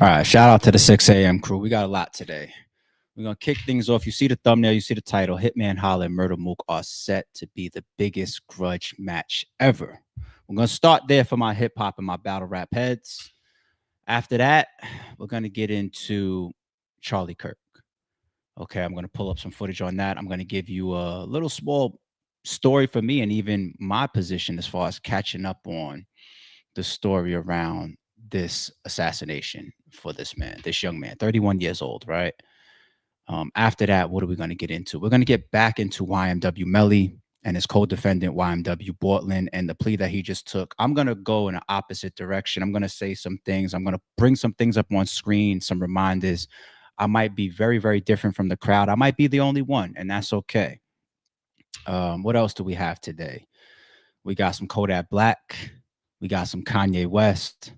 All right, shout out to the 6 a.m. crew. We got a lot today. We're going to kick things off. You see the thumbnail, you see the title. Hitman Holla and Murda Mook are set to be the biggest grudge match ever. We're going to start there for my hip hop and my battle rap heads. After that, we're going to get into Charlie Kirk. Okay, I'm going to pull up some footage on that. I'm going to give you a little small story for me and even my position as far as catching up on the story around this assassination for this man, this young man, 31 years old, right? After that, what are we going to get into? We're going to get back into YMW Melly and his co-defendant YMW Bortlen and the plea that he just took. I'm going to go in an opposite direction. I'm going to say some things. I'm going to bring some things up on screen, some reminders. I might be very, very different from the crowd. I might be the only one, and that's okay. What else do we have today? We got some Kodak Black. We got some Kanye West.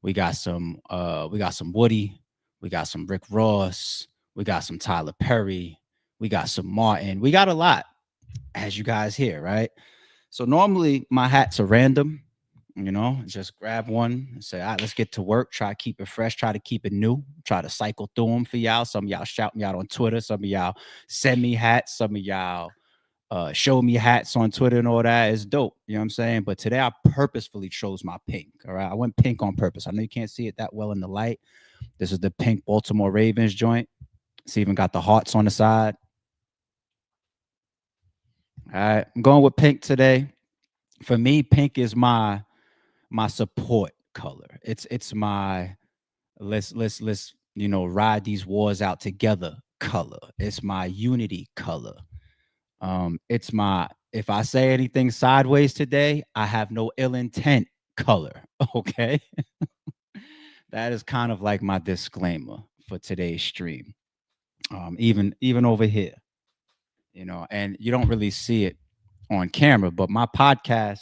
We got some Woody. We got some Rick Ross. We got some Tyler Perry. We got some Martin. We got a lot, as you guys hear, right? So normally my hats are random, just grab one and say, all right, let's get to work. Try to keep it fresh. Try to keep it new. Try to cycle through them for y'all. Some of y'all shout me out on Twitter. Some of y'all send me hats. Some of y'all show me hats on Twitter and all that. Is dope. You know what I'm saying? But today I purposefully chose my pink. All right. I went pink on purpose. I know you can't see it that well in the light. This is the pink Baltimore Ravens joint. It's even got the hearts on the side. All right. I'm going with pink today. For me, pink is my support color. It's my let's ride these wars out together color. It's my unity color. It's my, if I say anything sideways today, I have no ill intent color. Okay. That is kind of like my disclaimer for today's stream. Even over here, and you don't really see it on camera, but my podcast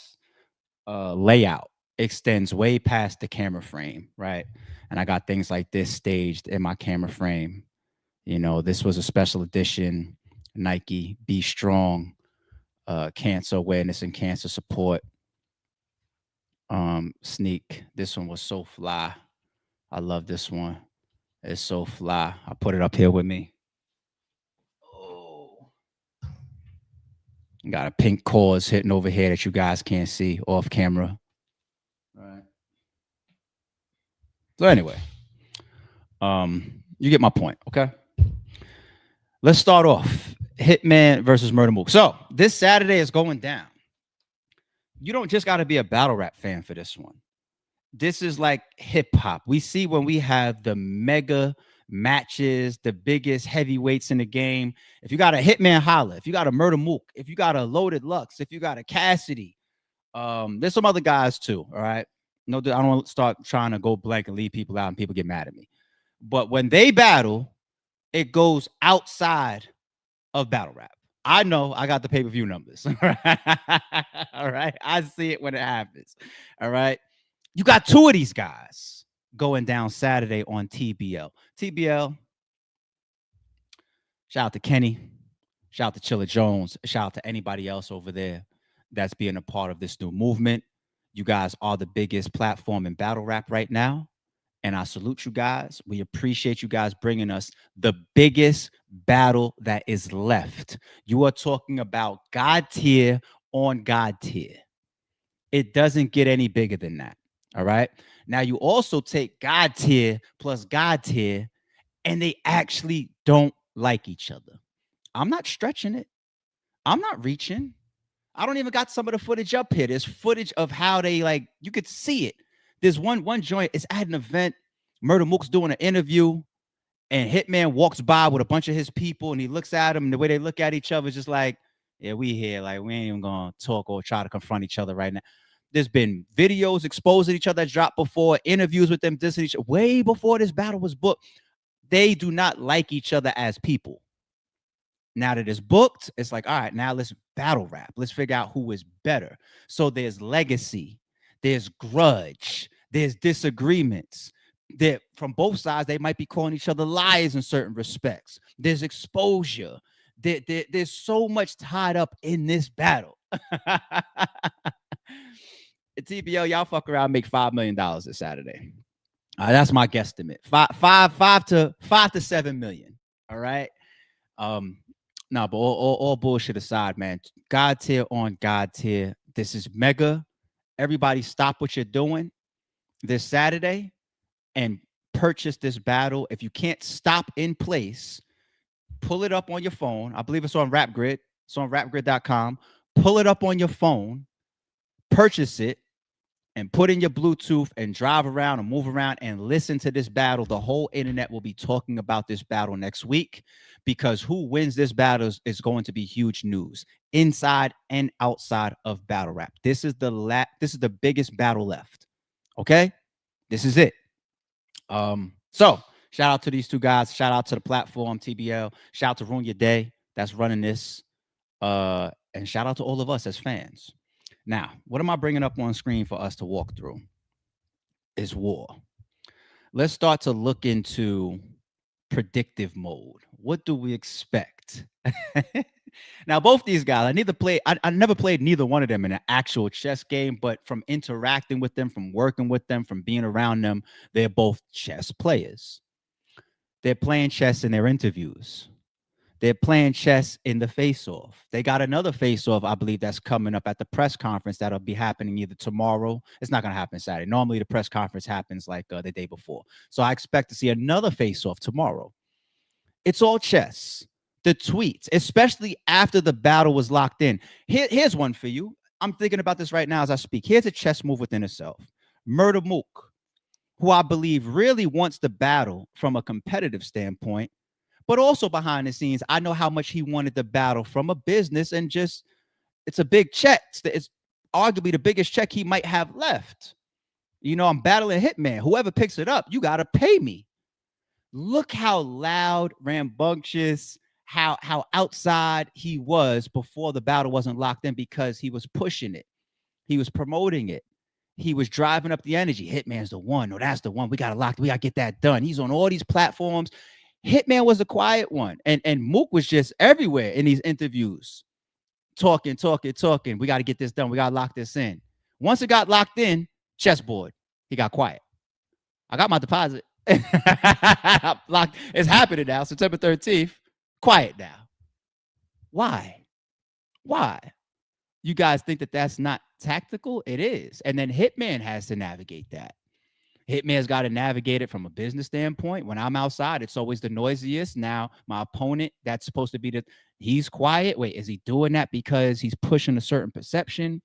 layout extends way past the camera frame, right? And I got things like this staged in my camera frame. This was a special edition Nike Be Strong cancer awareness and cancer support sneak. This one was so fly. I love this one. It's so fly. I put it up here with me. Oh, got a pink cause hitting over here that you guys can't see off camera. All right. So anyway, you get my point, okay? Let's start off. Hitman versus Murda Mook. So this Saturday is going down. You don't just got to be a battle rap fan for this one. This is like hip hop. We see when we have the mega matches, the biggest heavyweights in the game. If you got a Hitman Holla, if you got a Murda Mook, if you got a Loaded Lux, if you got a Cassidy, there's some other guys too. All right. No, I don't want to start trying to go blank and leave people out and people get mad at me. But when they battle, it goes outside of battle rap. I know I got the pay-per-view numbers. All right. I see it when it happens. All right. You got two of these guys going down Saturday on TBL. TBL, shout out to Kenny. Shout out to Chilla Jones. Shout out to anybody else over there that's being a part of this new movement. You guys are the biggest platform in battle rap right now. And I salute you guys. We appreciate you guys bringing us the biggest battle that is left. You are talking about God tier on God tier. It doesn't get any bigger than that. All right. Now you also take God tier plus God tier, and they actually don't like each other. I'm not stretching it. I'm not reaching. I don't even got some of the footage up here. There's footage of how they you could see it. There's one joint. It's at an event. Murda Mook's doing an interview, and Hitman walks by with a bunch of his people, and he looks at him, and the way they look at each other is just like, yeah, we here. Like, we ain't even gonna talk or try to confront each other right now. There's been videos exposing each other that dropped before, interviews with them dissing each other way before this battle was booked. They do not like each other as people. Now that it's booked, it's like, all right, now let's battle rap. Let's figure out who is better. So there's legacy, there's grudge, there's disagreements. That from both sides, they might be calling each other liars in certain respects. There's exposure. There's so much tied up in this battle. TBL, y'all fuck around, make $5 million this Saturday. That's my guesstimate. Five to 7 million. All right. No, but all bullshit aside, man. God tier on God tier. This is mega. Everybody stop what you're doing this Saturday and purchase this battle. If you can't stop in place, pull it up on your phone. I believe it's on RapGrid. It's on rapgrid.com. Pull it up on your phone, purchase it, and put in your Bluetooth and drive around and move around and listen to this battle. The whole internet will be talking about this battle next week, because who wins this battle is going to be huge news inside and outside of battle rap. This is the biggest battle left. Okay, this is it. So shout out to these two guys. Shout out to the platform TBL. Shout out to Ruin Your Day that's running this. And shout out to all of us as fans. Now, what am I bringing up on screen for us to walk through? Is war. Let's start to look into predictive mode. What do we expect? Now, both these guys, I never played neither one of them in an actual chess game, but from interacting with them, from working with them, from being around them, they're both chess players. They're playing chess in their interviews. They're playing chess in the face-off. They got another face-off, I believe, that's coming up at the press conference that'll be happening either tomorrow. It's not going to happen Saturday. Normally, the press conference happens like the day before. So I expect to see another face-off tomorrow. It's all chess. The tweets, especially after the battle was locked in. Here's one for you. I'm thinking about this right now as I speak. Here's a chess move within itself. Murda Mook, who I believe really wants the battle from a competitive standpoint, but also behind the scenes, I know how much he wanted the battle from a business, and just, it's a big check. It's arguably the biggest check he might have left. You know, I'm battling Hitman. Whoever picks it up, you got to pay me. Look how loud, rambunctious, how outside he was before the battle wasn't locked in, because he was pushing it. He was promoting it. He was driving up the energy. Hitman's the one. No, that's the one. We got to lock. We got to get that done. He's on all these platforms. Hitman was the quiet one, and Mook was just everywhere in these interviews, talking. We got to get this done. We got to lock this in. Once it got locked in, chessboard, he got quiet. I got my deposit. Locked. It's happening now. September 13th. Quiet now. Why? You guys think that that's not tactical? It is. And then Hitman has to navigate that. Hitman's got to navigate it from a business standpoint. When I'm outside, it's always the noisiest. Now, my opponent, that's supposed to be he's quiet. Wait, is he doing that because he's pushing a certain perception?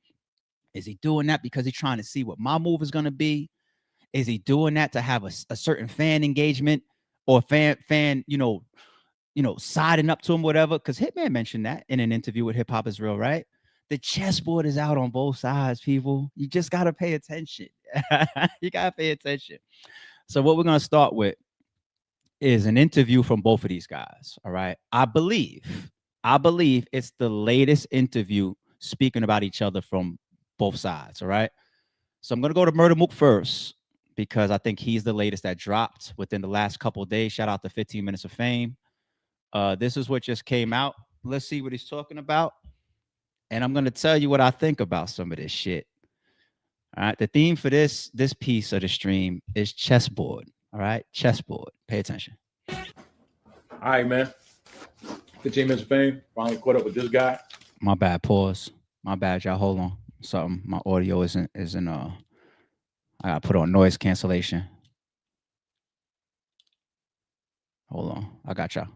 Is he doing that because he's trying to see what my move is going to be? Is he doing that to have a certain fan engagement or fan, siding up to him, whatever? Because Hitman mentioned that in an interview with Hip Hop Is Real, right? The chessboard is out on both sides, people. You just got to pay attention. You got to pay attention. So what we're going to start with is an interview from both of these guys, all right? I believe it's the latest interview speaking about each other from both sides, all right? So I'm going to go to Murda Mook first, because I think he's the latest that dropped within the last couple of days. Shout out to 15 Minutes of Fame. This is what just came out. Let's see what he's talking about. And I'm going to tell you what I think about some of this shit. All right. The theme for this piece of the stream is chessboard. All right. Chessboard. Pay attention. All right, man. 15 Minutes of Fame. Finally caught up with this guy. My bad. Pause. My bad, y'all. Hold on. Something. My audio isn't I got to put on noise cancellation. Hold on. I got y'all.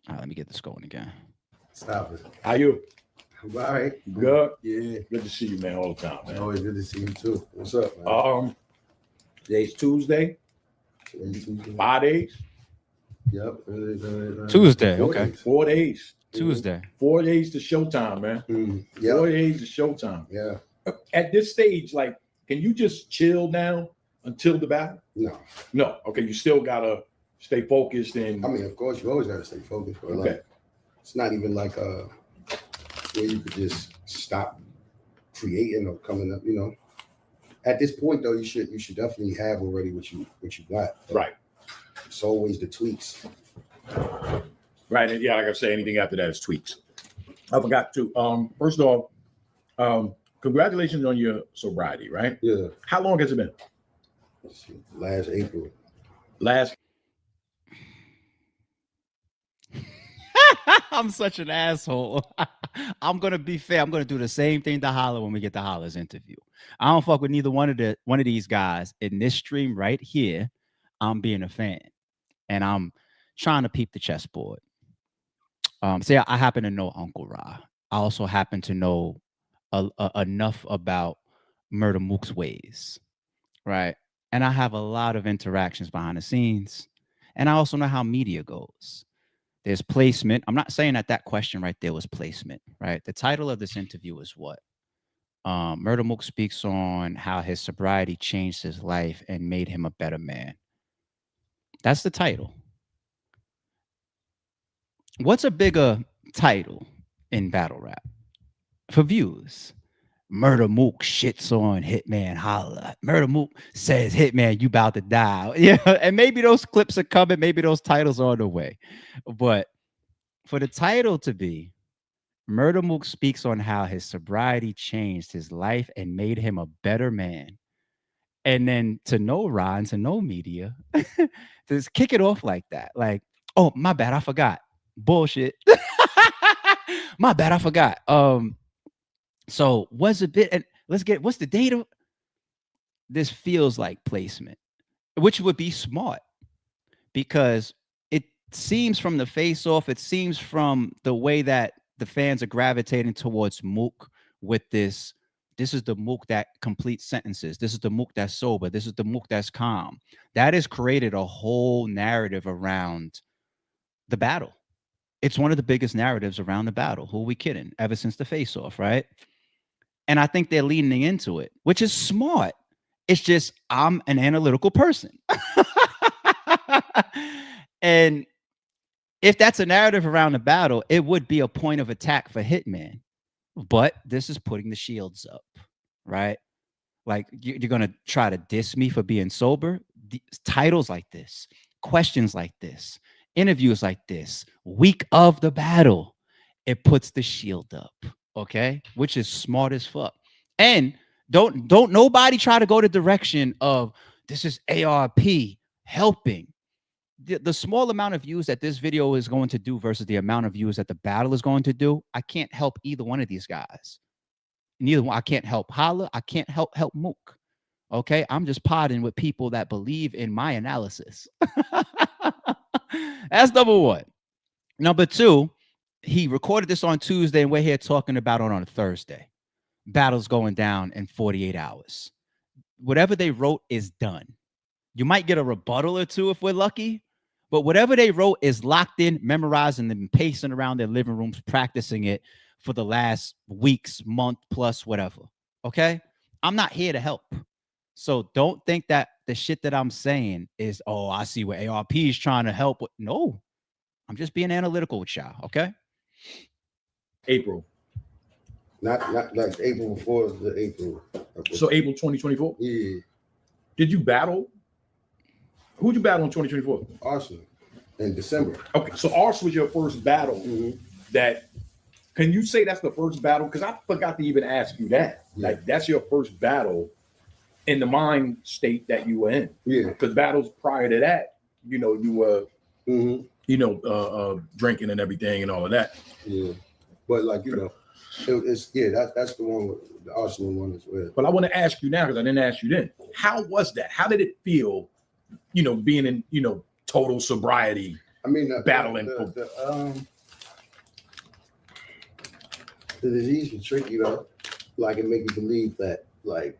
All right, let me get this going again. Stop it. How you? I'm all right. Good? Yeah. Good to see you, man, all the time, man. Always good to see you, too. What's up, man? Today's Tuesday. 5 days? Yep. Tuesday, okay. 4 days. Tuesday. 4 days to showtime, man. Yep. 4 days to showtime. Yeah. At this stage, like, can you just chill now until the battle? No. Okay, you still got to stay focused. And I mean, of course, you always got to stay focused. But okay. Like, it's not even like where you could just stop creating or coming up, you know. At this point, though, you should definitely have already what you got. Right. It's always the tweaks. Right. And yeah, like I say, anything after that is tweaks. I forgot to. First off, congratulations on your sobriety, right? Yeah. How long has it been? Last April. Last. I'm such an asshole. I'm gonna be fair. I'm gonna do the same thing to Holla when we get to Holla's interview. I don't fuck with neither one of these guys in this stream right here. I'm being a fan, and I'm trying to peep the chessboard. Say I happen to know Uncle Ra. I also happen to know enough about Murda Mook's ways, right? And I have a lot of interactions behind the scenes, and I also know how media goes. There's placement. I'm not saying that question right there was placement, right? The title of this interview is what? Murda Mook speaks on how his sobriety changed his life and made him a better man. That's the title. What's a bigger title in battle rap for views? Murda Mook shits on Hitman Holla. Murda Mook says, Hitman, you about to die. Yeah, and maybe those clips are coming. Maybe those titles are on the way. But for the title to be Murda Mook speaks on how his sobriety changed his life and made him a better man. And then to no Ron, to no media, just kick it off like that. Like, oh, my bad, I forgot. Bullshit. My bad, I forgot. So what's a bit, and what's the date of this? Feels like placement, which would be smart because it seems from the face off, it seems from the way that the fans are gravitating towards Mook with this is the Mook that completes sentences. This is the Mook that's sober. This is the Mook that's calm. That has created a whole narrative around the battle. It's one of the biggest narratives around the battle. Who are we kidding? Ever since the face off, right? And I think they're leaning into it, which is smart. It's just I'm an analytical person. And if that's a narrative around the battle, it would be a point of attack for Hitman. But this is putting the shields up, right? Like you're going to try to diss me for being sober? Titles like this, questions like this, interviews like this, week of the battle, it puts the shield up. Okay, which is smart as fuck. And don't nobody try to go the direction of this is ARP helping. The small amount of views that this video is going to do versus the amount of views that the battle is going to do, I can't help either one of these guys. Neither one. I can't help Holla. I can't help Mook. Okay, I'm just podding with people that believe in my analysis. That's number one. Number two, he recorded this on Tuesday, and we're here talking about it on a Thursday. Battle's going down in 48 hours. Whatever they wrote is done. You might get a rebuttal or two if we're lucky, but whatever they wrote is locked in, memorizing them, pacing around their living rooms, practicing it for the last weeks, month plus, whatever. Okay? I'm not here to help. So don't think that the shit that I'm saying is, oh, I see what ARP is trying to help with. No, I'm just being analytical with y'all. Okay? April. Not like April before the April. So April 2024? Yeah. Did you battle? Who'd you battle in 2024? Arsenal in December. Okay, so Arsenal was your first battle. Mm-hmm. That can you say that's the first battle? Because I forgot to even ask you that. Yeah. Like that's your first battle in the mind state that you were in. Yeah. Because battles prior to that, you know, you were, Mm-hmm. drinking and everything and all of that. Yeah. But like that's the one with the Arsenal one as well. But I want to ask you now because I didn't ask you then. How was that? How did it feel? Being in total sobriety. I mean, battling. The disease can trick you though. Like it make you believe that like,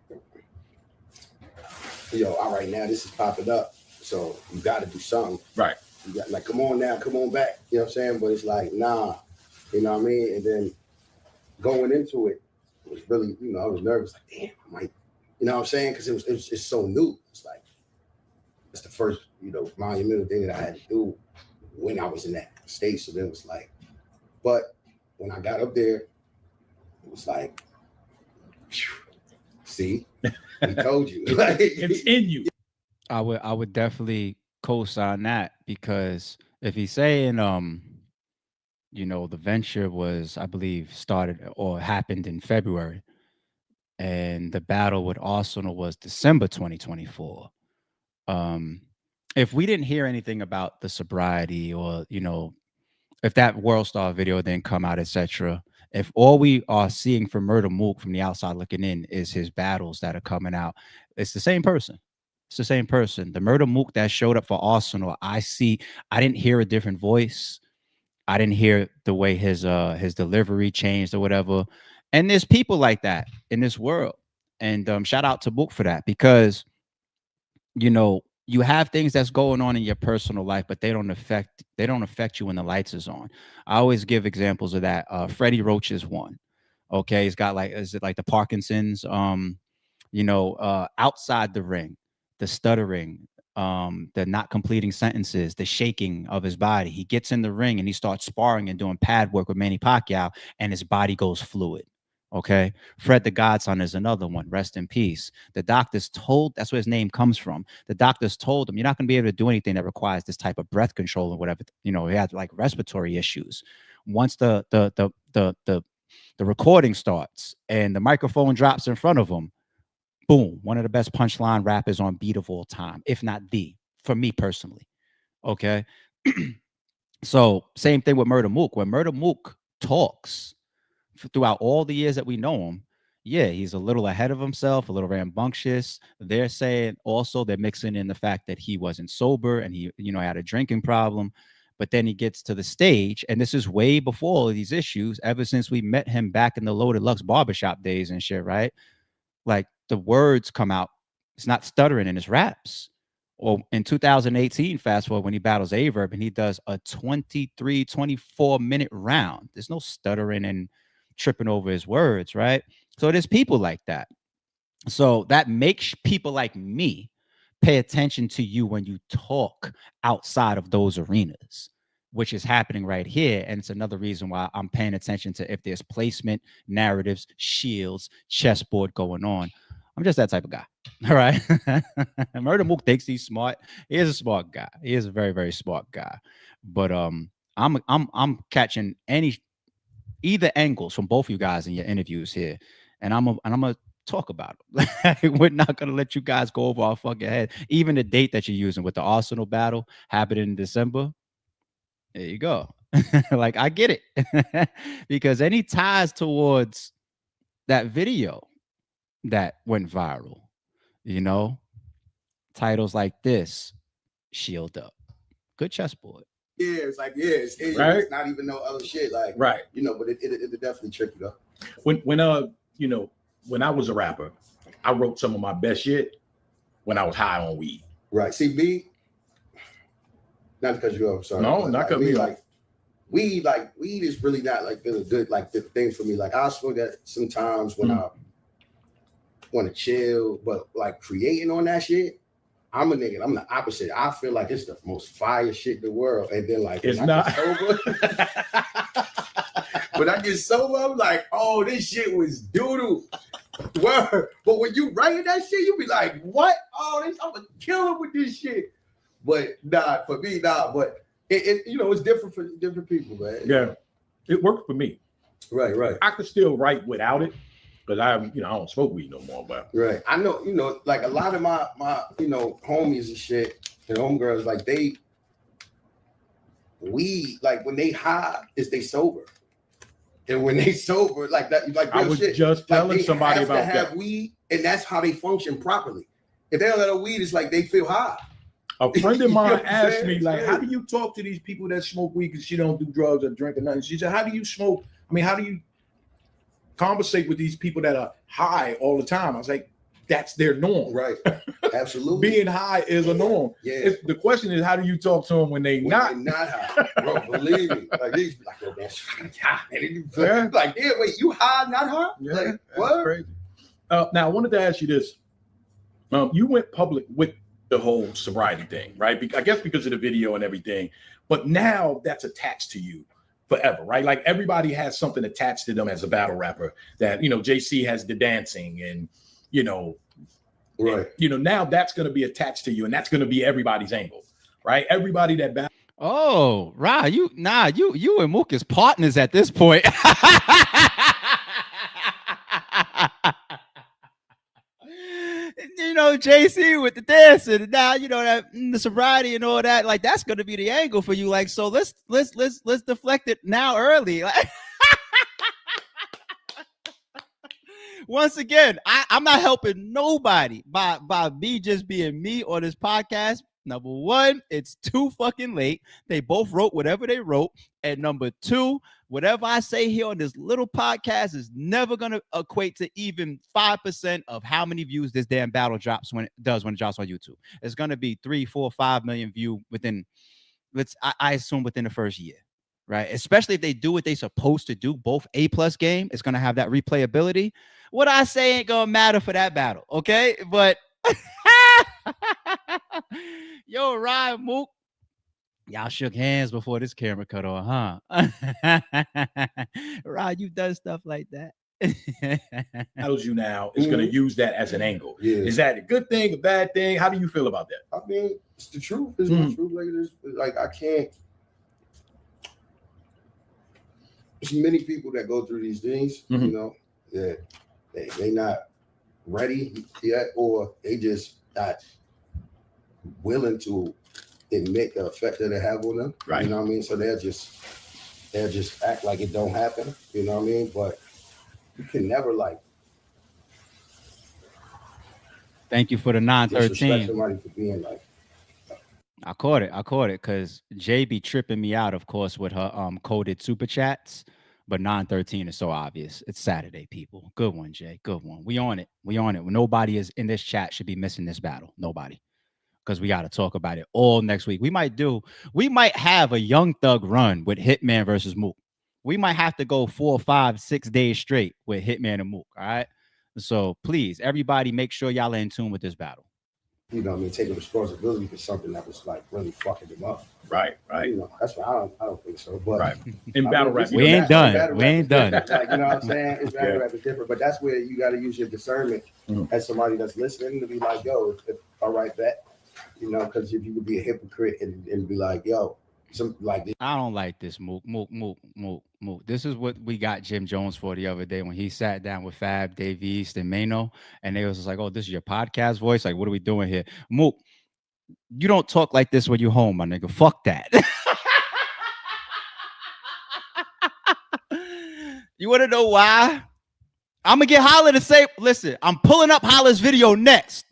all right, now this is popping up, so you got to do something. Right. You got like, come on now, come on back. You know what I'm saying? But it's like, nah. You know what I mean? And then going into it was really, I was nervous. Like, damn, I might. You know what I'm saying? Because it's so new. It's like it's the first, monumental thing that I had to do when I was in that state. So then it was like, but when I got up there, it was like, see, we told you. Like, it's in you. I would definitely co-sign that because if he's saying the venture was, I believe, started or happened in February, and the battle with Arsenal was December 2024. If we didn't hear anything about the sobriety, or if that World Star video didn't come out, etc., if all we are seeing from Murda Mook from the outside looking in is his battles that are coming out, it's the same person. It's the same person. The Murda Mook that showed up for Arsenal, I didn't hear a different voice. I didn't hear the way his delivery changed or whatever. And there's people like that in this world. And shout out to Mook for that, because you have things that's going on in your personal life, but they don't affect you when the lights is on. I always give examples of that. Freddie Roach is one. Okay, he's got is it like the Parkinson's? Outside the ring, the stuttering, the not completing sentences, the shaking of his body. He gets in the ring and he starts sparring and doing pad work with Manny Pacquiao, and his body goes fluid. Okay. Fred the Godson is another one. Rest in peace. The doctors that's where his name comes from. The doctors told him, you're not going to be able to do anything that requires this type of breath control or whatever. He had like respiratory issues. Once the recording starts and the microphone drops in front of him, boom, one of the best punchline rappers on beat of all time, if not for me personally. Okay. So same thing with Murda Mook. When Murda Mook talks, throughout all the years that we know him, yeah, he's a little ahead of himself, a little rambunctious. They're saying also they're mixing in the fact that he wasn't sober and he, had a drinking problem. But then he gets to the stage, and this is way before all of these issues, ever since we met him back in the Loaded Lux barbershop days and shit, right? Like the words come out. It's not stuttering in his raps. Or in 2018, fast forward, when he battles Averb and he does a 24 minute round. There's no stuttering and tripping over his words, right? So there's people like that. So that makes people like me pay attention to you when you talk outside of those arenas, which is happening right here. And it's another reason why I'm paying attention to if there's placement, narratives, shields, chessboard going on. I'm just that type of guy. All right. Murda Mook thinks he's smart. He is a smart guy. He is a very, very smart guy. But I'm catching either angles from both of you guys in your interviews here, and I'm gonna talk about them. We're not gonna let you guys go over our fucking head. Even the date that you're using with the Arsenal battle happened in December. There you go. Like, I get it. Because any ties towards that video that went viral, titles like this, shield up, good chessboard. Yeah, it's like, it's right? It's not even no other shit, like, right? But it definitely tricky though. When I was a rapper, I wrote some of my best shit when I was high on weed. Right. See, me, not because you're sorry. No, not because me. Like weed is really not like been a good like the thing for me. Like I smoke that sometimes when I want to chill, but like creating on that shit, I'm a nigga. I'm the opposite. I feel like it's the most fire shit in the world. And then like it's not sober. When I get sober, I'm like, oh, this shit was doodle. Word. But when you writing that shit, you be like, what? Oh, I'm gonna kill him with this shit. But nah, for me, nah. But it it's different for different people, man. Yeah, it worked for me. Right. I could still write without it. But I don't smoke weed no more. But right, I know, like a lot of my homies and shit and homegirls, like weed, like when they high, is they sober, and when they sober, like that, like I was shit, just telling like somebody about that. Have weed, and that's how they function properly. If they don't have weed, it's like they feel high. A friend of mine asked me, like, how do you talk to these people that smoke weed because she don't do drugs or drink or nothing? She said, how do you smoke? How do you conversate with these people that are high all the time? I was like, that's their norm. Right. Absolutely. Being high is a norm. Yeah. The question is, how do you talk to them when they're not high? Bro, believe me. Like these be like, oh, that's high. Like, yeah, wait, you high, not high? Yeah, like, what? Crazy. Now I wanted to ask you this. You went public with the whole sobriety thing, right? I guess because of the video and everything, but now that's attached to you forever, right? Like everybody has something attached to them as a battle rapper. That JC has the dancing, and right. Now that's going to be attached to you, and that's going to be everybody's angle, right? Everybody that battle. Oh, right. You and Mook is partners at this point. you know, JC with the dancing, and now you know that the sobriety and all that. Like that's gonna be the angle for you. Like, so let's deflect it now early. Like, once again, I'm not helping nobody by me just being me on this podcast. Number one, it's too fucking late. They both wrote whatever they wrote. And number two, whatever I say here on this little podcast is never going to equate to even 5% of how many views this damn battle drops when it drops on YouTube. It's going to be 3, 4, 5 million view within, I assume within the first year, right? Especially if they do what they're supposed to do, both A+ game, it's going to have that replayability. What I say ain't going to matter for that battle, okay? But yo, Ryan Mook, y'all shook hands before this camera cut on, huh? Ryan, you've done stuff like that. Tells you now is going to use that as an angle. Yeah. Is that a good thing, a bad thing? How do you feel about that? I mean, it's the truth. It's the truth. Like it is. Like I can't. There's many people that go through these things, you know, that they not ready yet, or they just not willing to admit the effect that it have on them. Right. You know what I mean? So they'll just act like it don't happen. You know what I mean? But you can never like. Thank you for the disrespect 913. somebody for being like. I caught it because Jay be tripping me out, of course, with her coded super chats. But 913 is so obvious. It's Saturday, people. Good one, Jay. Good one. We on it. Nobody is in this chat should be missing this battle. Nobody. Because we got to talk about it all next week. We might have a Young Thug run with Hitman versus Mook. We might have to go 4, 5, 6 days straight with Hitman and Mook. All right. So please, everybody, make sure y'all are in tune with this battle. You know what I mean? Taking responsibility for something that was like really fucking them up. Right. You know, that's why I don't think so. But right. In battle rap, we ain't done. We ain't done. Like, you know what I'm saying? It's battle rap is different, but that's where you got to use your discernment as somebody that's listening to be like, yo, all right, bet. You know, because if you could be a hypocrite and be like, yo, some like this. I don't like this, Mook. This is what we got Jim Jones for the other day when he sat down with Fab, Dave East, and Mano, and they was just like, oh, this is your podcast voice? Like, what are we doing here? Mook, you don't talk like this when you're home, my nigga. Fuck that. You want to know why? I'm going to get Holla to say, listen, I'm pulling up Holla's video next.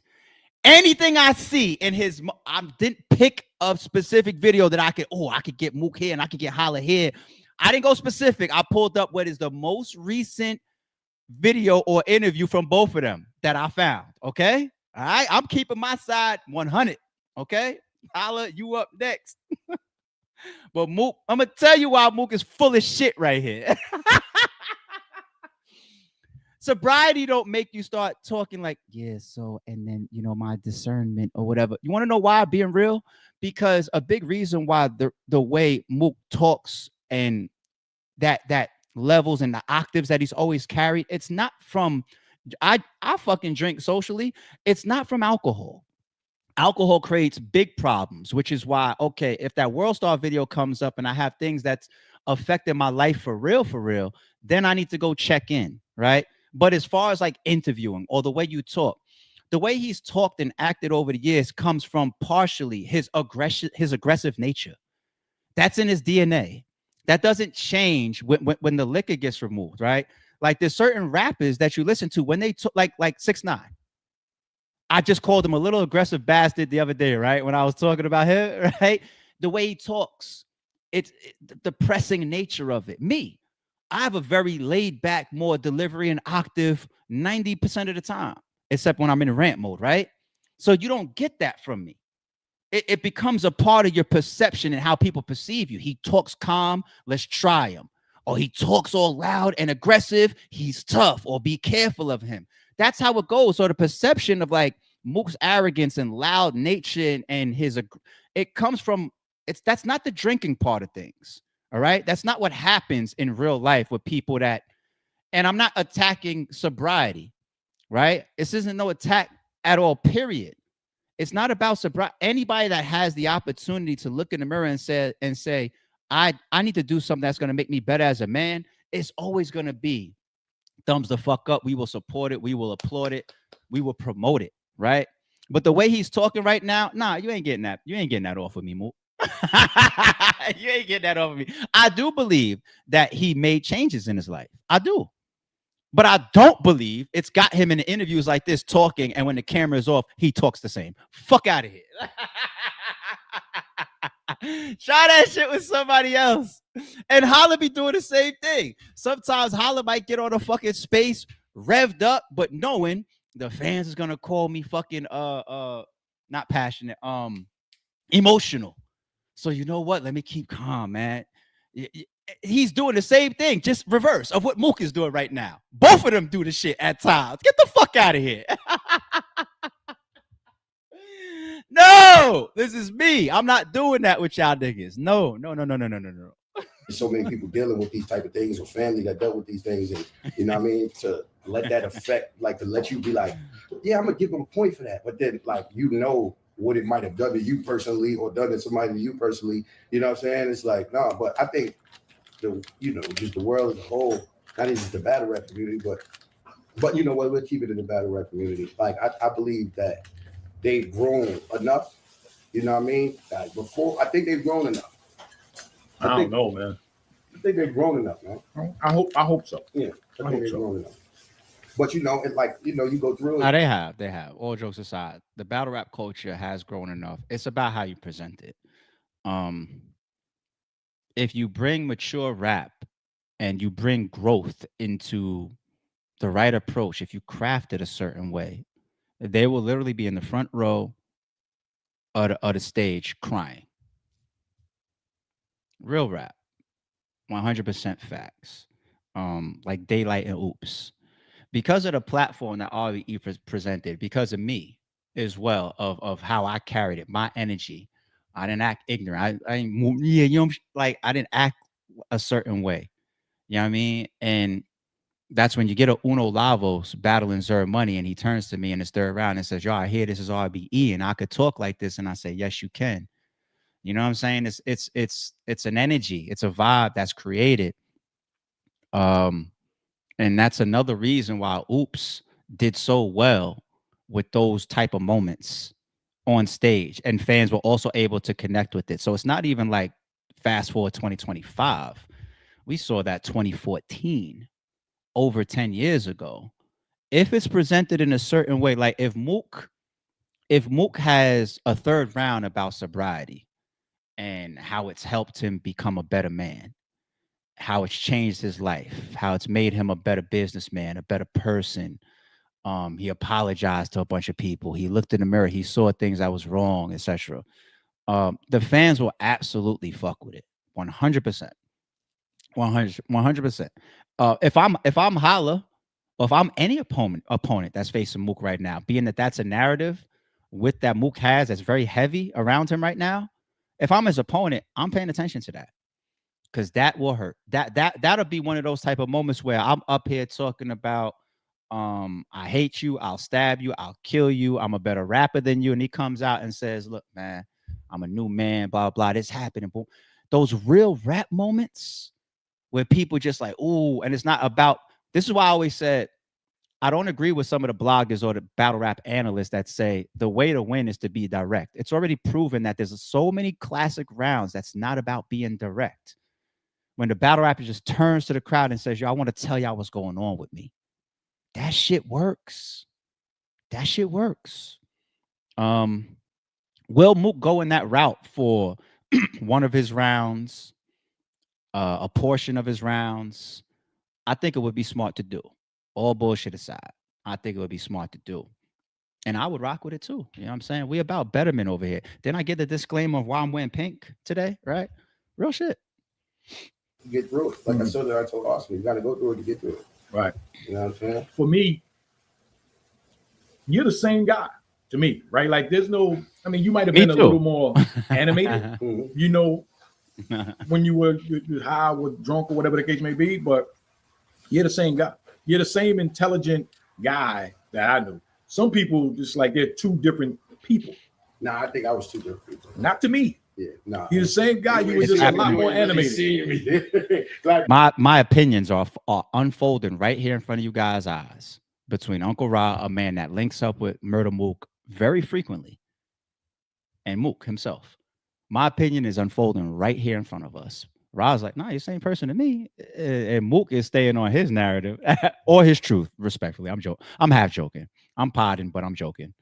Anything I see in his, I didn't pick a specific video that I could get Mook here and I could get Holla here. I didn't go specific. I pulled up what is the most recent video or interview from both of them that I found. Okay. All right. I'm keeping my side 100. Okay. Holla, you up next. But Mook, I'm going to tell you why Mook is full of shit right here. Sobriety don't make you start talking like, yeah, so, and then, you know, my discernment or whatever. You want to know why, being real? Because a big reason why the way Mook talks and that levels and the octaves that he's always carried, it's not from, I fucking drink socially. It's not from alcohol. Alcohol creates big problems, which is why, okay, if that World Star video comes up and I have things that's affecting my life for real, then I need to go check in, right? But as far as like interviewing or the way you talk, the way he's talked and acted over the years comes from partially his aggressive nature. That's in his DNA. That doesn't change when the liquor gets removed, right? Like there's certain rappers that you listen to when they talk, like 6ix9ine. I just called him a little aggressive bastard the other day, right? When I was talking about him, right? The way he talks, it's the pressing nature of it. Me, I have a very laid back, more delivery and octave 90% of the time, except when I'm in rant mode, right? So you don't get that from me. It becomes a part of your perception and how people perceive you. He talks calm, let's try him. Or he talks all loud and aggressive, he's tough, or be careful of him. That's how it goes. So the perception of like Mook's arrogance and loud nature and his, it comes from, that's not the drinking part of things. All right. That's not what happens in real life with people that, and I'm not attacking sobriety, right? This isn't no attack at all, period. It's not about sobriety. Anybody that has the opportunity to look in the mirror and say, I need to do something that's going to make me better as a man, it's always going to be thumbs the fuck up. We will support it. We will applaud it. We will promote it. right? But the way he's talking right now, nah, you ain't getting that. You ain't getting that off of me, Mook. You ain't getting that off of me. I do believe that he made changes in his life. I do. But I don't believe it's got him in interviews like this talking, and when the camera is off, he talks the same. Fuck out of here. Try that shit with somebody else. And Holla be doing the same thing. Sometimes Holla might get on a fucking space revved up, but knowing the fans is gonna call me fucking not passionate, emotional. So you know what? Let me keep calm, man. He's doing the same thing, just reverse of what Mook is doing right now. Both of them do the shit at times. Get the fuck out of here. No, this is me. I'm not doing that with y'all niggas. No. There's so many people dealing with these type of things, or family that dealt with these things, and you know what I mean, to let that affect, like to let you be like, yeah, I'm gonna give them a point for that, but then like you know what it might have done to you personally or done to somebody to you personally, you know what I'm saying? It's like, no, but I think just the world as a whole, not even just the battle rap community, but you know what, we'll keep it in the battle rap community. Like I believe that they've grown enough, you know what I mean? Like before, I think they've grown enough. I don't know, man. I think they've grown enough, man. I hope so. Yeah, I think they've grown enough. But you know, it's like, you know, you go through it. They have. All jokes aside, the battle rap culture has grown enough. It's about how you present it. If you bring mature rap and you bring growth into the right approach, if you craft it a certain way, they will literally be in the front row of the stage crying. Real rap, 100% facts. Like Daylight and Oops. Because of the platform that RBE presented, because of me as well, of how I carried it, my energy, I didn't act ignorant. I didn't act a certain way. You know what I mean? And that's when you get a Uno Lavos battling Zer Money, and he turns to me in his third round and says, "Yo, I hear this is RBE, and I could talk like this." And I say, "Yes, you can." You know what I'm saying? It's an energy, it's a vibe that's created. And that's another reason why Oops did so well with those type of moments on stage, and fans were also able to connect with it. So it's not even like fast forward 2025. We saw that 2014, over 10 years ago. If it's presented in a certain way, like if Mook has a third round about sobriety and how it's helped him become a better man, how it's changed his life, how it's made him a better businessman, a better person. He apologized to a bunch of people. He looked in the mirror. He saw things that was wrong, etc. The fans will absolutely fuck with it, 100%, 100%. If I'm Holla, or if I'm any opponent that's facing Mook right now, being that that's a narrative with that Mook has that's very heavy around him right now. If I'm his opponent, I'm paying attention to that. Because that will hurt. That'll be one of those type of moments where I'm up here talking about, I hate you, I'll stab you, I'll kill you, I'm a better rapper than you. And he comes out and says, look, man, I'm a new man, blah, blah, this happening. Boom. Those real rap moments where people just like, ooh, and it's not about, this is why I always said, I don't agree with some of the bloggers or the battle rap analysts that say the way to win is to be direct. It's already proven that there's so many classic rounds that's not about being direct. When the battle rapper just turns to the crowd and says, yo, I want to tell y'all what's going on with me. That shit works. That shit works. Will Mook go in that route for one of his rounds, a portion of his rounds? I think it would be smart to do. All bullshit aside, I think it would be smart to do. And I would rock with it too. You know what I'm saying? We about betterment over here. Didn't I get the disclaimer of why I'm wearing pink today, right? Real shit. Get through it. Like I said, I told Austin, you got to go through it to get through it. Right. You know what I'm saying? For me, you're the same guy to me, right? Like there's no, I mean, you might have been a little more animated, you know, when you were high or drunk or whatever the case may be, but you're the same guy. You're the same intelligent guy that I knew. Some people just like they're two different people. Nah, I think I was two different people. Not to me. Yeah, nah. You're the same guy. You were just a lot more animated. Like, my opinions are unfolding right here in front of you guys' eyes between Uncle Ra, a man that links up with Murda Mook very frequently, and Mook himself. My opinion is unfolding right here in front of us. Ra's like, nah, you're the same person to me. And Mook is staying on his narrative or his truth, respectfully. I'm joking. I'm half joking. I'm podding, but I'm joking.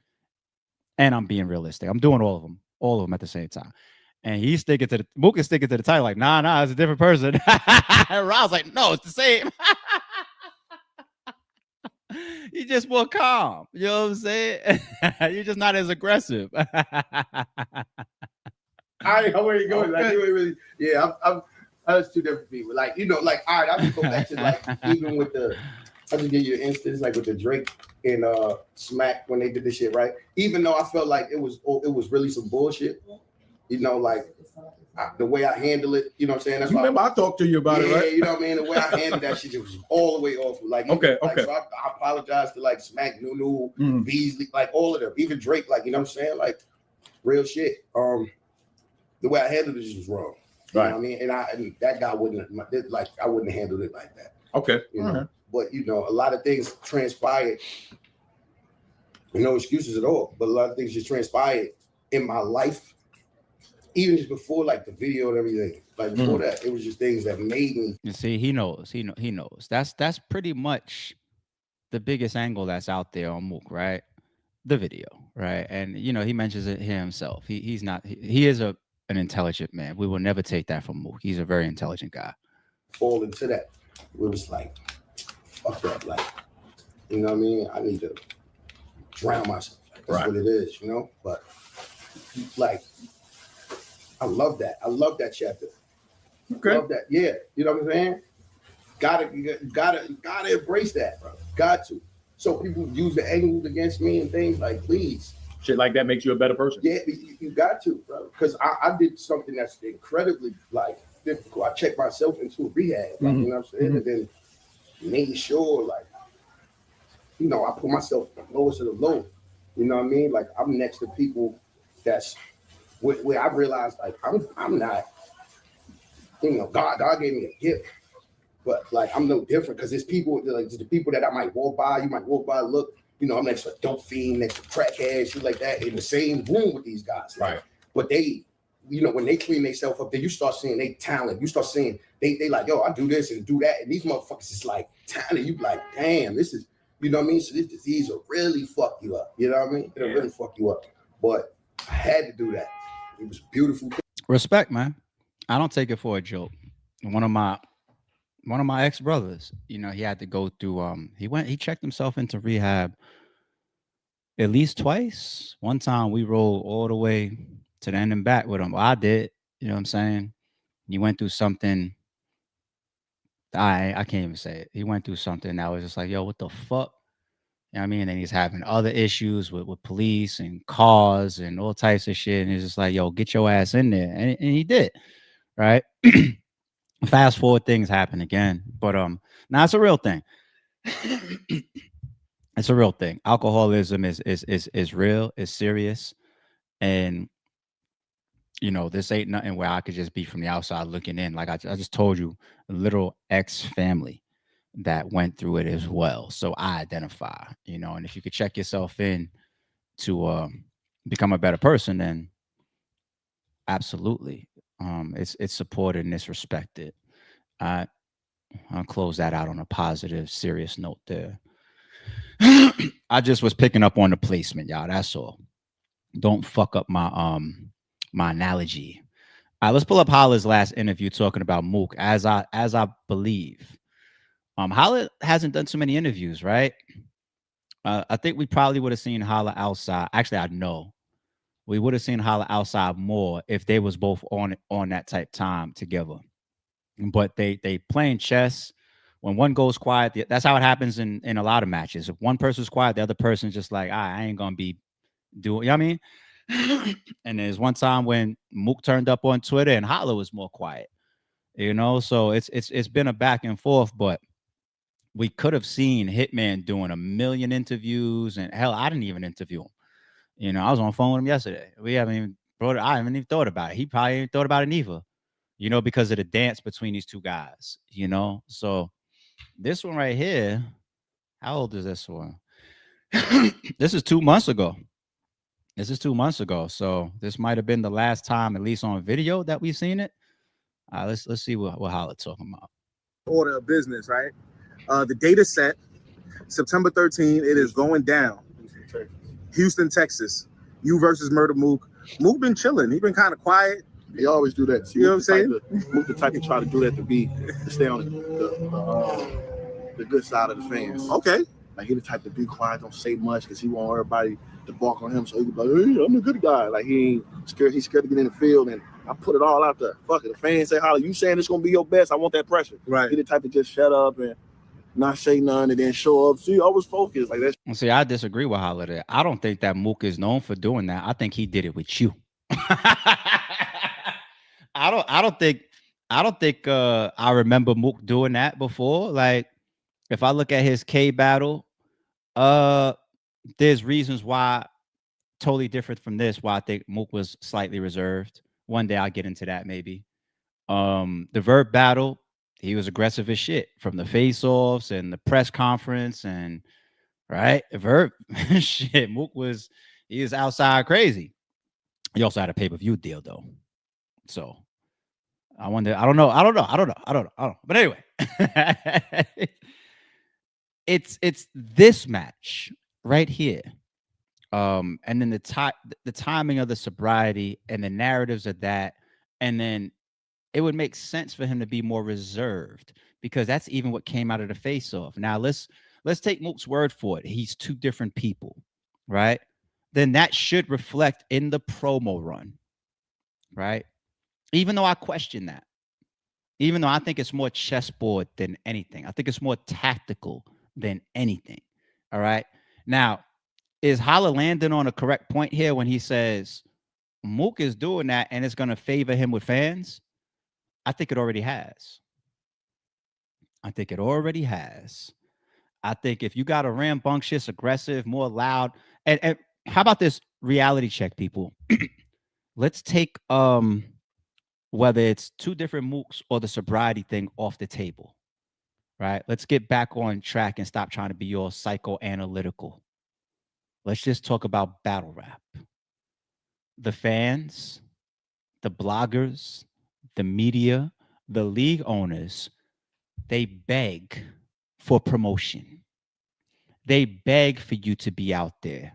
And I'm being realistic. I'm doing all of them at the same time. And he's sticking to the Mook is sticking to the title, like, nah, it's a different person. And Ra's like, no, it's the same. You're just more calm. You know what I'm saying? You're just not as aggressive. I know where you're going. Like, you ain't really, yeah, I'm that's two different people. Like, you know, like, all right, I'll just go back to like even with the I'll just give you an instance, like with the Drake and Smack when they did this shit, right? Even though I felt like it was really some bullshit, you know, like the way I handle it, you know what I'm saying? That's why I talked to you about it, right? You know what I mean? The way I handled that shit, it was all the way off. Like, okay. So I apologize to like Smack, Nunu, Beasley, like all of them, even Drake, like, you know what I'm saying? Like real shit. The way I handled it was wrong. You know what I mean? And that guy wouldn't I wouldn't have handled it like that. Okay. You know, but you know, a lot of things transpired. No excuses at all, but a lot of things just transpired in my life, even just before like the video and everything. Like before that, it was just things that made me. You see, he knows. He knows. That's pretty much the biggest angle that's out there on Mook, right? The video, right? And you know, he mentions it himself. He is an intelligent man. We will never take that from Mook. He's a very intelligent guy. Fall into that. It was like, fuck that. Like, you know what I mean? I need to drown myself. Like, that's what it is, you know? But like, I love that. I love that chapter. Okay. Love that. Yeah. You know what I'm saying? Gotta embrace that, bro. Got to. So people use the angles against me and things like, please. Shit like that makes you a better person. Yeah, you got to, bro. Because I did something that's incredibly like difficult. I checked myself into a rehab, like, you know what I'm saying? And then made sure, like, you know, I put myself lowest of the low. You know what I mean? Like, I'm next to people that's where I realized, like, I'm not, you know, God gave me a gift. But like, I'm no different because there's people like the people that I might walk by, you might walk by, look, you know, I'm next to a dope fiend, next to crackhead, shit like that, in the same room with these guys. Right. But they, you know, when they clean themselves up, then you start seeing they talent. You start seeing they like, yo, I do this and do that. And these motherfuckers is like talent. You like, damn, this is, you know what I mean? So this disease will really fuck you up. You know what I mean? It'll really fuck you up. But I had to do that. It was beautiful. Respect, man. I don't take it for a joke. One of my ex-brothers, you know, he had to go through he checked himself into rehab at least twice. One time we rolled all the way to the end and back with him. I did, you know what I'm saying? He went through something. I can't even say it. He went through something that was just like, yo, what the fuck? You know what I mean? And then he's having other issues with police and cars and all types of shit. And he's just like, yo, get your ass in there. And he did, right? Fast forward, things happen again. But now it's a real thing. It's a real thing. Alcoholism is real, it's serious. And you know, this ain't nothing where I could just be from the outside looking in. Like I just told you, a little ex-family that went through it as well. So I identify, you know, and if you could check yourself in to become a better person, then absolutely. It's supported and it's respected. I'll close that out on a positive, serious note there. I just was picking up on the placement, y'all. That's all. Don't fuck up my my analogy. All right, let's pull up Holla's last interview talking about Mook. As I believe, Holla hasn't done too many interviews, right? I think we probably would have seen Holla outside. Actually, I know we would have seen Holla outside more if they was both on that type time together. But they playing chess. When one goes quiet, that's how it happens in a lot of matches. If one person's quiet, the other person's just like, I ain't gonna be doing, you know what I mean? And there's one time when Mook turned up on Twitter and Holla was more quiet, you know. So it's been a back and forth, but we could have seen Hitman doing a million interviews, and hell, I didn't even interview him. You know, I was on the phone with him yesterday. We haven't even brought it. I haven't even thought about it. He probably ain't thought about it neither, you know, because of the dance between these two guys, you know. So this one right here, how old is this one? This is 2 months ago. This is 2 months ago. So this might have been the last time, at least on video, that we've seen it. Let's see what Holla talking about. Order of business, right? The data set, September 13th, it is going down. Houston, Texas. You versus Murda Mook. Mook been chilling. He been kind of quiet. He always do that. See, You know what I'm saying? Mook the type to try to do that to stay on the good side of the fans. Okay. Like he the type to be quiet, don't say much because he want everybody to bark on him. So he can be like, hey, I'm a good guy. Like he ain't scared. He's scared to get in the field, and I put it all out there. Fuck it. The fans say, Holla, you saying it's gonna be your best? I want that pressure. Right. He the type to just shut up and not say none, and then show up. See, I was focused. Like that. See, I disagree with Holla there. I don't think that Mook is known for doing that. I think he did it with you. I don't think I remember Mook doing that before. Like, if I look at his K battle, there's reasons why totally different from this, why I think Mook was slightly reserved. One day I'll get into that maybe. The Verb battle, he was aggressive as shit from the face-offs and the press conference, and right, Verb shit. Mook he was outside crazy. He also had a pay-per-view deal though, so I wonder. I don't know. But anyway, it's this match right here, and then the timing of the sobriety and the narratives of that, and then it would make sense for him to be more reserved because that's even what came out of the face-off. Now let's take Mook's word for it. He's two different people, right? Then that should reflect in the promo run, right? Even though I question that, even though I think it's more chessboard than anything, I think it's more tactical than anything. All right. Now, is Holla landing on a correct point here when he says Mook is doing that and it's going to favor him with fans? I think it already has. I think if you got a rambunctious, aggressive, more loud, and how about this reality check, people? Let's take whether it's two different Mooks or the sobriety thing off the table, right? Let's get back on track and stop trying to be all psychoanalytical. Let's just talk about battle rap. The fans, the bloggers, the media, the league owners, they beg for promotion. They beg for you to be out there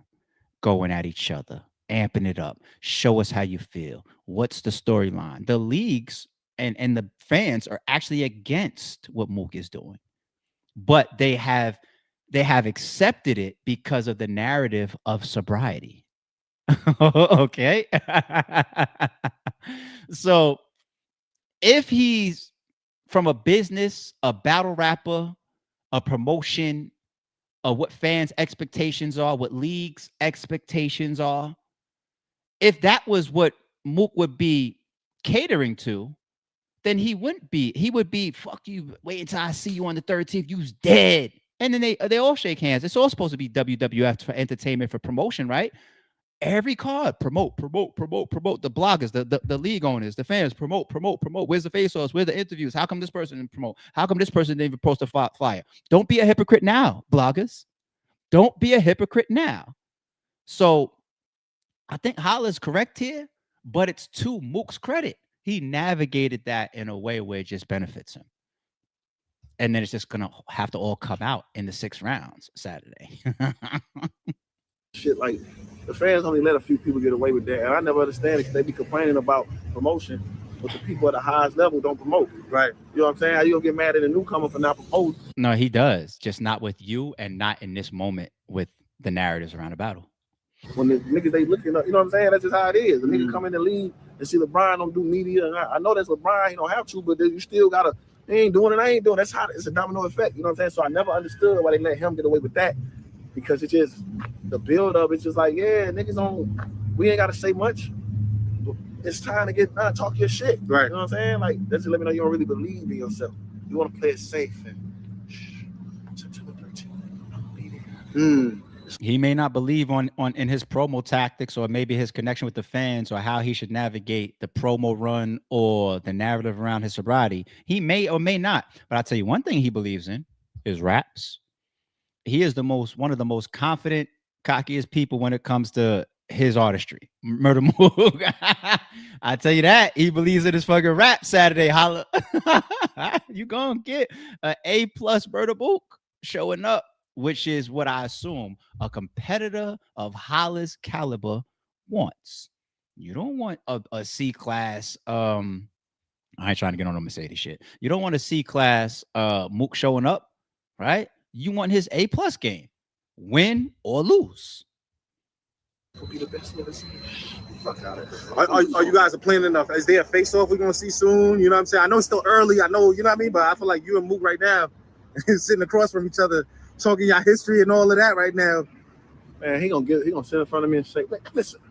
going at each other, amping it up. Show us how you feel. What's the storyline? The leagues and the fans are actually against what Mook is doing, but they have accepted it because of the narrative of sobriety. Okay. So if he's from a business, a battle rapper, a promotion, of what fans' expectations are, what leagues' expectations are, if that was what Mook would be catering to, then he wouldn't be. He would be, fuck you, wait until I see you on the 13th, you's dead. And then they all shake hands. It's all supposed to be WWF for entertainment, for promotion, right? Every card, promote. The bloggers, the league owners, the fans, promote. Where's the face-offs? Where's the interviews? How come this person didn't promote? How come this person didn't even post a flyer? Don't be a hypocrite now, bloggers. Don't be a hypocrite now. So I think Holla's correct here, but it's to Mook's credit. He navigated that in a way where it just benefits him. And then it's just going to have to all come out in the 6 rounds Saturday. Shit, like the fans only let a few people get away with that, and I never understand it because they be complaining about promotion, but the people at the highest level don't promote. Right. You know what I'm saying? How you gonna get mad at a newcomer for not proposing? No, he does, just not with you and not in this moment with the narratives around the battle. When the niggas they looking up, you know what I'm saying? That's just how it is. The nigga come in the league and see LeBron don't do media, and I know that's LeBron, he don't have to, but you still gotta. They ain't doing it. I ain't doing. That's how it's a domino effect. You know what I'm saying? So I never understood why they let him get away with that, because it's just the build up. It's just like, yeah, niggas we ain't gotta say much. It's time to get talk your shit. Right. You know what I'm saying? Like that's just let me know you don't really believe in yourself. You want to play it safe and September 13th. He may not believe in his promo tactics, or maybe his connection with the fans, or how he should navigate the promo run or the narrative around his sobriety. He may or may not. But I'll tell you one thing he believes in is raps. he is one of the most confident, cockiest people when it comes to his artistry. Murda Mook. I tell you that. He believes in his fucking rap Saturday. Holla. You gonna get an A+ Murda Mook showing up, which is what I assume a competitor of Holla's caliber wants. You don't want a C class. I ain't trying to get on no Mercedes shit. You don't want a C class Mook showing up, right? You want his A+ game, win or lose. Be the best nigga seen. Fuck out of here. Are you guys planning enough? Is there a face-off we're gonna see soon? You know what I'm saying? I know it's still early. I know, you know what I mean, but I feel like you and Mook right now sitting across from each other, talking your history and all of that right now. Man, he gonna sit in front of me and say, listen.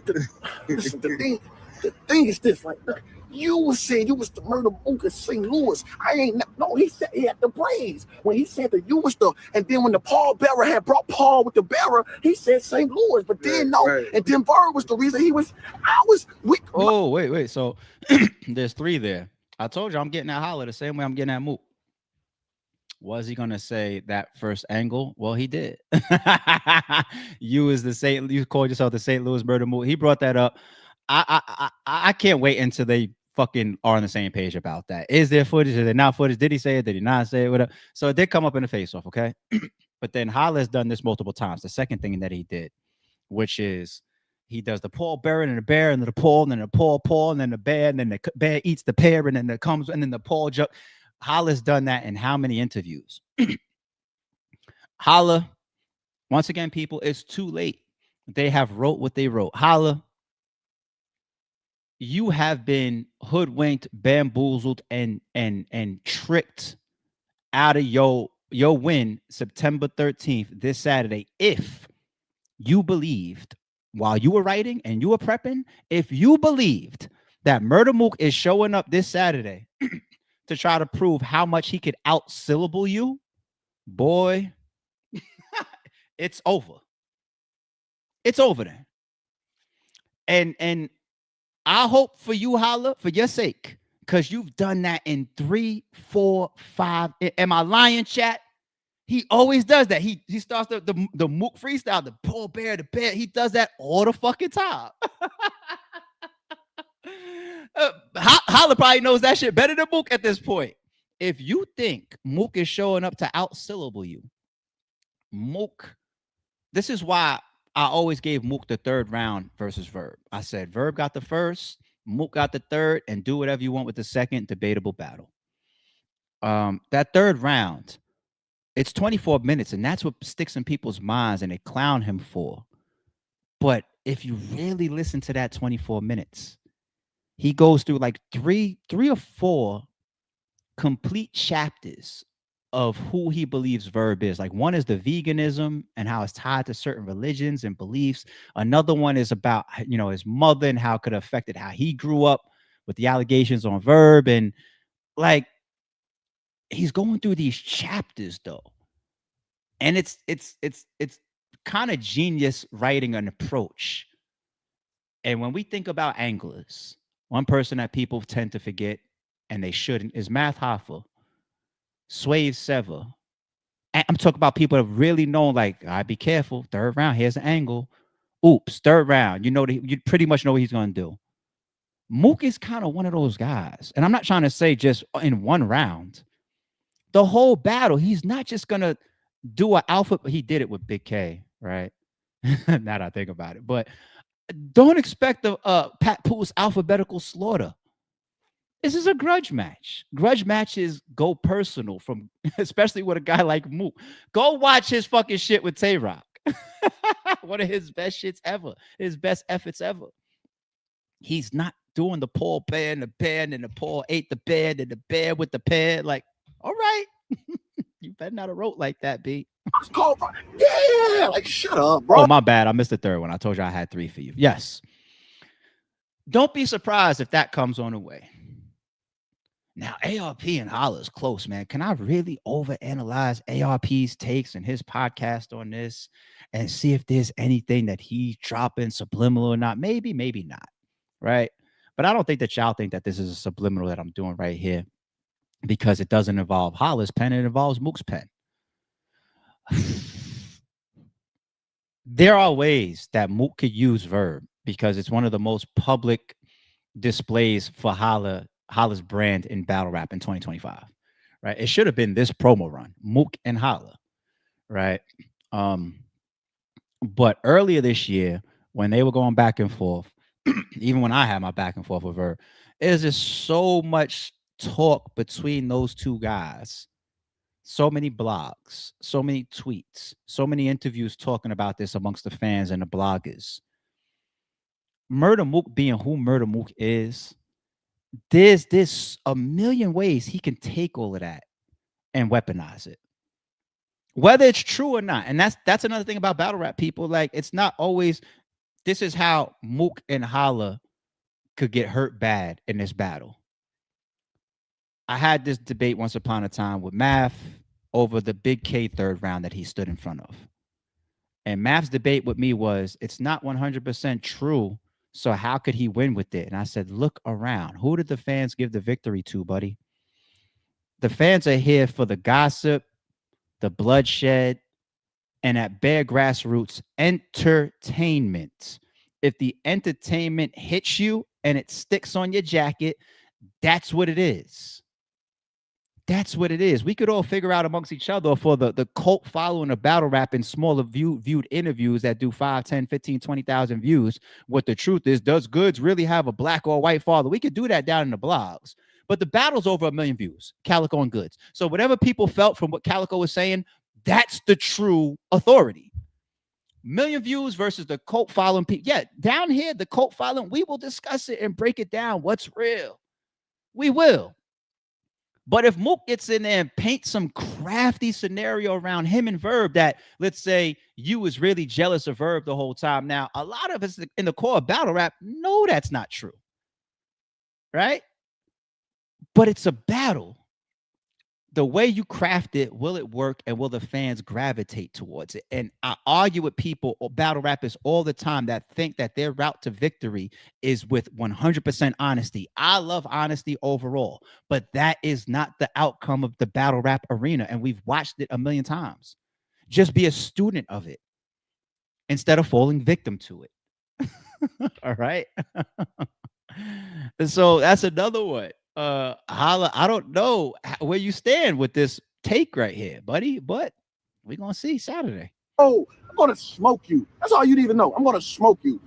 The thing is this, like, look, you was saying you was the Murda Mook of St. Louis. He said he had the braids. When he said that you was the, and then when the Paul Bearer had brought Paul with the bearer, he said St. Louis, but then and then Bird was the reason he was, Oh, wait. So there's 3 there. I told you I'm getting at Holla the same way I'm getting at Mook. Was he gonna say that first angle? Well, he did. You called yourself the St. Louis Murda Mook. He brought that up. I can't wait until they fucking are on the same page about that. Is there footage? Is there not footage? Did he say it? Did he not say it? Whatever. So it did come up in the face-off, okay? But then Holla has done this multiple times. The second thing that he did, which is he does the Paul Bear and the bear and the Paul and then the Paul and then the bear and then the bear eats the pear and then it comes and then the Paul jump. Holla's done that in how many interviews? Holla, once again, people, it's too late. They have wrote what they wrote. Holla, you have been hoodwinked, bamboozled, and tricked out of your win September 13th, this Saturday. If you believed while you were writing and you were prepping, if you believed that Murda Mook is showing up this Saturday to try to prove how much he could out-syllable you, boy, it's over. It's over then. And I hope for you, Holla, for your sake, because you've done that in 3, 4, 5. Am I lying, chat? He always does that. He starts the Mook freestyle, the Paul Bear, the bear. He does that all the fucking time. Holla probably knows that shit better than Mook at this point. If you think Mook is showing up to out-syllable you, Mook, this is why I always gave Mook the 3rd round versus Verb. I said Verb got the 1st, Mook got the 3rd, and do whatever you want with the 2nd. Debatable battle. That 3rd round, it's 24 minutes, and that's what sticks in people's minds, and they clown him for. But if you really listen to that 24 minutes, he goes through like three or 4 complete chapters of who he believes Verb is. Like, one is the veganism and how it's tied to certain religions and beliefs. Another one is about, his mother and how it could have affected how he grew up with the allegations on Verb. And like, he's going through these chapters though. And it's kind of genius writing an approach. And when we think about anglers, one person that people tend to forget, and they shouldn't, is Math Hoffa, Swave Sever. And I'm talking about people that have really known, like, all right, be careful. 3rd round, here's an angle. Oops, 3rd round. You pretty much know what he's going to do. Mook is kind of one of those guys. And I'm not trying to say just in one round. The whole battle, he's not just going to do an alpha. He did it with Big K, right? Now that I think about it. But don't expect a Pat Poole's alphabetical slaughter. This is a grudge match. Grudge matches go personal, from especially with a guy like Mook. Go watch his fucking shit with Tay-Rock. One of his best shits ever. His best efforts ever. He's not doing the Paul Bear and the bear and the Paul ate the bear and the bear with the pear. Like, all right. You better not have wrote like that, B. Yeah, like, shut up, bro. Oh, my bad. I missed the 3rd one. I told you I had 3 for you. Yes. Don't be surprised if that comes on the way. Now, ARP and Holla is close, man. Can I really overanalyze ARP's takes and his podcast on this and see if there's anything that he's dropping subliminal or not? Maybe, maybe not, right? But I don't think that y'all think that this is a subliminal that I'm doing right here. because it doesn't involve Holla's pen, it involves Mook's pen. There are ways that Mook could use Verb because it's one of the most public displays for Holla's brand in battle rap in 2025. Right? It should have been this promo run, Mook and Holla. Right? But earlier this year, when they were going back and forth, even when I had my back and forth with Verb, there's just so much talk between those two guys. So many blogs, so many tweets, so many interviews talking about this amongst the fans and the bloggers. Murda Mook being who Murda Mook is, there's a million ways he can take all of that and weaponize it. Whether it's true or not. And that's another thing about battle rap people. Like, it's not always, this is how Mook and Holla could get hurt bad in this battle. I had this debate once upon a time with Math over the Big K third round that he stood in front of. And Math's debate with me was, it's not 100% true, so how could he win with it? And I said, look around. Who did the fans give the victory to, buddy? The fans are here for the gossip, the bloodshed, and at bare grassroots, entertainment. If the entertainment hits you and it sticks on your jacket, that's what it is. That's what it is. We could all figure out amongst each other for the cult following of battle rap in smaller viewed interviews that do 5, 10, 15, 20,000 views. What the truth is, does Goods really have a black or white father? We could do that down in the blogs. But the battle's over 1 million views, Calico and Goods. So whatever people felt from what Calico was saying, that's the true authority. 1 million views versus the cult following people. Yeah, down here, the cult following, we will discuss it and break it down. What's real? We will. But if Mook gets in there and paints some crafty scenario around him and Verb that, let's say, you was really jealous of Verb the whole time. Now, a lot of us in the core of battle rap know that's not true. Right? But it's a battle. The way you craft it, will it work, and will the fans gravitate towards it? And I argue with people or battle rappers all the time that think that their route to victory is with 100% honesty. I love honesty overall, but that is not the outcome of the battle rap arena, and we've watched it 1 million times. Just be a student of it instead of falling victim to it. All right? So that's another one. Holla, I don't know where you stand with this take right here, buddy, but we're gonna see Saturday. Oh, I'm gonna smoke you. That's all you need to know. I'm gonna smoke you.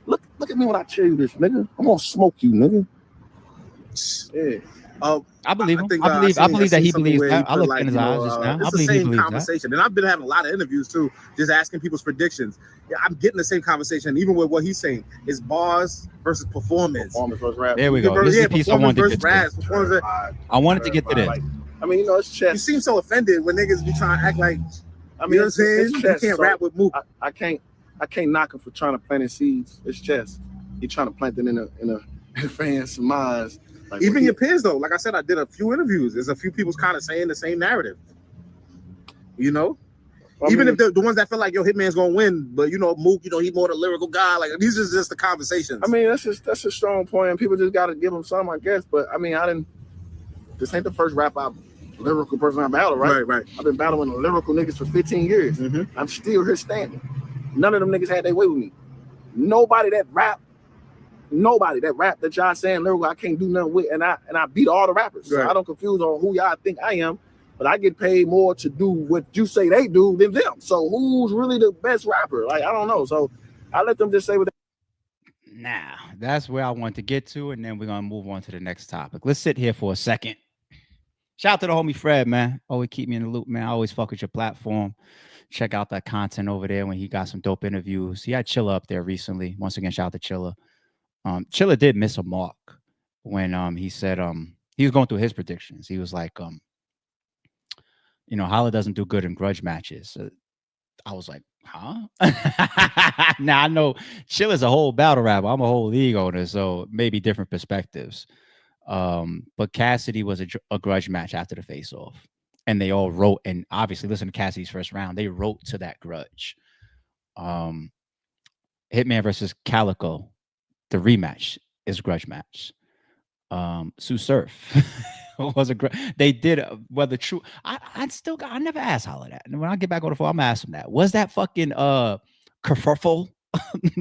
Look at me when I tell you this, nigga. I'm gonna smoke you, nigga. Yeah. I believe him. I I believe that he believes that. I looked in his eyes just now. It's the same conversation. And I've been having a lot of interviews too, just asking people's predictions. Yeah, I'm getting the same conversation, even with what he's saying. It's bars versus performance. Performance versus rap. There we go. This is the piece I wanted to get to. I wanted to get to this. I mean, you know, it's chess. You seem so offended when niggas be trying to act like, I mean, you know what I'm saying? You can't so rap with Mook. I can't knock him for trying to plant his seeds. It's chess. He trying to plant it in a fans' minds. Like, even your peers, though, like I said, I did a few interviews. There's a few people kind of saying the same narrative. You know, even if the ones that feel like, yo, Hitman's gonna win, but you know, Mook, you know, he's more the lyrical guy. Like, these are just the conversations. I mean, that's a strong point, and people just got to give him some, I guess. But I mean, this ain't the first lyrical person I battle, right? Right. I've been battling lyrical niggas for 15 years. Mm-hmm. I'm still here standing. None of them niggas had their way with me. Nobody that rap that y'all saying lyrical, I can't do nothing with, and I beat all the rappers. Right. So I don't confuse on who y'all think I am, but I get paid more to do what you say they do than them. So who's really the best rapper? Like, I don't know. So I let them just say what they. Now, that's where I want to get to, and then we're gonna move on to the next topic. Let's sit here for a second. Shout out to the homie Fred, man. Always keep me in the loop, man. I always fuck with your platform. Check out that content over there when he got some dope interviews. He had Chilla up there recently. Once again, shout out to Chilla. Chilla did miss a mark when he said he was going through his predictions. He was like, you know, Holla doesn't do good in grudge matches. I was like, huh? Now I know Chilla's a whole battle rapper. I'm a whole league owner, so maybe different perspectives. But Cassidy was a grudge match after the face-off, and they all wrote, and obviously listen to Cassidy's first round, they wrote to that grudge. Hitman versus Calico, the rematch is a grudge match. Sue Surf was a great. They did whether true. I never asked Holla that. And when I get back on the phone, I'm asking that. Was that fucking kerfuffle,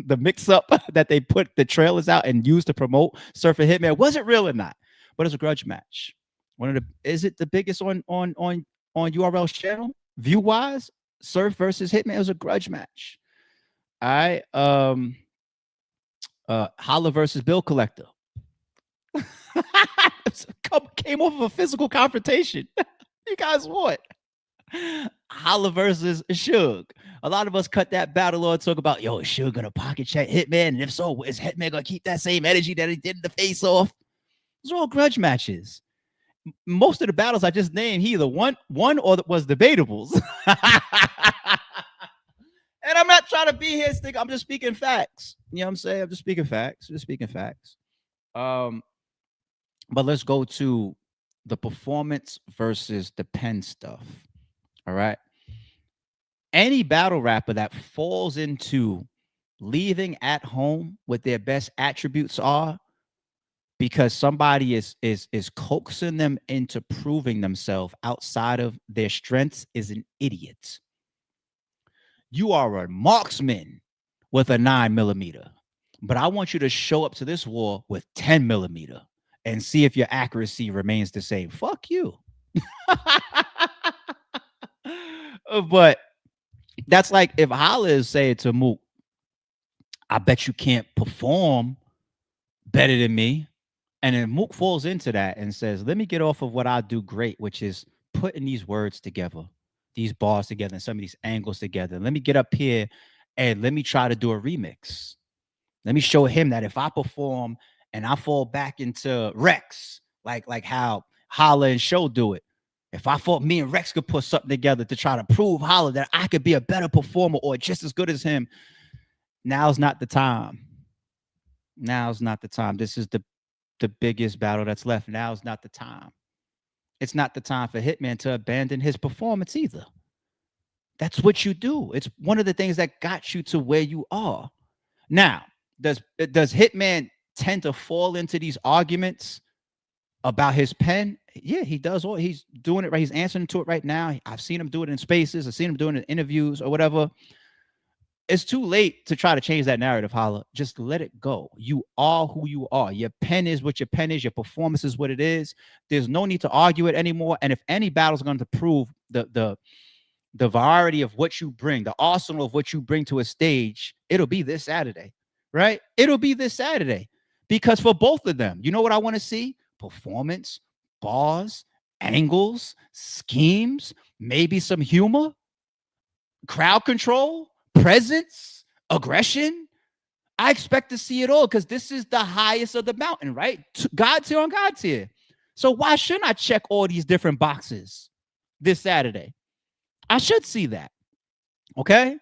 the mix up that they put the trailers out and used to promote Surf and Hitman? Was it real or not? But it's a grudge match. Is it the biggest on URL's channel view wise? Surf versus Hitman. It was a grudge match. All right. Holla versus Bill Collector. Came off of a physical confrontation. You guys what? Holla versus Suge. A lot of us cut that battle on, talk about, yo, is Suge gonna pocket check Hitman? And if so, is Hitman gonna keep that same energy that he did in the face off? Those are all grudge matches. Most of the battles I just named, he either won or was debatables. And I'm not trying to be his thing. I'm just speaking facts. You know what I'm saying? I'm just speaking facts. But let's go to the performance versus the pen stuff. All right. Any battle rapper that falls into leaving at home what their best attributes are because somebody is coaxing them into proving themselves outside of their strengths is an idiot. You are a marksman with a 9mm, but I want you to show up to this war with 10mm and see if your accuracy remains the same. Fuck you. But that's like if Holla is saying to Mook, I bet you can't perform better than me. And then Mook falls into that and says, let me get off of what I do great, which is putting these words together, these bars together, and some of these angles together. Let me get up here and let me try to do a remix. Let me show him that if I perform and I fall back into Rex, like how Holla and Show do it. If I thought me and Rex could put something together to try to prove Holla that I could be a better performer or just as good as him, now's not the time. Now's not the time. This is the biggest battle that's left. Now's not the time. It's not the time for Hitman to abandon his performance either. That's what you do. It's one of the things that got you to where you are. Now, does Hitman tend to fall into these arguments about his pen? Yeah, he does. He's doing it right. He's answering to it right now. I've seen him do it in spaces. I've seen him doing it in interviews or whatever. It's too late to try to change that narrative, Holla. Just let it go. You are who you are. Your pen is what your pen is. Your performance is what it is. There's no need to argue it anymore. And if any battle is going to prove the variety of what you bring, the arsenal of what you bring to a stage, it'll be this Saturday, right? It'll be this Saturday. Because for both of them, you know what I want to see? Performance, bars, angles, schemes, maybe some humor, crowd control, presence, aggression. I expect to see it all because this is the highest of the mountain, right? God tier on God tier. So why shouldn't I check all these different boxes this Saturday? I should see that. Okay?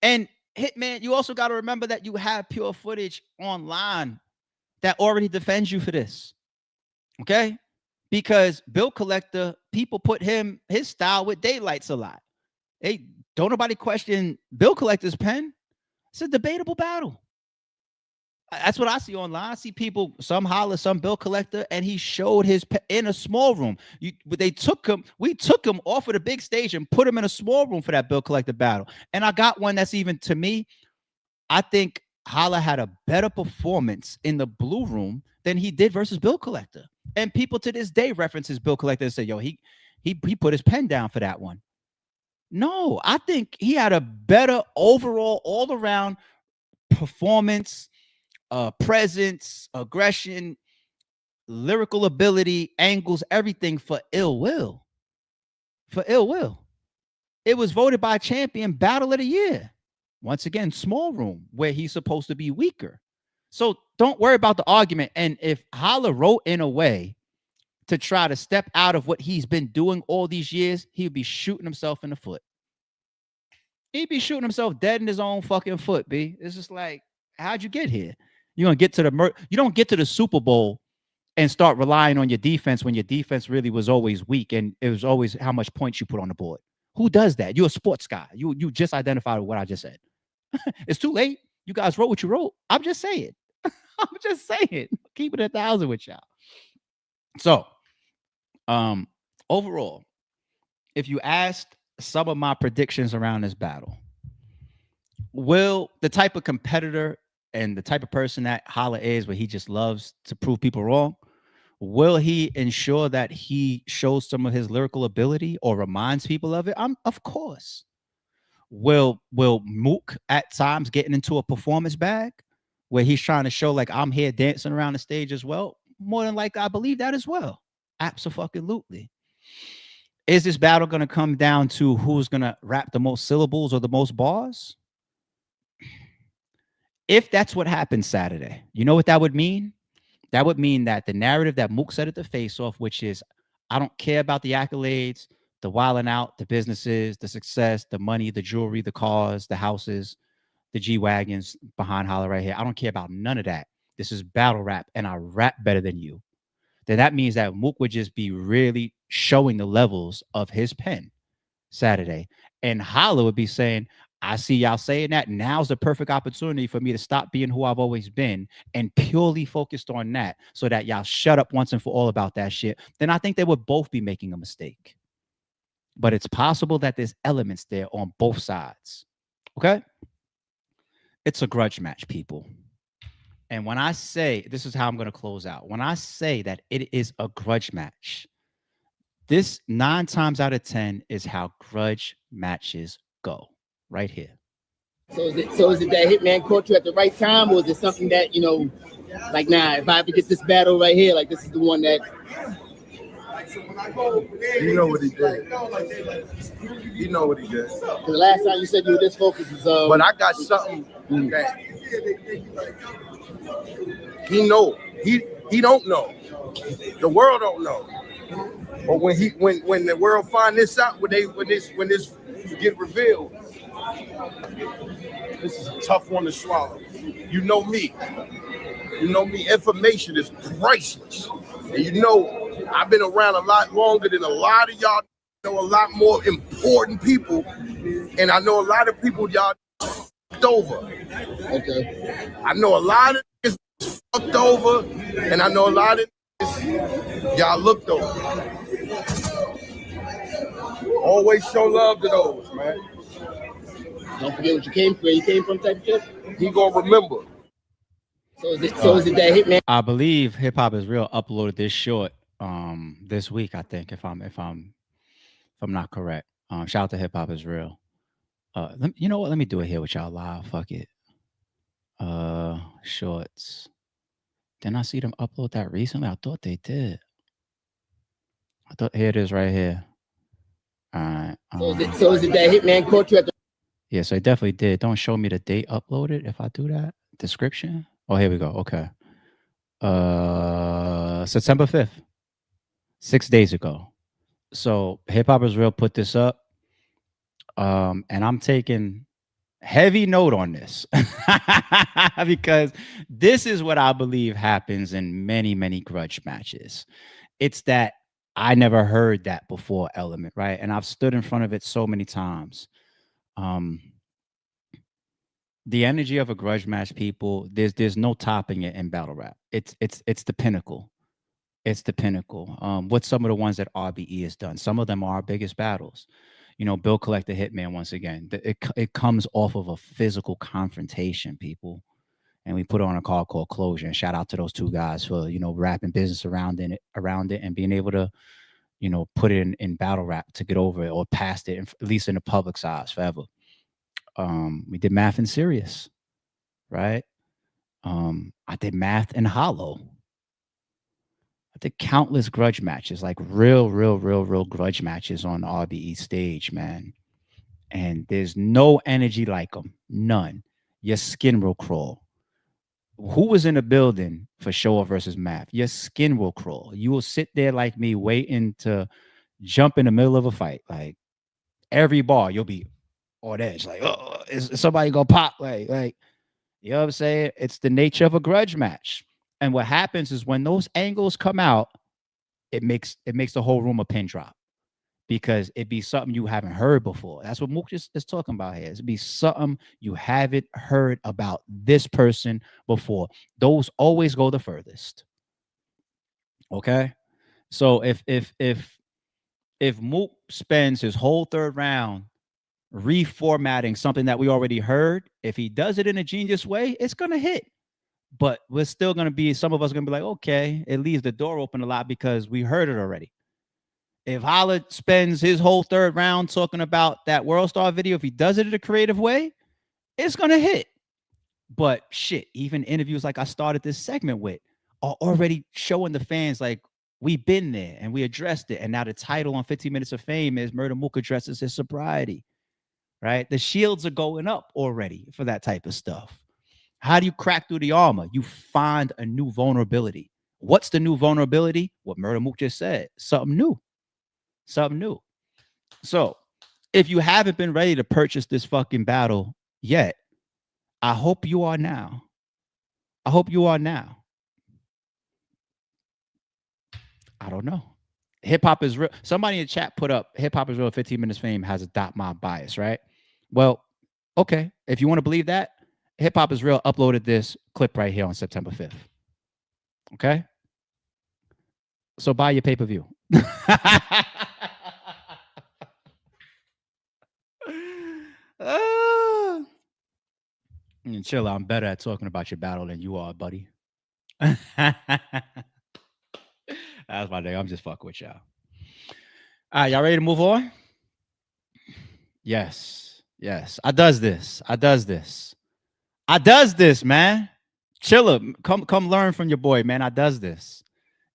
And Hitman, you also got to remember that you have pure footage online that already defends you for this. Okay? Because Bill Collector, people put his style with daylights a lot. Hey, don't nobody question Bill Collector's pen. It's a debatable battle. That's what I see online. I see people, some Holla, some Bill Collector, and he showed his pen in a small room. We took him off of the big stage and put him in a small room for that Bill Collector battle. And I got one that's even, to me, I think Holla had a better performance in the blue room than he did versus Bill Collector. And people to this day reference his Bill Collector and say, yo, he put his pen down for that one. No, I think he had a better overall, all-around performance, presence, aggression, lyrical ability, angles, everything for Ill Will. For Ill Will. It was voted by Champion Battle of the Year. Once again, small room where he's supposed to be weaker. So don't worry about the argument. And if Holla wrote in a way to try to step out of what he's been doing all these years, he would be shooting himself in the foot. He'd be shooting himself dead in his own fucking foot, B. It's just like, how'd you get here? You're going to get to you don't get to the Super Bowl and start relying on your defense when your defense really was always weak and it was always how much points you put on the board. Who does that? You're a sports guy. You just identified what I just said. It's too late. You guys wrote what you wrote. I'm just saying. I'm just saying. Keep it 1,000 with y'all. So Overall, if you asked some of my predictions around this battle, will the type of competitor and the type of person that Holla is, where he just loves to prove people wrong, will he ensure that he shows some of his lyrical ability or reminds people of it? Of course. Will Mook at times getting into a performance bag where he's trying to show like I'm here dancing around the stage as well? More than likely, I believe that as well. Absolutely. Is this battle going to come down to who's going to rap the most syllables or the most bars? If that's what happens Saturday, you know what that would mean? That would mean that the narrative that Mook said at the face-off, which is, I don't care about the accolades, the wilding out, the businesses, the success, the money, the jewelry, the cars, the houses, the G-Wagons behind Holla right here. I don't care about none of that. This is battle rap, and I rap better than you. Then that means that Mook would just be really showing the levels of his pen Saturday. And Holla would be saying, I see y'all saying that. Now's the perfect opportunity for me to stop being who I've always been and purely focused on that so that y'all shut up once and for all about that shit. Then I think they would both be making a mistake. But it's possible that there's elements there on both sides. Okay? It's a grudge match, people. And when I say, this is how I'm going to close out. When I say that it is a grudge match, this 9 times out of 10 is how grudge matches go. Right here. So is it that Hitman caught you at the right time, or is it something that, you know, like, nah, if I ever get this battle right here, like this is the one that... You know what he did. You know what he did. The last time you said you were this focused is... But I got something that he know. He don't know. The world don't know. But when the world find this out, when this get revealed, this is a tough one to swallow. You know me. You know me. Information is priceless. And you know, I've been around a lot longer than a lot of y'all. Know a lot more important people, and I know a lot of people y'all fucked over. Okay. I know a lot of niggas fucked over, and I know a lot of niggas y'all looked over. Always show love to those, man. Don't forget where you came from type of shit. He gonna remember. So is it that Hitman? I believe Hip Hop is Real uploaded this short this week, I think, if I'm not correct. Shout out to Hip Hop is Real. You know what? Let me do it here with y'all live. Fuck it. Shorts. Didn't I see them upload that recently? I thought they did. Here it is right here. All right. So is it that Hitman caught you at the... Yeah, so I definitely did. Don't show me the date uploaded if I do that. Description. Oh, here we go. Okay. September 5th. 6 days ago. So Hip Hop is Real put this up. And I'm taking heavy note on this because this is what I believe happens in many, many grudge matches. It's that I never heard that before element, right? And I've stood in front of it so many times. The energy of a grudge match, people, there's no topping it in battle rap. It's the pinnacle. It's the pinnacle. What some of the ones that RBE has done. Some of them are our biggest battles. You know, Bill Collector, Hitman, once again. It comes off of a physical confrontation, people. And we put on a call called Closure. And shout out to those two guys for, you know, rapping business around it and being able to, you know, put it in battle rap to get over it or past it, at least in the public's eyes forever. We did Math and Serious, right? I did Math and Hollow. I did countless grudge matches, like real grudge matches on the RBE stage, man. And there's no energy like them. None. Your skin will crawl. Who was in the building for Showa versus Math? Your skin will crawl. You will sit there like me waiting to jump in the middle of a fight. Like every bar, you'll be on edge. Like, oh, is somebody gonna pop? Like, you know what I'm saying? It's the nature of a grudge match. And what happens is when those angles come out, it makes the whole room a pin drop because it be something you haven't heard before. That's what Mook is talking about here. It'd be something you haven't heard about this person before. Those always go the furthest. Okay? So if Mook spends his whole third round reformatting something that we already heard, if he does it in a genius way, it's gonna hit. But we're still gonna be, some of us are gonna be like, okay, it leaves the door open a lot because we heard it already. If Holla spends his whole third round talking about that World Star video, if he does it in a creative way, it's gonna hit. But shit, even interviews like I started this segment with are already showing the fans like we've been there and we addressed it. And now the title on 15 Minutes of Fame is Murda Mook addresses his sobriety, right? The shields are going up already for that type of stuff. How do you crack through the armor? You find a new vulnerability. What's the new vulnerability? What Murda Mook just said, something new. Something new. So if you haven't been ready to purchase this fucking battle yet, I hope you are now. I hope you are now. I don't know. Hip hop is real. Somebody in the chat put up hip hop is real. 15 Minutes Fame has a dot mob bias, right? Well, okay. If you want to believe that, Hip Hop is Real uploaded this clip right here on September 5th. Okay. So buy your pay-per-view. Chill, I'm better at talking about your battle than you are, buddy. That's my day. I'm just fucking with y'all. All right, y'all ready to move on? Yes. I does this, man. Chiller, come learn from your boy, man. I does this.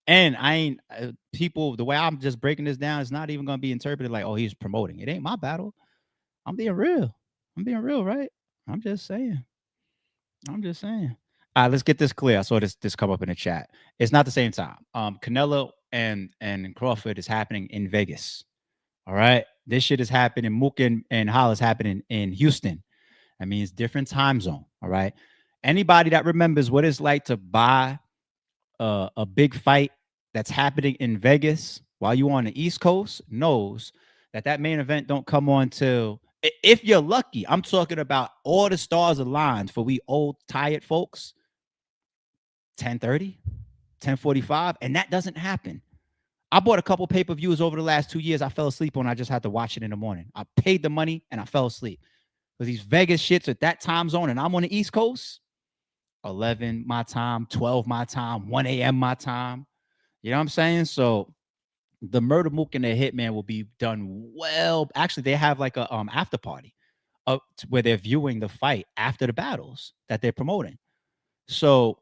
And I ain't people, the way I'm just breaking this down, it's not even gonna be interpreted like, oh, he's promoting. It ain't my battle. I'm being real, right? I'm just saying. All right, let's get this clear. I saw this come up in the chat. It's not the same time. Canelo and Crawford is happening in Vegas. All right. This shit is happening. Mook and Holla is happening in Houston. I mean, it's different time zone. All right. Anybody that remembers what it's like to buy a big fight that's happening in Vegas while you on the East Coast knows that main event don't come on till, if you're lucky, I'm talking about all the stars aligned for we old tired folks, 10:30, 10:45, and that doesn't happen. I bought a couple pay-per-views over the last 2 years. I fell asleep on. I just had to watch it in the morning. I paid the money and I fell asleep because these Vegas shits at that time zone, and I'm on the East Coast. 11 my time, 12 my time, 1 a.m. my time. You know what I'm saying? So the Murda Mook and the Hitman will be done well. Actually, they have like a after party where they're viewing the fight after the battles that they're promoting. So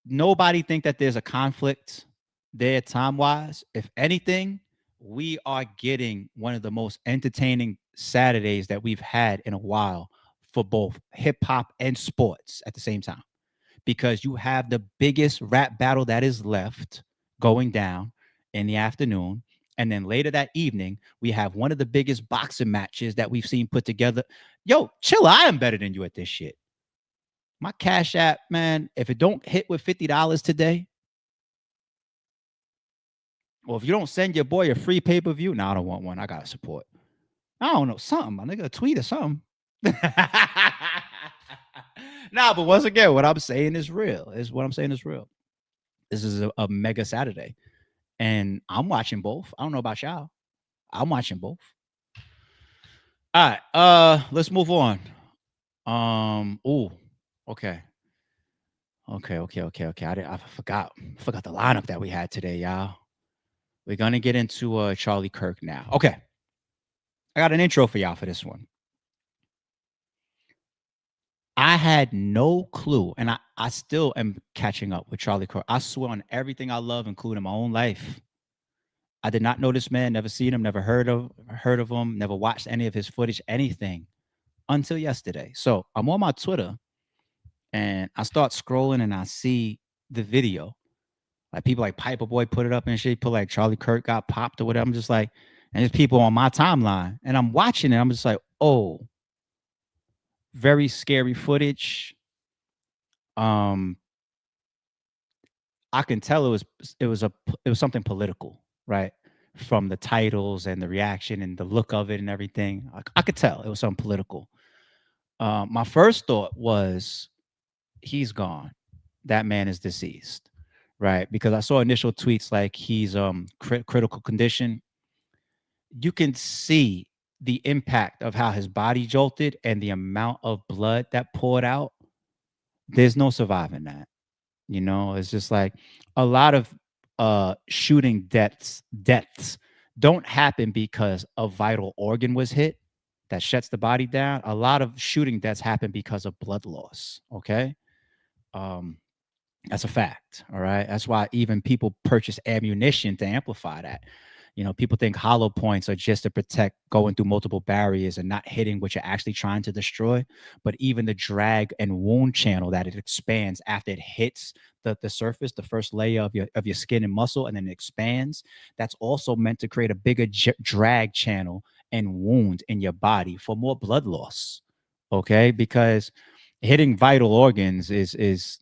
nobody think that there's a conflict there time-wise. If anything, we are getting one of the most entertaining Saturdays that we've had in a while for both hip-hop and sports at the same time, because you have the biggest rap battle that is left going down in the afternoon. And then later that evening, we have one of the biggest boxing matches that we've seen put together. Yo, chill, I am better than you at this shit. My Cash App, man, if it don't hit with $50 today, or if you don't send your boy a free pay-per-view, no, I don't want one. I got to support. I don't know, something. I think a tweet or something. Nah, but once again, what I'm saying is real. This is a mega Saturday. And I'm watching both. I don't know about y'all. I'm watching both. All right. Let's move on. Okay. I forgot the lineup that we had today, y'all. We're gonna get into Charlie Kirk now. Okay. I got an intro for y'all for this one. I had no clue, and I still am catching up with Charlie Kirk. I swear on everything I love, including my own life. I did not know this man, never seen him, never heard of him, never watched any of his footage, anything until yesterday. So I'm on my Twitter and I start scrolling and I see the video. Like people like Piper Boy put it up and shit, put like Charlie Kirk got popped or whatever. I'm just like, and there's people on my timeline and I'm watching it. I'm just like, oh, very scary footage. I can tell it was something political, right? From the titles and the reaction and the look of it and everything. I could tell it was something political. My first thought was, he's gone. That man is deceased. right? Because I saw initial tweets like he's critical condition. You can see the impact of how his body jolted and the amount of blood that poured out. There's no surviving that. You know, it's just like a lot of shooting deaths don't happen because a vital organ was hit that shuts the body down. A lot of shooting deaths happen because of blood loss. Okay. Um, that's a fact. All right. That's why even people purchase ammunition to amplify that. You know, people think hollow points are just to protect going through multiple barriers and not hitting what you're actually trying to destroy. But even the drag and wound channel that it expands after it hits the surface, the first layer of your skin and muscle, and then it expands. That's also meant to create a bigger drag channel and wound in your body for more blood loss. Okay, because hitting vital organs is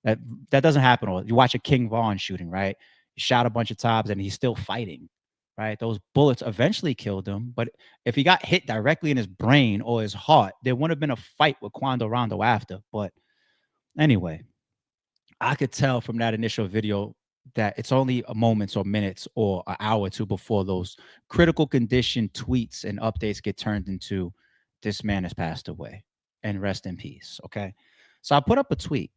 that doesn't happen all. You watch a King Von shooting, right? He shot a bunch of times and he's still fighting, right? Those bullets eventually killed him, but if he got hit directly in his brain or his heart, there wouldn't have been a fight with Quando Rondo after. But anyway, I could tell from that initial video that it's only a moments or minutes or an hour or two before those critical condition tweets and updates get turned into this man has passed away and rest in peace. Okay. So I put up a tweet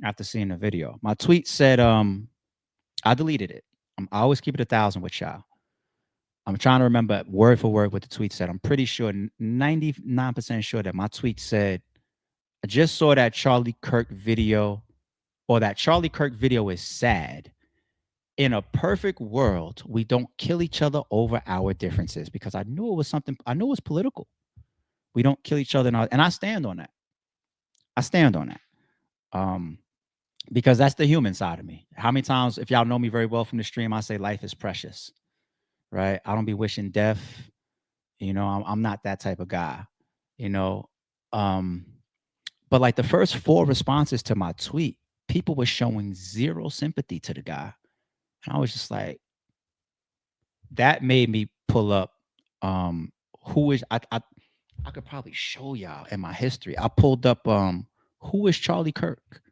after seeing the video. My tweet said, I deleted it. I always keep it 1,000 with y'all. I'm trying to remember word for word what the tweet said. I'm pretty sure, 99% sure that my tweet said, I just saw that Charlie Kirk video, or that Charlie Kirk video is sad. In a perfect world, we don't kill each other over our differences, because I knew it was something, I knew it was political. We don't kill each other. And I stand on that. I stand on that. Because that's the human side of me. How many times, if y'all know me very well from the stream, I say life is precious, right? I don't be wishing death. You know, I'm not that type of guy, you know. But like the first 4 responses to my tweet, people were showing zero sympathy to the guy. And I was just like, that made me pull up who is, I could probably show y'all in my history. I pulled up who is Charlie Kirk?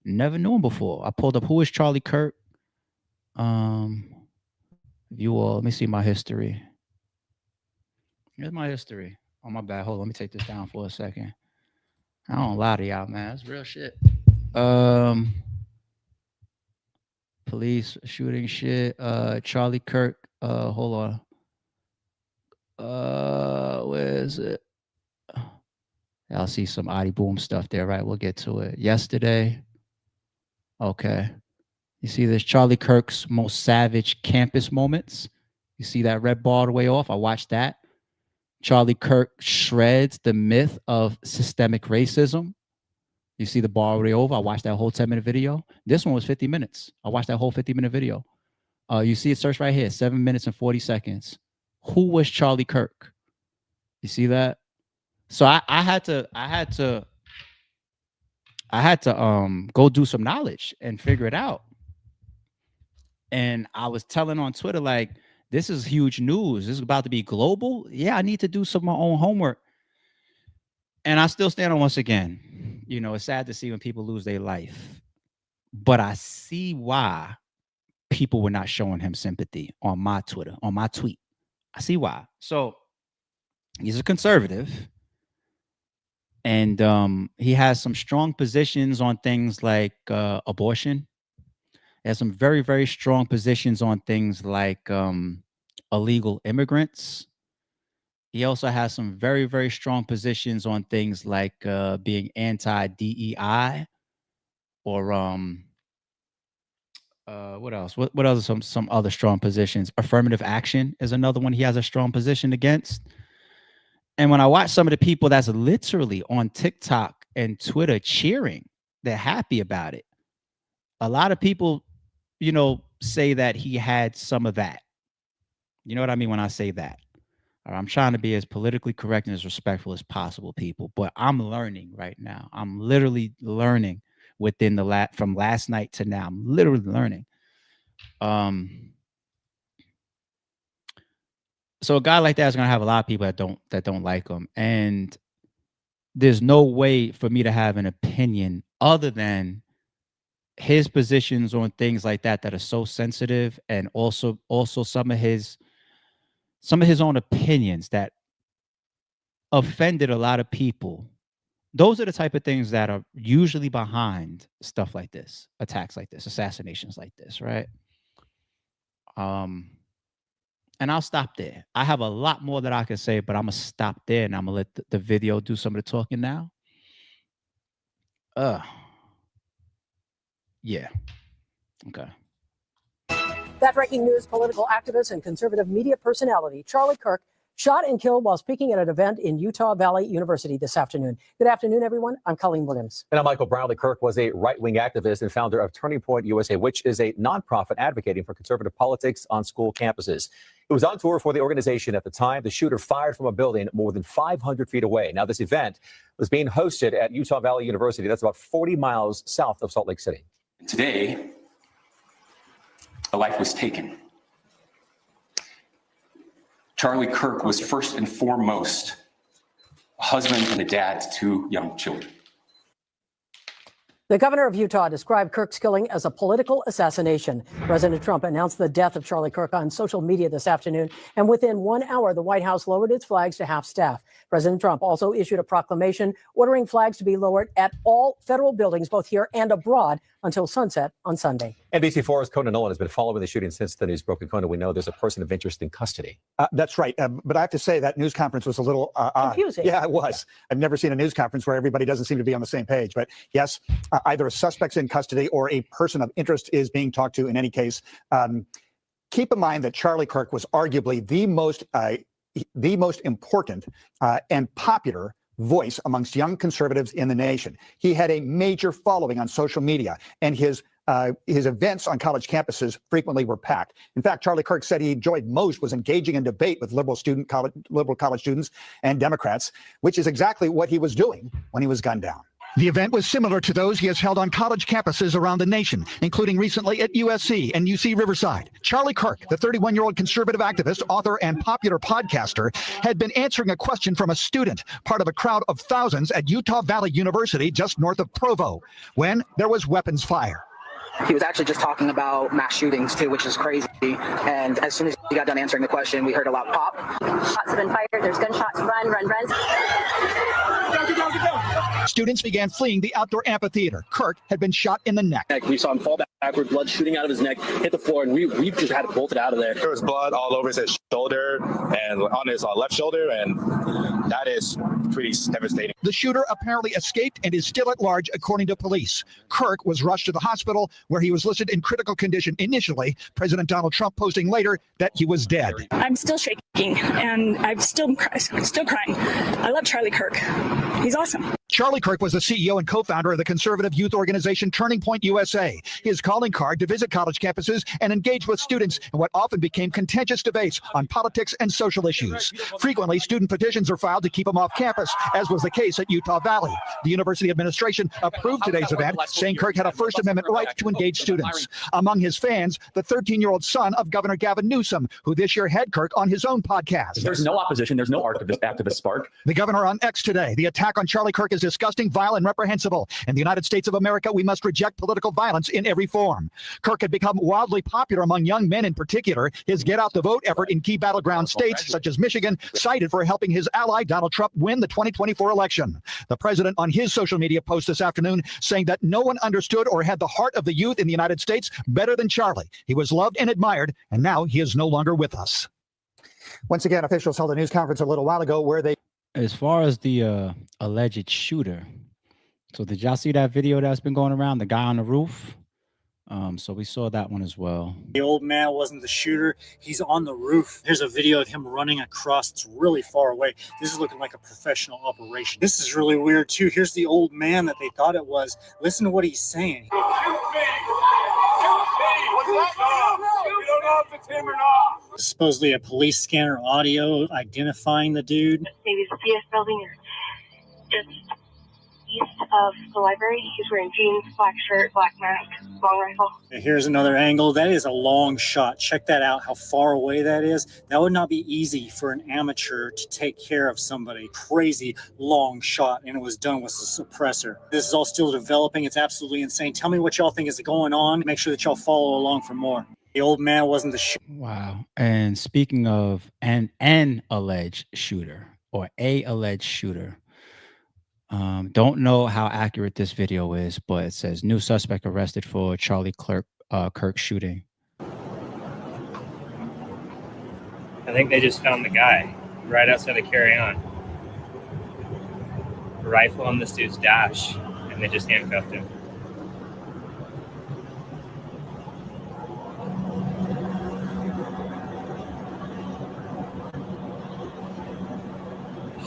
Never knew him before. I pulled up who is Charlie Kirk. You all, let me see my history. Here's my history. Oh, my bad. Hold on, let me take this down for a second. I don't lie to y'all, man. That's real shit. Police shooting shit. Charlie Kirk. Hold on. Where is it? I'll see some Adi Boom stuff there, right? We'll get to it. Yesterday. Okay. You see this Charlie Kirk's most savage campus moments. You see that red bar all the way off? I watched that. Charlie Kirk shreds the myth of systemic racism. You see the bar all the way over? I watched that whole 10-minute video. This one was 50 minutes. I watched that whole 50-minute video. You see it search right here, 7 minutes and 40 seconds. Who was Charlie Kirk? You see that? So I had to go do some knowledge and figure it out. And I was telling on Twitter, like, this is huge news. This is about to be global. Yeah, I need to do some of my own homework. And I still stand on, once again, you know, it's sad to see when people lose their life. But I see why people were not showing him sympathy on my Twitter, on my tweet. I see why. So he's a conservative. And he has some strong positions on things like abortion. He has some very, very strong positions on things like illegal immigrants. He also has some very, very strong positions on things like being anti-DEI, or what else? What else? Some other strong positions. Affirmative action is another one he has a strong position against. And when I watch some of the people that's literally on TikTok and Twitter cheering, they're happy about it. A lot of people, you know, say that he had some of that. You know what I mean when I say that? I'm trying to be as politically correct and as respectful as possible, people. But I'm learning right now. I'm literally learning within from last night to now. I'm literally learning. So a guy like that is gonna have a lot of people that don't like him, and there's no way for me to have an opinion other than his positions on things like that are so sensitive, and also some of his own opinions that offended a lot of people. Those are the type of things that are usually behind stuff like this, attacks like this, assassinations like this, right? And I'll stop there. I have a lot more that I can say, but I'm gonna stop there and I'm gonna let the video do some of the talking now. Yeah. Okay. That breaking news: political activist and conservative media personality Charlie Kirk shot and killed while speaking at an event in Utah Valley University this afternoon. Good afternoon, everyone. I'm Colleen Williams. And I'm Michael Brownlee. Kirk was a right-wing activist and founder of Turning Point USA, which is a nonprofit advocating for conservative politics on school campuses. It was on tour for the organization at the time. The shooter fired from a building more than 500 feet away. Now, this event was being hosted at Utah Valley University. That's about 40 miles south of Salt Lake City. Today, a life was taken. Charlie Kirk was first and foremost a husband and a dad to two young children. The governor of Utah described Kirk's killing as a political assassination. President Trump announced the death of Charlie Kirk on social media this afternoon, and within 1 hour, the White House lowered its flags to half-staff. President Trump also issued a proclamation ordering flags to be lowered at all federal buildings, both here and abroad, until sunset on Sunday. NBC4's Conan Nolan has been following the shooting since the news broke. And Conan, we know there's a person of interest in custody. That's right. But I have to say that news conference was a little confusing. Yeah, it was. I've never seen a news conference where everybody doesn't seem to be on the same page. But yes, either a suspect's in custody or a person of interest is being talked to in any case. Keep in mind that Charlie Kirk was arguably the most important and popular voice amongst young conservatives in the nation. He had a major following on social media, and his events on college campuses frequently were packed. In fact, Charlie Kirk said he enjoyed most was engaging in debate with liberal college students and Democrats, which is exactly what he was doing when he was gunned down. The event was similar to those he has held on college campuses around the nation, including recently at USC and UC Riverside. Charlie Kirk, the 31-year-old conservative activist, author, and popular podcaster, had been answering a question from a student, part of a crowd of thousands at Utah Valley University just north of Provo, when there was weapons fire. He was actually just talking about mass shootings, too, which is crazy. And as soon as he got done answering the question, we heard a loud pop. Shots have been fired. There's gunshots. Run, run, run. Students began fleeing the outdoor amphitheater. Kirk had been shot in the neck. We saw him fall backward, blood shooting out of his neck, hit the floor, and we just had it bolted out of there. There was blood all over his shoulder and on his left shoulder, and that is pretty devastating. The shooter apparently escaped and is still at large, according to police. Kirk was rushed to the hospital, where he was listed in critical condition initially, President Donald Trump posting later that he was dead. I'm still shaking, and I'm still crying. I love Charlie Kirk. He's awesome. Charlie Kirk was the CEO and co-founder of the conservative youth organization Turning Point USA. His calling card to visit college campuses and engage with students in what often became contentious debates on politics and social issues. Frequently, student petitions are filed to keep him off campus, as was the case at Utah Valley. The university administration approved today's event, saying Kirk had a First Amendment right to engage students. Among his fans, the 13-year-old son of Governor Gavin Newsom, who this year had Kirk on his own podcast. There's no opposition. There's no activist spark. The governor on X today: the attack on Charlie Kirk is disgusting, vile, and reprehensible. In the United States of America, we must reject political violence in every form. Kirk had become wildly popular among young men in particular. His Get Out the Vote effort in key battleground states, such as Michigan, cited for helping his ally Donald Trump win the 2024 election. The president on his social media post this afternoon saying that no one understood or had the heart of the youth in the United States better than Charlie. He was loved and admired, and now he is no longer with us. Once again, officials held a news conference a little while ago where they... As far as the alleged shooter, so did y'all see that video that's been going around, the guy on the roof? So we saw that one as well. The old man wasn't the shooter. He's on the roof. There's a video of him running across. It's really far away. This is looking like a professional operation. This is really weird, too. Here's the old man that they thought it was. Listen to what he's saying. Supposedly a police scanner audio identifying the dude. Maybe the CS building is just east of the library. He's wearing jeans, black shirt, black mask, long rifle. Here's another angle. That is a long shot. Check that out, how far away that is. That would not be easy for an amateur to take care of somebody. Crazy long shot, and it was done with a suppressor. This is all still developing. It's absolutely insane. Tell me what y'all think is going on. Make sure that y'all follow along for more. The old man wasn't the shooter. Wow. And speaking of an alleged shooter or a alleged shooter, don't know how accurate this video is, but it says new suspect arrested for Charlie Kirk shooting. I think they just found the guy right outside of Carry On. Rifle on this dude's dash, and they just handcuffed him.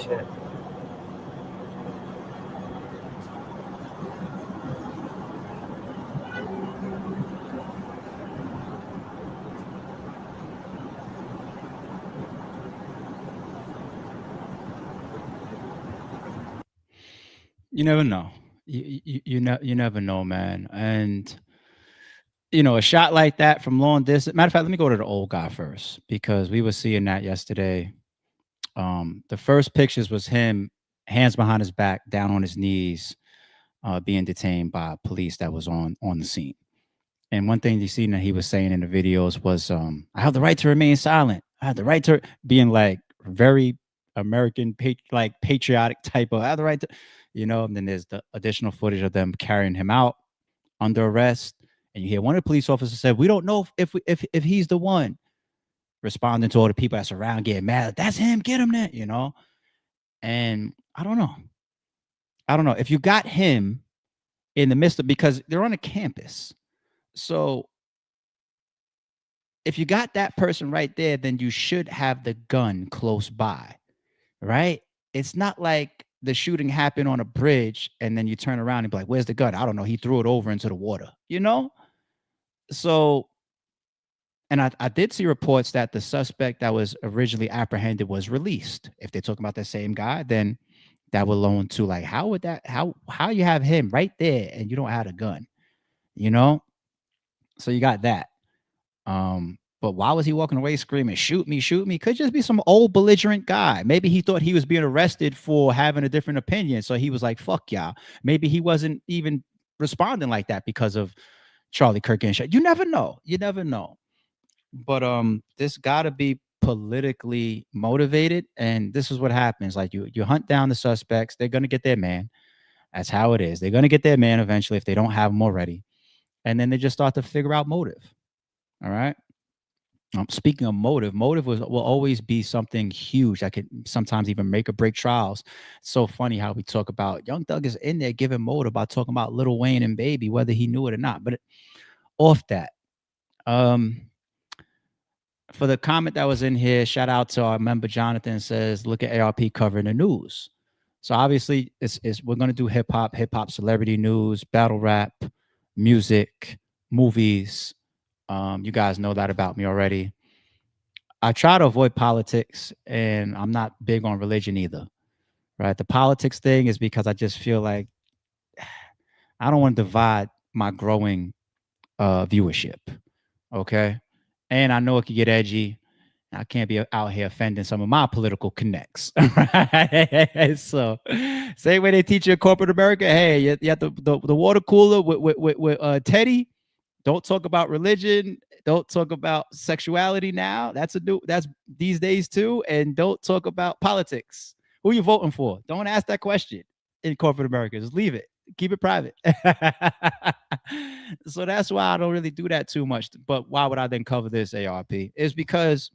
Shit. You never know. You never know, man. And you know, a shot like that from long distance. Matter of fact, let me go to the old guy first because we were seeing that yesterday. The first pictures was him, hands behind his back, down on his knees, being detained by police that was on the scene. And one thing you see that he was saying in the videos was, "I have the right to remain silent. I have the right to," being like very American, patriotic type of. I have the right to, you know. And then there's the additional footage of them carrying him out under arrest, and you hear one of the police officers said, "We don't know if he's the one," responding to all the people that's around getting mad. That's him. Get him there, you know. And I don't know. If you got him in the midst of, because they're on a campus. So if you got that person right there, then you should have the gun close by, right? It's not like the shooting happened on a bridge and then you turn around and be like, "Where's the gun?" I don't know. He threw it over into the water, you know? So, and I did see reports that the suspect that was originally apprehended was released. If they're talking about the same guy, then that would loan to like, how you have him right there and you don't have a gun, you know? So you got that. But why was he walking away screaming, "Shoot me, shoot me"? Could just be some old belligerent guy. Maybe he thought he was being arrested for having a different opinion. So he was like, "Fuck y'all." Maybe he wasn't even responding like that because of Charlie Kirk and shit. You never know. But this gotta be politically motivated. And this is what happens. Like you hunt down the suspects, they're gonna get their man. That's how it is. They're gonna get their man eventually if they don't have him already. And then they just start to figure out motive. All right. Speaking of motive will always be something huge that could sometimes even make or break trials. It's so funny how we talk about Young Thug is in there giving motive by talking about Lil Wayne and Baby, whether he knew it or not. But off that, for the comment that was in here, shout out to our member Jonathan, says, "Look at ARP covering the news." So obviously, we're gonna do hip hop celebrity news, battle rap, music, movies. You guys know that about me already. I try to avoid politics, and I'm not big on religion either. Right? The politics thing is because I just feel like I don't want to divide my growing viewership. Okay. And I know it can get edgy. I can't be out here offending some of my political connects. Right? So, same way they teach you in corporate America. Hey, you have the water cooler with Teddy. Don't talk about religion. Don't talk about sexuality now. That's these days too. And don't talk about politics. Who you voting for? Don't ask that question in corporate America. Just leave it. Keep it private. So that's why I don't really do that too much. But why would I then cover this, ARP? Is because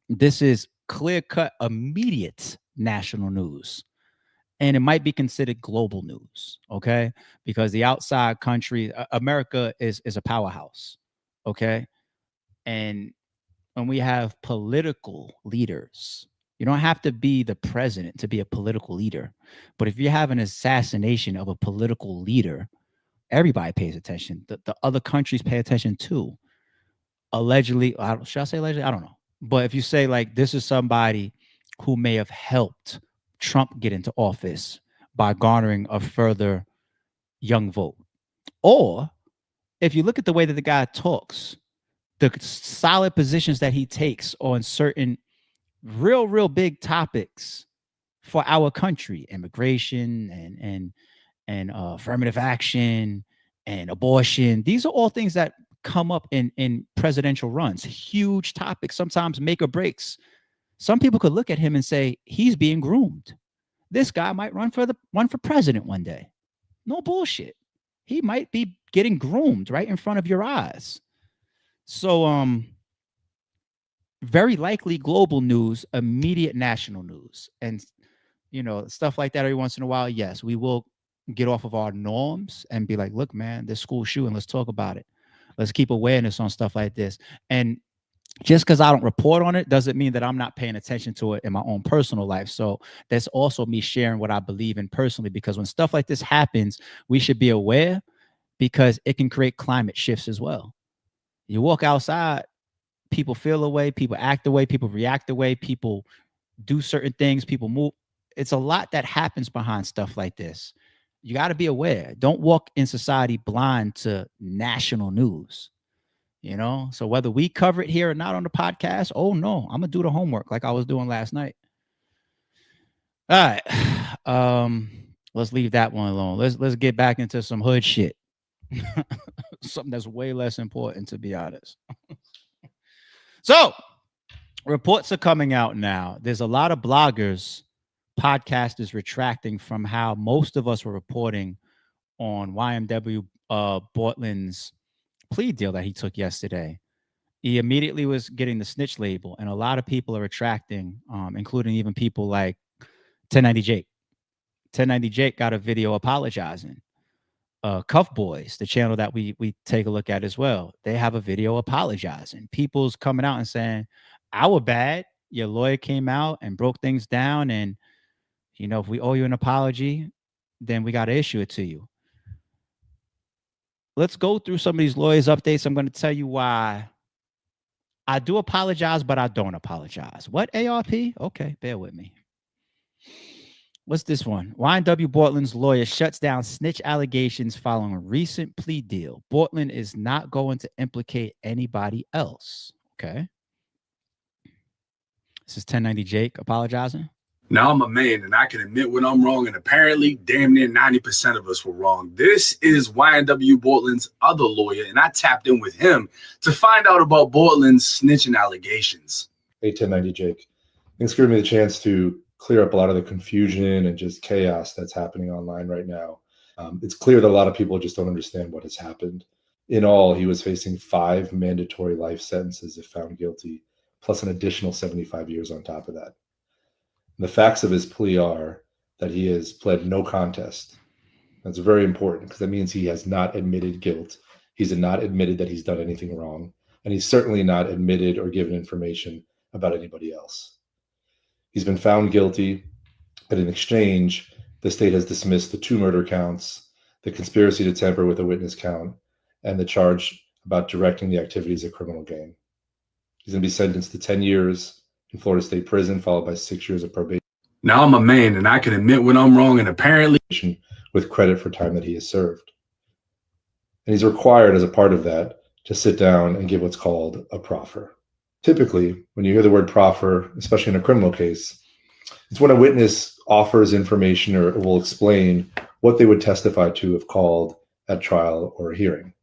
this is clear-cut, immediate national news. And it might be considered global news, okay? Because the outside country, America is a powerhouse, okay? And when we have political leaders, you don't have to be the president to be a political leader. But if you have an assassination of a political leader, everybody pays attention. The other countries pay attention too. Allegedly, should I say allegedly? I don't know. But if you say like this is somebody who may have helped Trump get into office, by garnering a further young vote. Or if you look at the way that the guy talks, the solid positions that he takes on certain real big topics for our country, immigration and affirmative action and abortion. These are all things that come up in presidential runs, huge topics, sometimes make or breaks. Some people could look at him and say, he's being groomed. This guy might run for president one day. No bullshit. He might be getting groomed right in front of your eyes. So, very likely global news, immediate national news, and stuff like that every once in a while. Yes, we will get off of our norms and be like, look, man, this school shooting, let's talk about it. Let's keep awareness on stuff like this. And just because I don't report on it doesn't mean that I'm not paying attention to it in my own personal life. So that's also me sharing what I believe in personally, because when stuff like this happens, we should be aware, because it can create climate shifts as well. You walk outside, people feel away, people act away, people react away, people do certain things, people move. It's a lot that happens behind stuff like this. You got to be aware. Don't walk in society blind to national news. So whether we cover it here or not on the podcast, oh no, I'm gonna do the homework like I was doing last night. All right, let's leave that one alone. Let's get back into some hood shit. Something that's way less important, to be honest. So reports are coming out now. There's a lot of bloggers, podcasters retracting from how most of us were reporting on YNW Bortlen's plea deal that he took yesterday. He immediately was getting the snitch label, and a lot of people are retracting, including even people like 1090 Jake. 1090 Jake got a video apologizing. Cuff Boys, the channel that we take a look at as well, they have a video apologizing. People's coming out and saying, our bad, your lawyer came out and broke things down, and if we owe you an apology, then we got to issue it to you. Let's go through some of these lawyers' updates. I'm going to tell you why I do apologize, but I don't apologize. What, ARP? Okay, bear with me. What's this one? YNW Bortlen's lawyer shuts down snitch allegations following a recent plea deal. Bortlen is not going to implicate anybody else. Okay. This is 1090 Jake apologizing. Now I'm a man and I can admit when I'm wrong, and apparently damn near 90% of us were wrong. This is YNW Bortlen's other lawyer, and I tapped in with him to find out about Bortlen's snitching allegations. Hey, 1090 Jake. Thanks for giving me the chance to clear up a lot of the confusion and just chaos that's happening online right now. It's clear that a lot of people just don't understand what has happened. In all, he was facing 5 mandatory life sentences if found guilty, plus an additional 75 years on top of that. The facts of his plea are that he has pled no contest. That's very important because that means he has not admitted guilt. He's not admitted that he's done anything wrong. And he's certainly not admitted or given information about anybody else. He's been found guilty, but in exchange, the state has dismissed the 2 murder counts, the conspiracy to tamper with a witness count, and the charge about directing the activities of a criminal gang. He's going to be sentenced to 10 years in Florida State Prison, followed by 6 years of probation. Now I'm a man and I can admit when I'm wrong, and apparently with credit for time that he has served. And he's required as a part of that to sit down and give what's called a proffer. Typically, when you hear the word proffer, especially in a criminal case, it's when a witness offers information or will explain what they would testify to if called at trial or a hearing.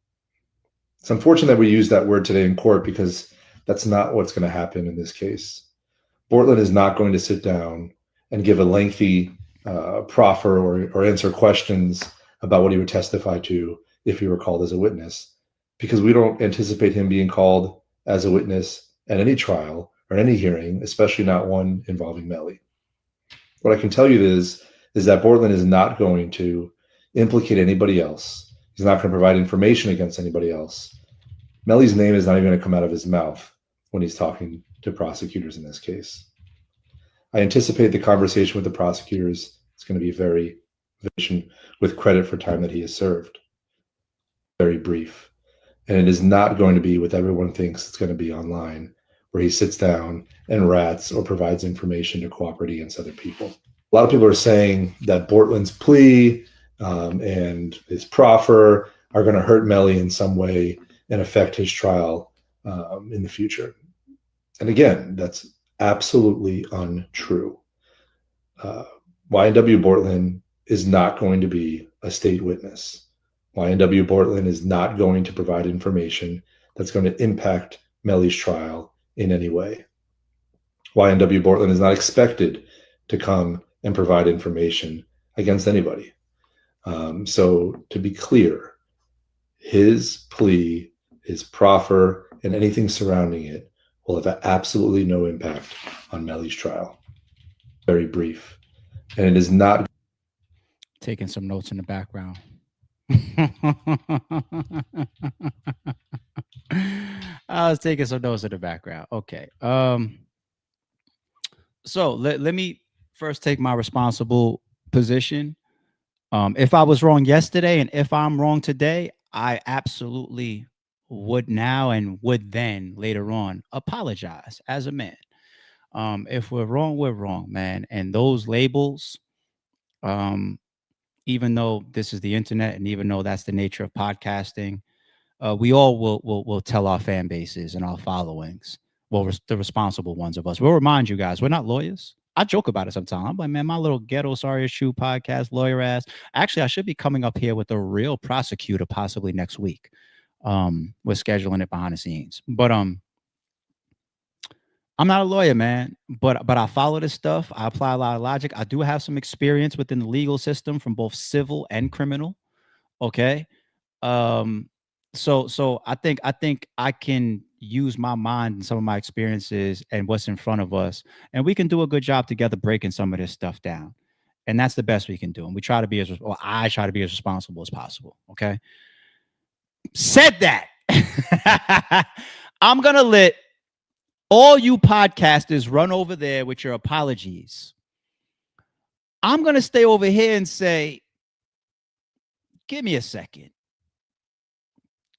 It's unfortunate that we use that word today in court because that's not what's going to happen in this case. Bortlen is not going to sit down and give a lengthy proffer or answer questions about what he would testify to if he were called as a witness, because we don't anticipate him being called as a witness at any trial or any hearing, especially not one involving Melly. What I can tell you is that Bortlen is not going to implicate anybody else. He's not going to provide information against anybody else. Melly's name is not even going to come out of his mouth when he's talking to prosecutors in this case. I anticipate the conversation with the prosecutors is going to be very with credit for time that he has served. Very brief. And it is not going to be what everyone thinks it's going to be online, where he sits down and rats or provides information to cooperate against other people. A lot of people are saying that Bortlen's plea and his proffer are going to hurt Melly in some way and affect his trial in the future. And again, that's absolutely untrue. YNW Bortlen is not going to be a state witness. YNW Bortlen is not going to provide information that's going to impact Melly's trial in any way. YNW Bortlen is not expected to come and provide information against anybody. So to be clear, his plea, his proffer, and anything surrounding it will have absolutely no impact on Melly's trial. Very brief. And it is not. Taking some notes in the background. I was taking some notes in the background. Okay. So let me first take my responsible position. If I was wrong yesterday and if I'm wrong today, I absolutely would now and would then later on apologize as a man. If we're wrong, man. And those labels, even though this is the internet and even though that's the nature of podcasting, we all will tell our fan bases and our followings, well, the responsible ones of us. We'll remind you guys, we're not lawyers. I joke about it sometimes. I'm like, man, my little ghetto sorry as shoe podcast, lawyer ass. Actually, I should be coming up here with a real prosecutor possibly next week. We're scheduling it behind the scenes. But I'm not a lawyer, man, but I follow this stuff. I apply a lot of logic. I do have some experience within the legal system from both civil and criminal. Okay. So I think I can use my mind and some of my experiences and what's in front of us, and we can do a good job together breaking some of this stuff down. And that's the best we can do. And we try to be I try to be as responsible as possible. Okay. Said that. I'm going to let all you podcasters run over there with your apologies. I'm going to stay over here and say, give me a second.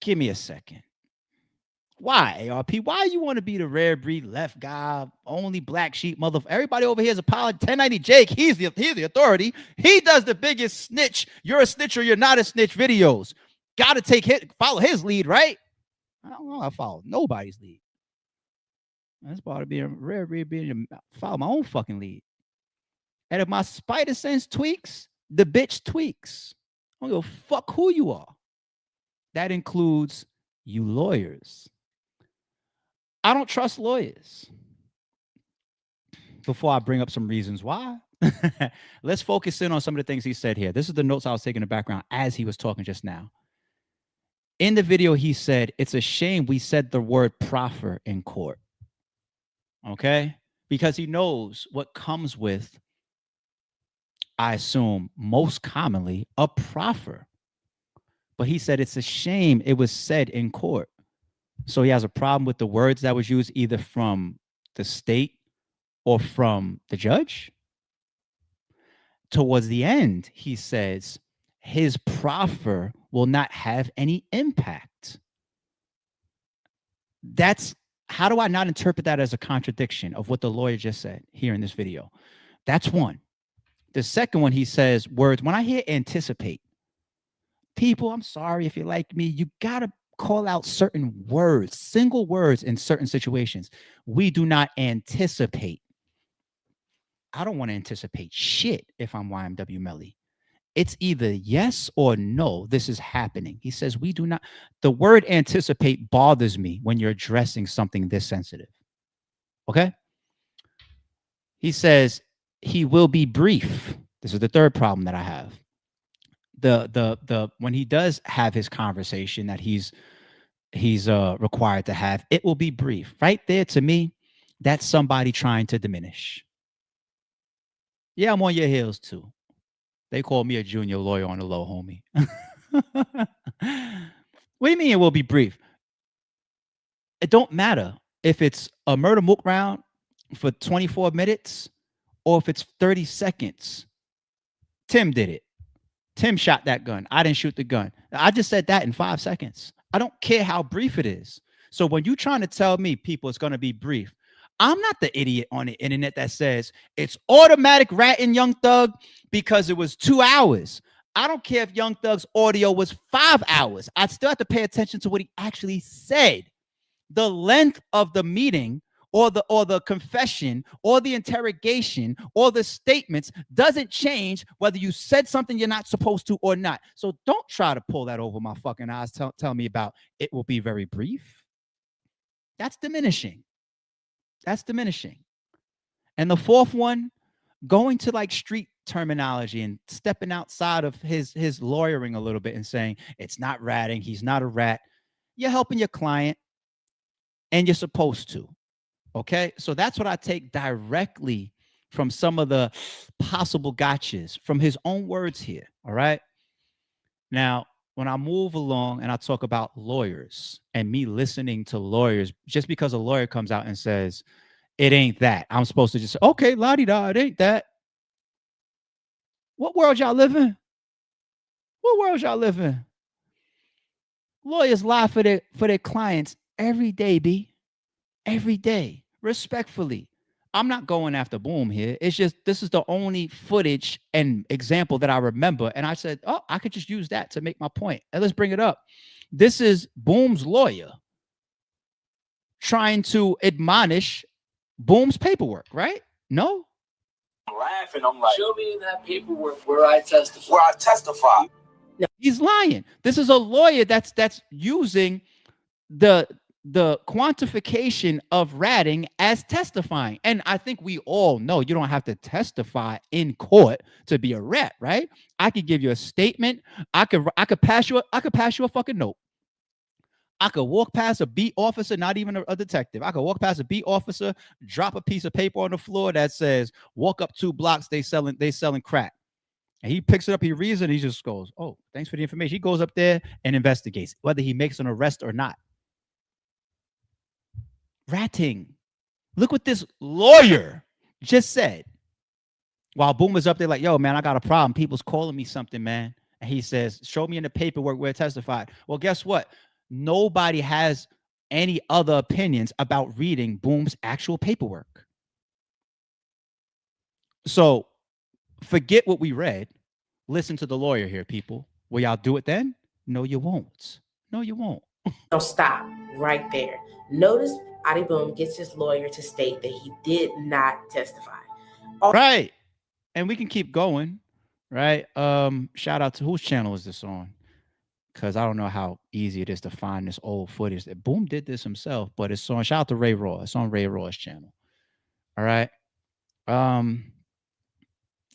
Give me a second. Why, ARP? Why you want to be the rare breed left guy, only black sheep motherfucker? Everybody over here is apology. 1090 Jake, he's the authority. He does the biggest snitch. You're a snitch or you're not a snitch videos. Got to follow his lead, right? I don't know. I follow nobody's lead. That's part of being rare breed, being follow my own fucking lead. And if my spider sense tweaks, the bitch tweaks. I don't give a fuck who you are. That includes you lawyers. I don't trust lawyers. Before I bring up some reasons why, let's focus in on some of the things he said here. This is the notes I was taking in the background as he was talking just now. In the video, he said, it's a shame we said the word proffer in court. Okay? Because he knows what comes with, I assume, most commonly, a proffer. But he said it's a shame it was said in court. So he has a problem with the words that was used either from the state or from the judge. Towards the end, he says his proffer will not have any impact. How do I not interpret that as a contradiction of what the lawyer just said here in this video? That's one. The second one, he says words. When I hear anticipate, people, I'm sorry if you like me, you got to call out certain words, single words in certain situations. We do not anticipate. I don't want to anticipate shit if I'm YMW Melly. It's either yes or no, this is happening. He says we do not. The word anticipate bothers me when you're addressing something this sensitive. Okay? He says he will be brief. This is the third problem that I have. When he does have his conversation that he's required to have, it will be brief. Right there, to me, that's somebody trying to diminish. Yeah, I'm on your heels too. They call me a junior lawyer on the low, homie. What do you mean it will be brief? It don't matter if it's a Murda Mook round for 24 minutes or if it's 30 seconds. Tim did it. Tim shot that gun. I didn't shoot the gun. I just said that in 5 seconds. I don't care how brief it is. So when you're trying to tell me, people, it's going to be brief, I'm not the idiot on the internet that says it's automatic ratting Young Thug because it was 2 hours. I don't care if Young Thug's audio was 5 hours. I still have to pay attention to what he actually said. The length of the meeting or the confession or the interrogation or the statements doesn't change whether you said something you're not supposed to or not. So don't try to pull that over my fucking eyes. Tell me about it will be very brief. That's diminishing. That's diminishing. And the fourth one, going to like street terminology and stepping outside of his lawyering a little bit and saying it's not ratting, he's not a rat. You're helping your client and you're supposed to. Okay, so that's what I take directly from some of the possible gotchas from his own words here. All right. Now, when I move along and I talk about lawyers and me listening to lawyers, just because a lawyer comes out and says, it ain't that, I'm supposed to just say, okay, la-di-da, it ain't that. What world y'all live in? What world y'all live in? Lawyers lie for their clients every day, B. Every day. Respectfully. I'm not going after Boom here. It's just this is the only footage and example that I remember. And I said, oh, I could just use that to make my point. And let's bring it up. This is Boom's lawyer trying to admonish Boom's paperwork, right? No? I'm laughing. I'm like, show me that paperwork where I testify. Where I testify. He's lying. This is a lawyer that's using the quantification of ratting as testifying. And I think we all know you don't have to testify in court to be a rat, right? I could give you a statement. I could pass you a fucking note. I could walk past a beat officer, not even a detective. I could walk past a beat officer, drop a piece of paper on the floor that says, walk up 2 blocks, they selling crack. And he picks it up, he reads it, and he just goes, oh, thanks for the information. He goes up there and investigates whether he makes an arrest or not. Ratting. Look what this lawyer just said. While Boom is up there like, yo, man, I got a problem. People's calling me something, man. And he says, show me in the paperwork where it testified. Well, guess what? Nobody has any other opinions about reading Boom's actual paperwork. So forget what we read. Listen to the lawyer here, people. Will y'all do it then? No, you won't. No, you won't. Don't stop right there. Notice Adi Boom gets his lawyer to state that he did not testify. Right. And we can keep going. Right. Shout out to whose channel is this on? Because I don't know how easy it is to find this old footage. That Boom did this himself, but it's on. Shout out to Ray Raw. It's on Ray Raw's channel. All right.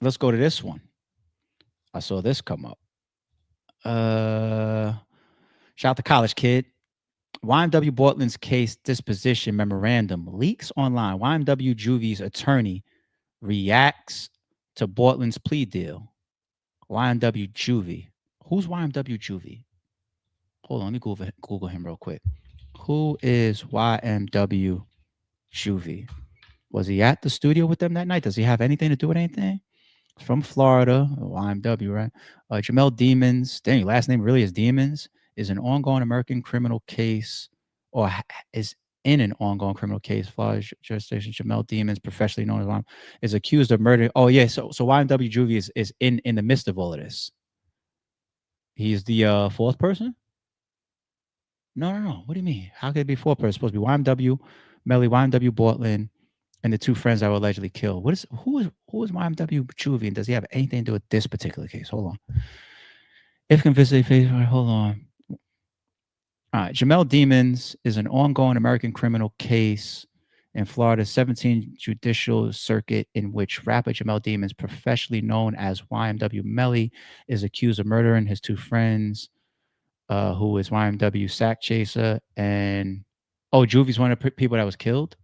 Let's go to this one. I saw this come up. Shout out to College Kid. YMW Bortlen's case disposition memorandum leaks online. YMW Juvie's attorney reacts to Bortlen's plea deal. YMW Juvie. Who's YMW Juvie? Hold on, let me Google him real quick. Who is YMW Juvie? Was he at the studio with them that night? Does he have anything to do with anything? From Florida, YMW, right? Jamel Demons. Dang, your last name really is Demons. Is an ongoing American criminal case, or is in an ongoing criminal case. Florida jurisdiction. Jamel Demons, professionally known as YMW, is accused of murder. Oh yeah, so YMW Juvie is in the midst of all of this. He's the fourth person. No. What do you mean? How could it be fourth person? It's supposed to be YMW Melly, YMW Bortlen, and the 2 friends that were allegedly killed. Who is YMW Juvie, and does he have anything to do with this particular case? Hold on. If convicted, hold on. All right, Jamel Demons is an ongoing American criminal case in Florida's 17th Judicial Circuit in which rapper Jamel Demons, professionally known as YMW Melly, is accused of murdering his 2 friends, who is YMW Sack Chaser, and Juvie's one of the people that was killed.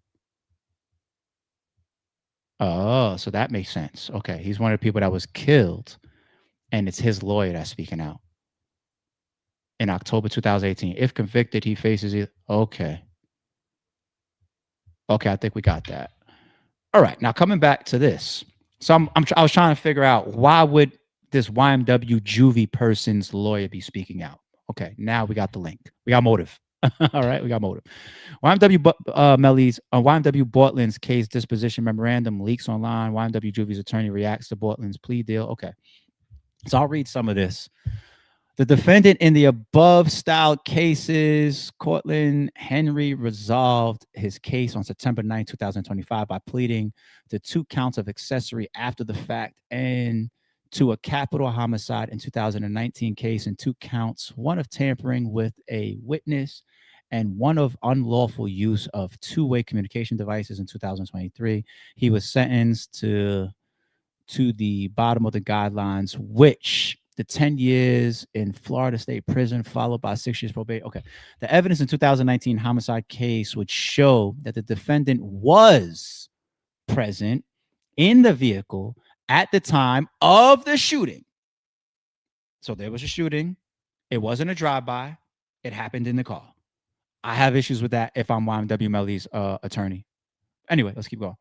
Oh, so that makes sense. Okay, he's one of the people that was killed, and it's his lawyer that's speaking out. In October 2018. If convicted, he faces it. Okay, I think we got that. All right, now coming back to this. So I was trying to figure out, why would this YMW Juvie person's lawyer be speaking out? Okay, now we got the link. We got motive. All right, we got motive. YMW YMW Bortlen's case disposition memorandum leaks online. YMW Juvie's attorney reacts to Bortlen's plea deal. Okay, so I'll read some of this. The defendant in the above styled cases, Cortland Henry, resolved his case on September 9, 2025 by pleading to 2 counts of accessory after the fact and to a capital homicide in 2019 case and 2 counts, 1 of tampering with a witness and 1 of unlawful use of two-way communication devices in 2023. He was sentenced to the bottom of the guidelines, which the 10 years in Florida State Prison, followed by 6 years probation. Okay. The evidence in 2019 homicide case would show that the defendant was present in the vehicle at the time of the shooting. So there was a shooting. It wasn't a drive-by. It happened in the car. I have issues with that if I'm YMW Melly's attorney. Anyway, let's keep going.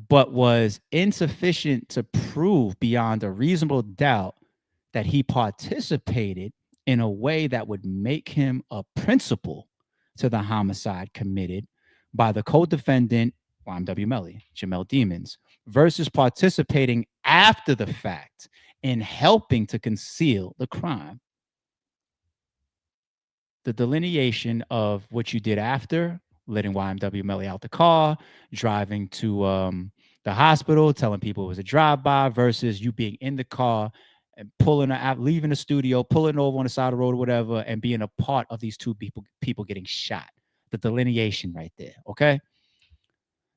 But was insufficient to prove beyond a reasonable doubt that he participated in a way that would make him a principal to the homicide committed by the co-defendant, YMW Melly, Jamel Demons, versus participating after the fact in helping to conceal the crime. The delineation of what you did after, letting YMW Melly out the car, driving to the hospital, telling people it was a drive-by, versus you being in the car and pulling out, leaving the studio, pulling over on the side of the road or whatever, and being a part of these 2 people getting shot. The delineation right there, okay?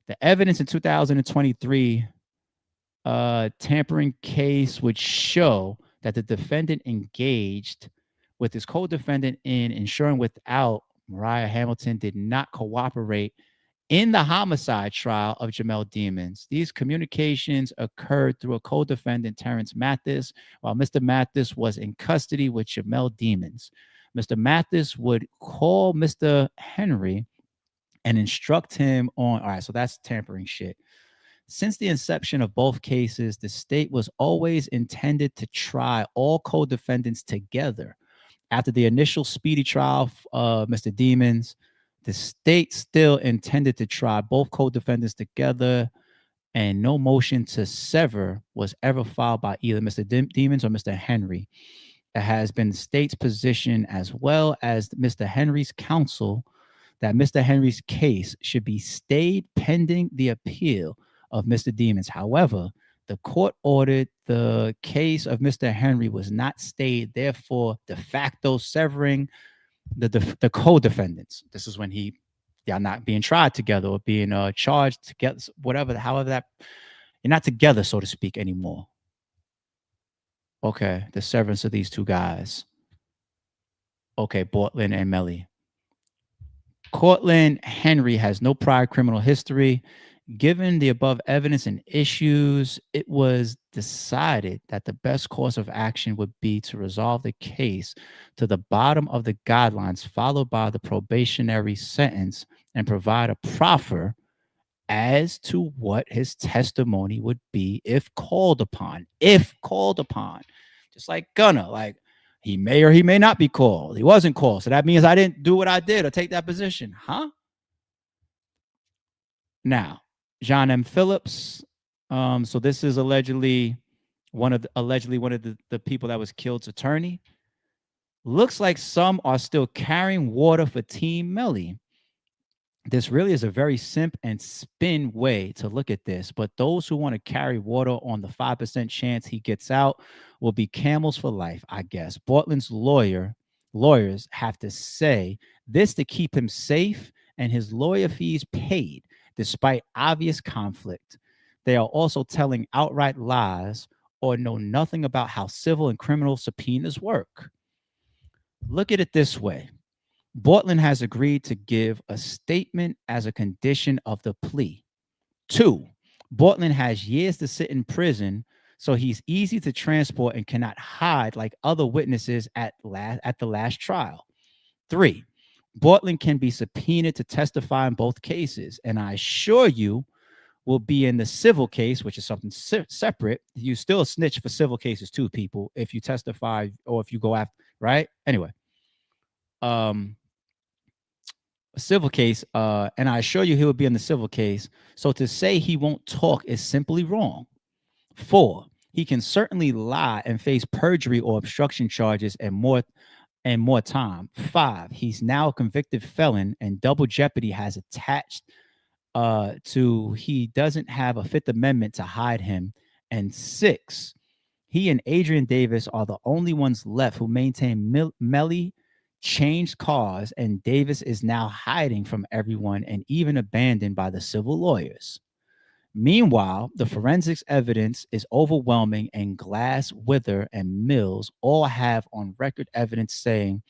The evidence in 2023 tampering case would show that the defendant engaged with his co-defendant in ensuring without Mariah Hamilton did not cooperate in the homicide trial of Jamel Demons. These communications occurred through a co-defendant, Terrence Mathis, while Mr. Mathis was in custody with Jamel Demons. Mr. Mathis would call Mr. Henry and instruct him on, all right, so that's tampering shit. Since the inception of both cases, the state was always intended to try all co-defendants together. After the initial speedy trial of Mr. Demons, the state still intended to try both co-defendants together, and no motion to sever was ever filed by either Mr. Demons or Mr. Henry. It has been the state's position, as well as Mr. Henry's counsel, that Mr. Henry's case should be stayed pending the appeal of Mr. Demons. However, the court ordered the case of Mr. Henry was not stayed, therefore de facto severing the co-defendants. This is when y'all not being tried together or being charged together, whatever, however that, you're not together, so to speak, anymore. Okay, the severance of these 2 guys. Okay, Bortlen and Melly. Cortland Henry has no prior criminal history. Given the above evidence and issues, it was decided that the best course of action would be to resolve the case to the bottom of the guidelines, followed by the probationary sentence, and provide a proffer as to what his testimony would be if called upon. If called upon. Just like Gunner, like he may or he may not be called. He wasn't called. So that means I didn't do what I did or take that position. Huh? Now, John M. Phillips. So this is allegedly one of the people that was killed's attorney. Looks like some are still carrying water for Team Melly. This really is a very simp and spin way to look at this, but those who want to carry water on the 5% chance he gets out will be camels for life, I guess. Bortlen's lawyers have to say this to keep him safe and his lawyer fees paid, despite obvious conflict. They are also telling outright lies or know nothing about how civil and criminal subpoenas work. Look at it this way. Bortlen has agreed to give a statement as a condition of the plea. 2, Bortlen has years to sit in prison, so he's easy to transport and cannot hide like other witnesses at the last trial. 3, Bortlen can be subpoenaed to testify in both cases, and I assure you will be in the civil case, which is something separate. You still snitch for civil cases too, people, if you testify or if you go after, right? Anyway. a civil case, and I assure you he will be in the civil case. So to say he won't talk is simply wrong. 4, he can certainly lie and face perjury or obstruction charges and more time. 5, he's now a convicted felon and double jeopardy has attached to he doesn't have a Fifth Amendment to hide him. And 6, he and Adrian Davis are the only ones left who maintain Melly changed cars, and Davis is now hiding from everyone and even abandoned by the civil lawyers. Meanwhile, the forensics evidence is overwhelming, and Glass, Wither, and Mills all have on record evidence saying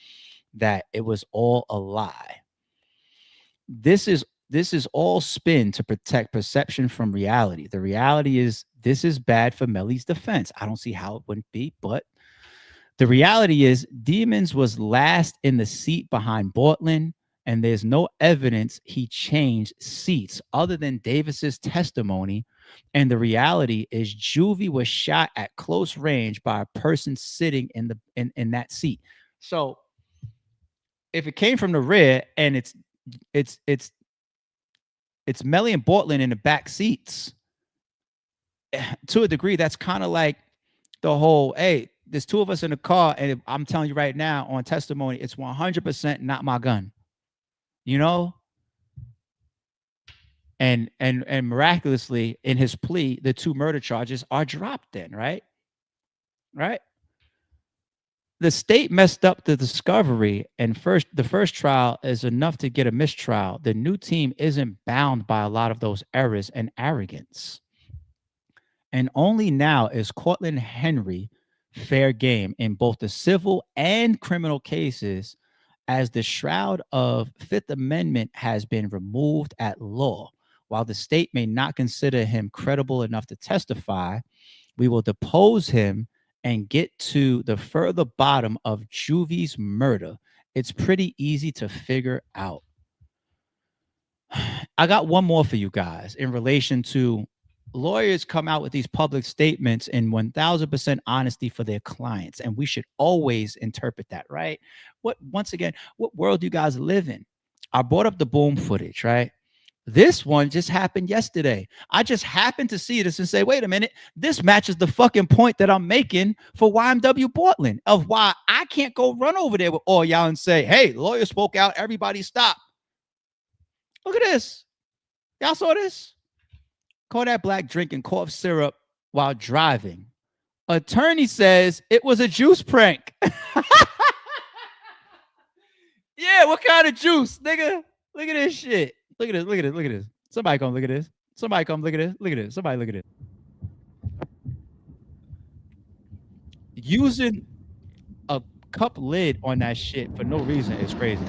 that it was all a lie. This is all spin to protect perception from reality. The reality is this is bad for Melly's defense. I don't see how it wouldn't be, but the reality is Demons was last in the seat behind Bortlen, and there's no evidence he changed seats other than Davis's testimony. And the reality is Juvie was shot at close range by a person sitting in that seat. So if it came from the rear and it's Melly and Bortlen in the back seats, to a degree, that's kind of like the whole, hey, there's 2 of us in the car, and I'm telling you right now on testimony, it's 100% not my gun. You know? And miraculously, in his plea, the 2 murder charges are dropped then, right? Right? The state messed up the discovery, and the first trial is enough to get a mistrial. The new team isn't bound by a lot of those errors and arrogance. And only now is Cortland Henry fair game in both the civil and criminal cases, as the shroud of Fifth Amendment has been removed at law. While the state may not consider him credible enough to testify, we will depose him and get to the further bottom of Juvie's murder. It's pretty easy to figure out. I got one more for you guys in relation to lawyers come out with these public statements in 1000% honesty for their clients, and we should always interpret that, right? Once again, what world do you guys live in? I brought up the boom footage, right? This one just happened yesterday. I just happened to see this and say, wait a minute, this matches the fucking point that I'm making for YMW Bortlen, of why I can't go run over there with all y'all and say, hey, lawyer spoke out, everybody stop. Look at this. Y'all saw this? Kodak Black drinking cough syrup while driving. Attorney says it was a juice prank. Yeah, what kind of juice, nigga? Look at this shit. Look at this. Look at this. Look at this. Somebody come look at this. Somebody come look at this. Look at this. Somebody look at it. Using a cup lid on that shit for no reason is crazy.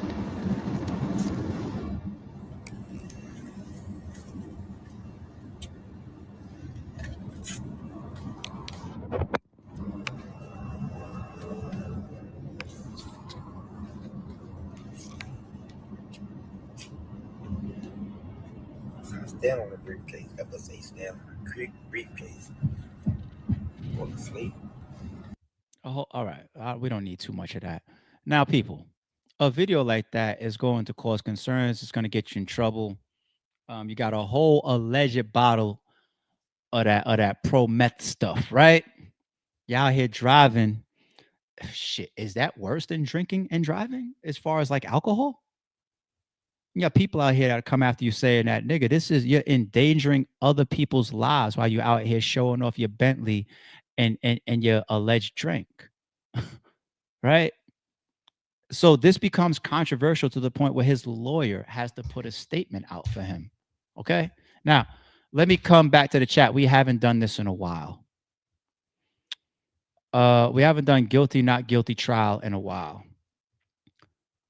Stand on the briefcase. That was say stand on the briefcase. Go to sleep. Oh, all right. We don't need too much of that. Now, people, a video like that is going to cause concerns. It's going to get you in trouble. You got a whole alleged bottle of that pro meth stuff, right? Y'all here driving. Shit, is that worse than drinking and driving as far as like alcohol? You got people out here that come after you saying that, nigga, you're endangering other people's lives while you're out here showing off your Bentley and your alleged drink. Right? So this becomes controversial to the point where his lawyer has to put a statement out for him. Okay? Now, let me come back to the chat. We haven't done this in a while. We haven't done guilty, not guilty trial in a while.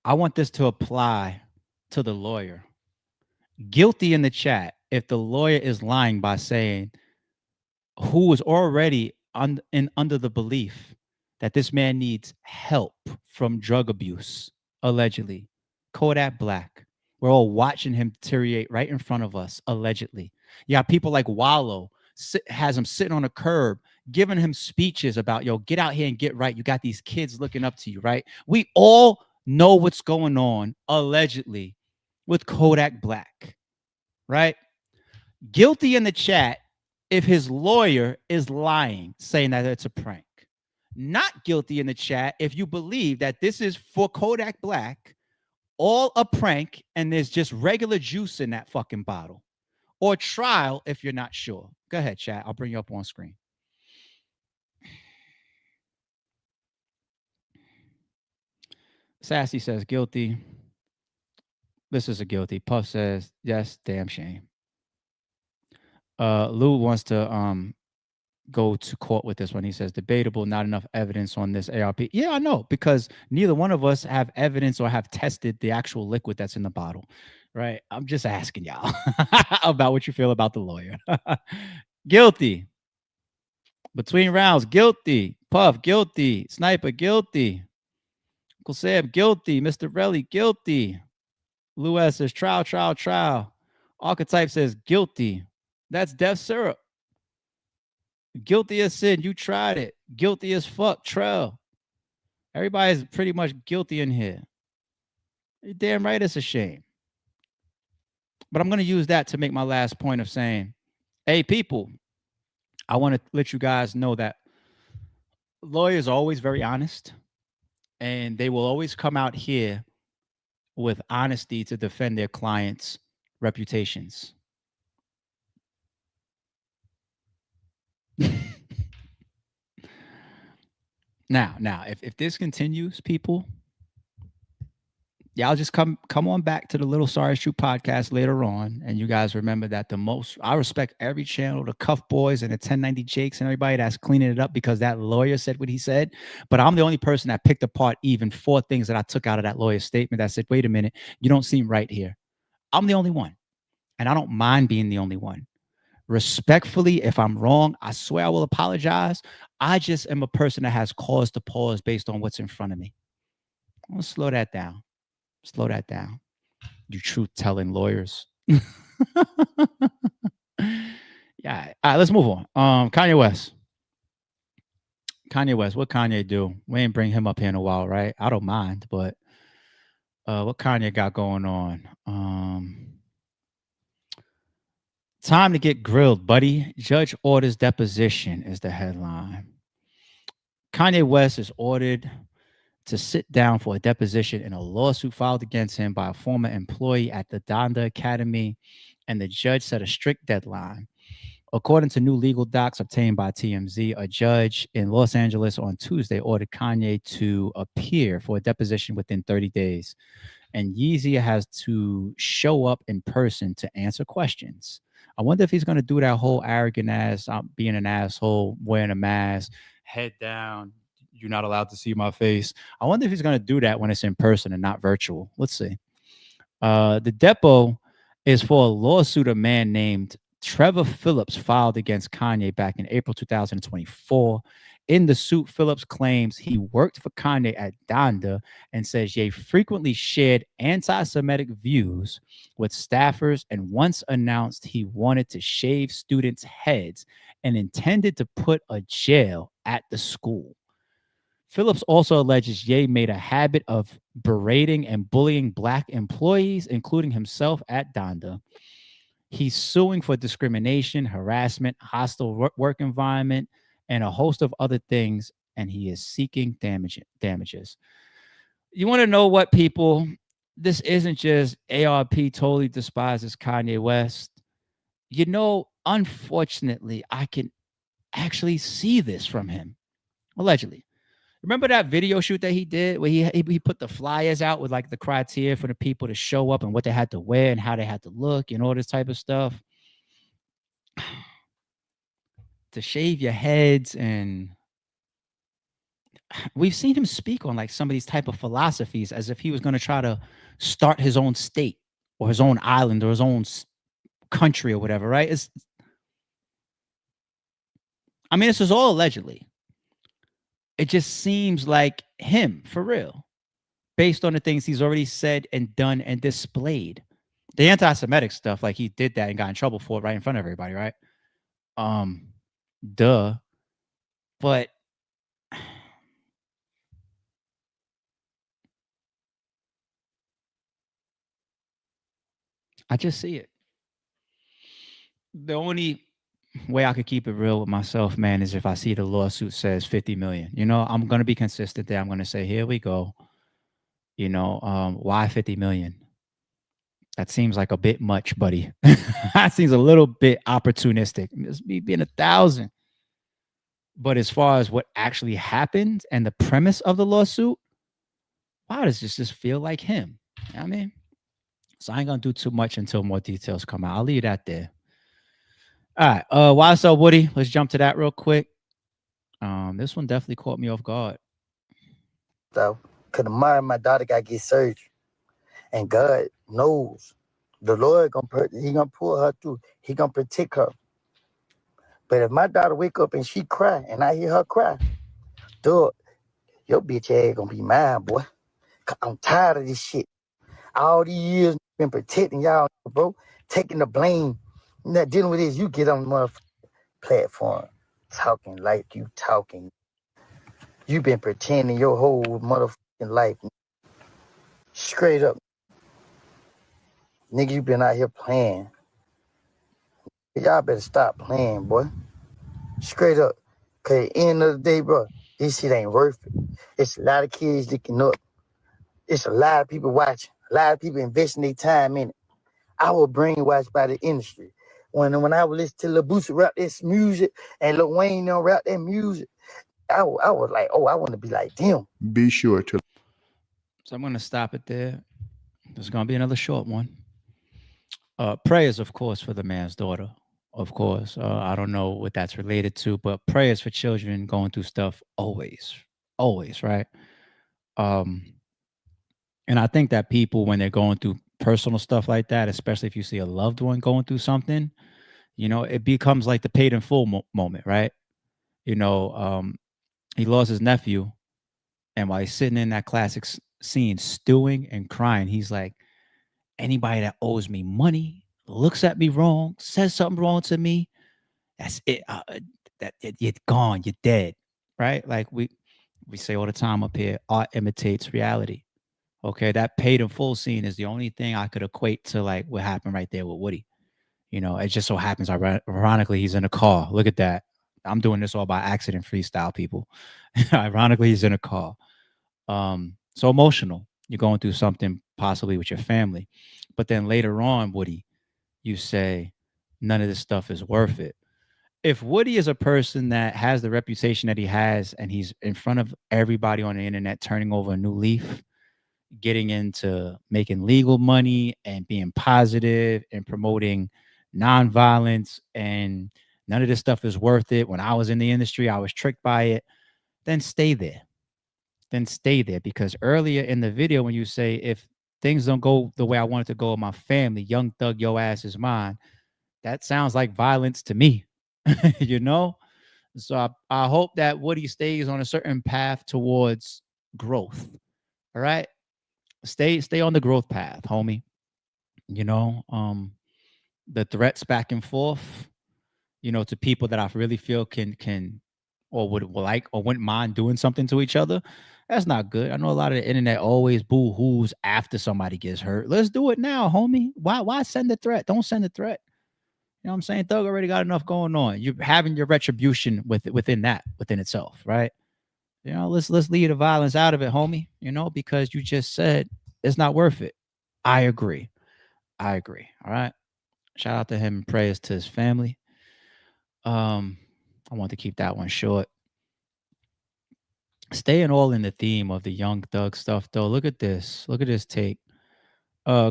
I want this to apply to the lawyer. Guilty in the chat if the lawyer is lying by saying who was already under the belief that this man needs help from drug abuse, allegedly. Kodak Black. We're all watching him deteriorate right in front of us, allegedly. Yeah, people like Wallow has him sitting on a curb, giving him speeches about, yo, get out here and get right. You got these kids looking up to you, right? We all know what's going on, allegedly, with Kodak Black, right? Guilty in the chat if his lawyer is lying, saying that it's a prank. Not guilty in the chat if you believe that this is for Kodak Black, all a prank, and there's just regular juice in that fucking bottle. Or trial if you're not sure. Go ahead, chat. I'll bring you up on screen. Sassy says guilty. This is a guilty. Puff says yes, damn shame. Lou wants to go to court with this one. He says debatable, not enough evidence on this ARP. Yeah, I know, because neither one of us have evidence or have tested the actual liquid that's in the bottle, right? I'm just asking y'all about what you feel about the lawyer. Guilty. Between rounds, guilty. Puff, guilty. Sniper, guilty. Uncle Sam, guilty. Mr. Relly, guilty. Lou S says trial, trial, trial. Archetype says guilty. That's death syrup. Guilty as sin. You tried it. Guilty as fuck. Trail. Everybody's pretty much guilty in here. You're damn right it's a shame. But I'm going to use that to make my last point of saying, hey, people, I want to let you guys know that lawyers are always very honest, and they will always come out here with honesty to defend their clients' reputations. Now, if this continues, people, y'all just come on back to the Little Sorry Shoot podcast later on, and you guys remember that I respect every channel, the Cuff Boys and the 1090 Jakes and everybody that's cleaning it up because that lawyer said what he said. But I'm the only person that picked apart even 4 things that I took out of that lawyer's statement that said, wait a minute, you don't seem right here. I'm the only one, and I don't mind being the only one. Respectfully, if I'm wrong, I swear I will apologize. I just am a person that has cause to pause based on what's in front of me. I'm gonna slow that down. Slow that down. You truth-telling lawyers. Yeah. All right, let's move on. Kanye West. What Kanye do? We ain't bring him up here in a while, right? I don't mind, but what Kanye got going on? Time to get grilled, buddy. Judge orders deposition is the headline. Kanye West is ordered to sit down for a deposition in a lawsuit filed against him by a former employee at the Donda Academy, and the judge set a strict deadline. According to new legal docs obtained by TMZ, a judge in Los Angeles on Tuesday ordered Kanye to appear for a deposition within 30 days, and Yeezy has to show up in person to answer questions. I wonder if he's going to do that whole arrogant ass, being an asshole, wearing a mask, head down, you're not allowed to see my face. I wonder if he's going to do that when it's in person and not virtual. Let's see. The depo is for a lawsuit a man named Trevor Phillips filed against Kanye back in April 2024. In the suit, Phillips claims he worked for Kanye at Donda and says Ye frequently shared anti-Semitic views with staffers and once announced he wanted to shave students' heads and intended to put a jail at the school. Phillips also alleges Ye made a habit of berating and bullying Black employees, including himself at Donda. He's suing for discrimination, harassment, hostile work environment, and a host of other things, and he is seeking damages. You want to know what, people? This isn't just ARP totally despises Kanye West. You know, unfortunately, I can actually see this from him, allegedly. Remember that video shoot that he did where he put the flyers out with like the criteria for the people to show up and what they had to wear and how they had to look and all this type of stuff? To shave your heads, and we've seen him speak on like some of these type of philosophies as if he was going to try to start his own state or his own island or his own country or whatever, right? This is all allegedly. It just seems like him, for real, based on the things he's already said and done and displayed. The anti-Semitic stuff, like he did that and got in trouble for it right in front of everybody, right? Duh. But I just see it. The only way I could keep it real with myself, man, is if I see the lawsuit says 50 million. You know, I'm gonna be consistent there. I'm gonna say, here we go. You know, why 50 million? That seems like a bit much, buddy. That seems a little bit opportunistic. It's me being 1,000. But as far as what actually happened and the premise of the lawsuit, why does this just feel like him? You know what I mean? So I ain't gonna do too much until more details come out. I'll leave that there. All right. What's up, Woody? Let's jump to that real quick. This one definitely caught me off guard. So, cause tomorrow my daughter gotta get surgery, and God knows the Lord he gonna pull her through. He gonna protect her. But if my daughter wake up and she cry, and I hear her cry, dog, your bitch ass gonna be mine, boy. I'm tired of this shit. All these years been protecting y'all, bro, taking the blame. Not dealing with this, you get on the motherfucking platform talking like you talking. You been pretending your whole motherfucking life. Straight up. Nigga, you been out here playing. Y'all better stop playing, boy. Straight up. Cause at the end of the day, bro, this shit ain't worth it. It's a lot of kids looking up. It's a lot of people watching. A lot of people investing their time in it. I was brainwashed by the industry. When I was listening to Lil Boosie rap this music and Lil Wayne rap that music, I was like, oh, I want to be like them. Be sure to. So I'm going to stop it there. There's going to be another short one. Prayers, of course, for the man's daughter. Of course. I don't know what that's related to, but prayers for children going through stuff always, right? And I think that people, when they're going through personal stuff like that, especially if you see a loved one going through something, you know, it becomes like the paid in full moment, right? You know, he lost his nephew, and while he's sitting in that classic scene, stewing and crying, he's like, anybody that owes me money, looks at me wrong, says something wrong to me, that's it. You're gone, you're dead, right? Like we say all the time up here, art imitates reality. Okay, that paid in full scene is the only thing I could equate to like what happened right there with Woody. You know, it just so happens, ironically, he's in a car. Look at that. I'm doing this all by accident, freestyle, people. Ironically, he's in a car. So emotional. You're going through something possibly with your family. But then later on, Woody, you say, none of this stuff is worth it. If Woody is a person that has the reputation that he has, and he's in front of everybody on the internet turning over a new leaf, getting into making legal money and being positive and promoting nonviolence, and none of this stuff is worth it. When I was in the industry, I was tricked by it. Then stay there. Because earlier in the video, when you say, if things don't go the way I want it to go with my family, young thug, your ass is mine, that sounds like violence to me. You know? So I hope that Woody stays on a certain path towards growth. All right? Stay on the growth path, homie. You know, the threats back and forth, you know, to people that I really feel can or would like or wouldn't mind doing something to each other, that's not good. I know a lot of the internet always boo-hoos after somebody gets hurt. Let's do it now, homie. Why send the threat? Don't send the threat. You know what I'm saying? Thug already got enough going on. You're having your retribution within itself, right? You know, let's leave the violence out of it, homie. You know, because you just said it's not worth it. I agree. All right. Shout out to him and prayers to his family. I want to keep that one short. Staying all in the theme of the Young Thug stuff, though. Look at this take.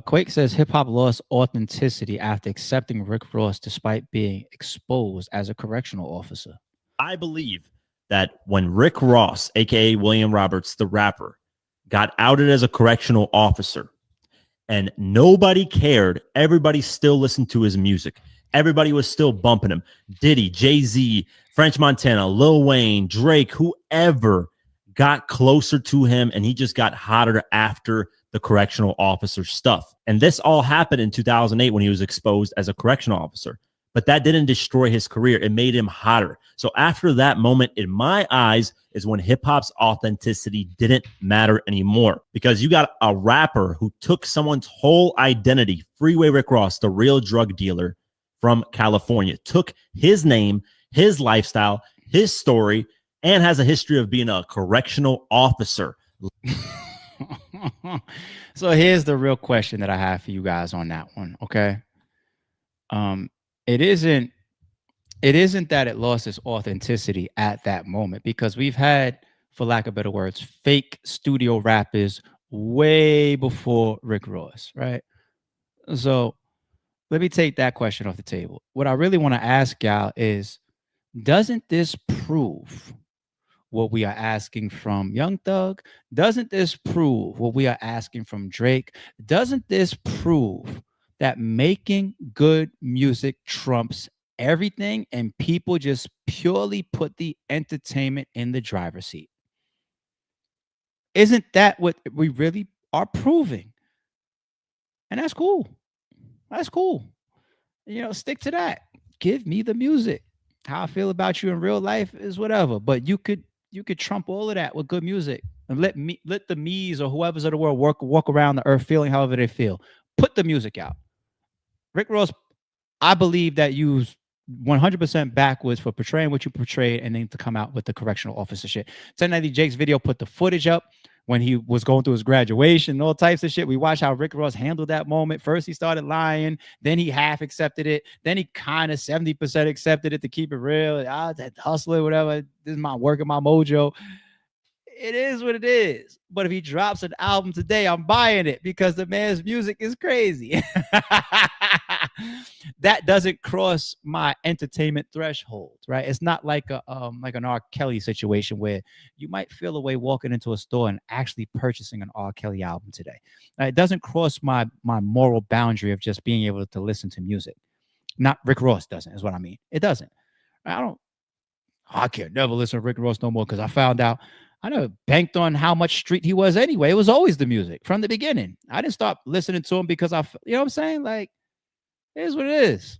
Quake says hip hop lost authenticity after accepting Rick Ross despite being exposed as a correctional officer. I believe that when Rick Ross, aka William Roberts, the rapper, got outed as a correctional officer and nobody cared, everybody still listened to his music. Everybody was still bumping him. Diddy, Jay-Z, French Montana, Lil Wayne, Drake, whoever got closer to him, and he just got hotter after the correctional officer stuff. And this all happened in 2008 when he was exposed as a correctional officer. but that didn't destroy his career. It made him hotter. So after that moment, in my eyes, is when hip hop's authenticity didn't matter anymore, because you got a rapper who took someone's whole identity, Freeway Rick Ross, the real drug dealer from California, took his name, his lifestyle, his story, and has a history of being a correctional officer. So here's the real question that I have for you guys on that one. Okay. It isn't that it lost its authenticity at that moment, because we've had, for lack of better words, fake studio rappers way before Rick Ross, right? So let me take that question off the table. What I really want to ask y'all is, doesn't this prove what we are asking from Young Thug? Doesn't this prove what we are asking from Drake? Doesn't this prove that making good music trumps everything, and people just purely put the entertainment in the driver's seat? Isn't that what we really are proving? And that's cool. That's cool. You know, stick to that. Give me the music. How I feel about you in real life is whatever, but you could trump all of that with good music, and let the me's or whoever's of the world walk around the earth feeling however they feel. Put the music out. Rick Ross, I believe that you 100% backwards for portraying what you portrayed, and then to come out with the correctional officer shit. 1090 Jake's video put the footage up when he was going through his graduation and all types of shit. We watched how Rick Ross handled that moment. First, he started lying. Then he half accepted it. Then he kind of 70% accepted it to keep it real. I hustler, whatever. This is my work and my mojo. It is what it is. But if he drops an album today, I'm buying it, because the man's music is crazy. That doesn't cross my entertainment threshold, right? It's not like an R. Kelly situation where you might feel a way walking into a store and actually purchasing an R. Kelly album today. It doesn't cross my moral boundary of just being able to listen to music. Not Rick Ross doesn't, is what I mean. It doesn't. I can't never listen to Rick Ross no more, because I found out I never banked on how much street he was anyway. It was always the music from the beginning. I didn't stop listening to him because you know what I'm saying? Like, it is what it is.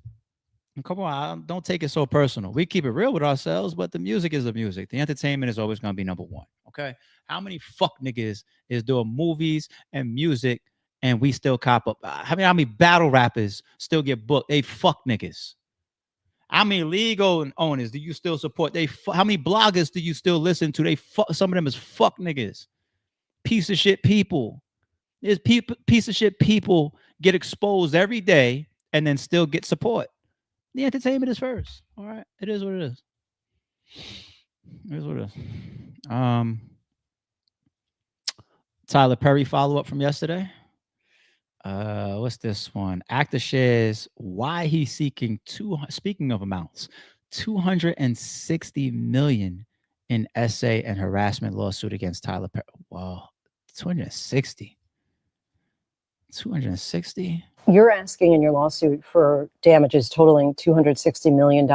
And come on, don't take it so personal. We keep it real with ourselves, but the music is the music. The entertainment is always going to be number one. Okay. How many fuck niggas is doing movies and music and we still cop up? How many battle rappers still get booked? They fuck niggas. How many legal owners do you still support? How many bloggers do you still listen to? Some of them is fuck niggas. Piece of shit people. There's piece of shit people get exposed every day and then still get support. The entertainment is first. All right. It is what it is. It is what it is. Tyler Perry follow-up from yesterday. What's this one? Actor shares why he's seeking speaking of amounts, $260 million in essay and harassment lawsuit against Tyler Perry. Wow, 260. You're asking in your lawsuit for damages totaling $260 million.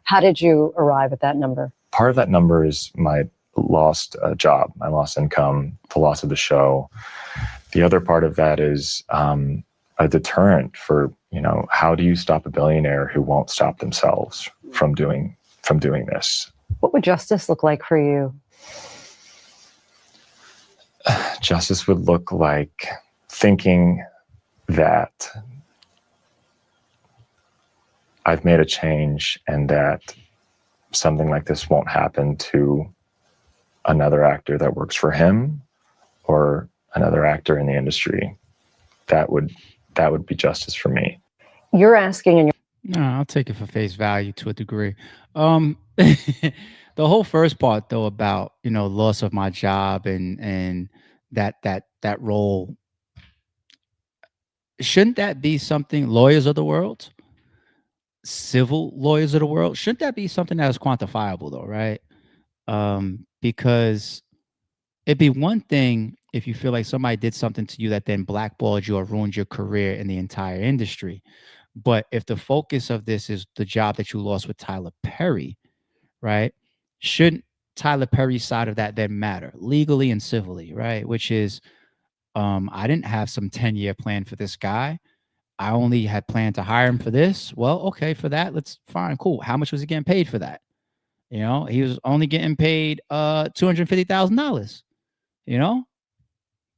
How did you arrive at that number? Part of that number is my lost job, my lost income, the loss of the show. The other part of that is a deterrent for, how do you stop a billionaire who won't stop themselves from doing this? What would justice look like for you? Justice would look like thinking that I've made a change and that something like this won't happen to another actor that works for him or another actor in the industry. That would be justice for me. You're asking, and no, I'll take it for face value to a degree. The whole first part though about loss of my job and that role, shouldn't that be something lawyers of the world, civil lawyers of the world, shouldn't that be something that is quantifiable though, right? Because it'd be one thing if you feel like somebody did something to you that then blackballed you or ruined your career in the entire industry. But if the focus of this is the job that you lost with Tyler Perry, right? Shouldn't Tyler Perry's side of that then matter legally and civilly, right? Which is, I didn't have some 10-year plan for this guy. I only had planned to hire him for this. Well, okay, for that, let's fine, cool. How much was he getting paid for that? You know, he was only getting paid $250,000. You know,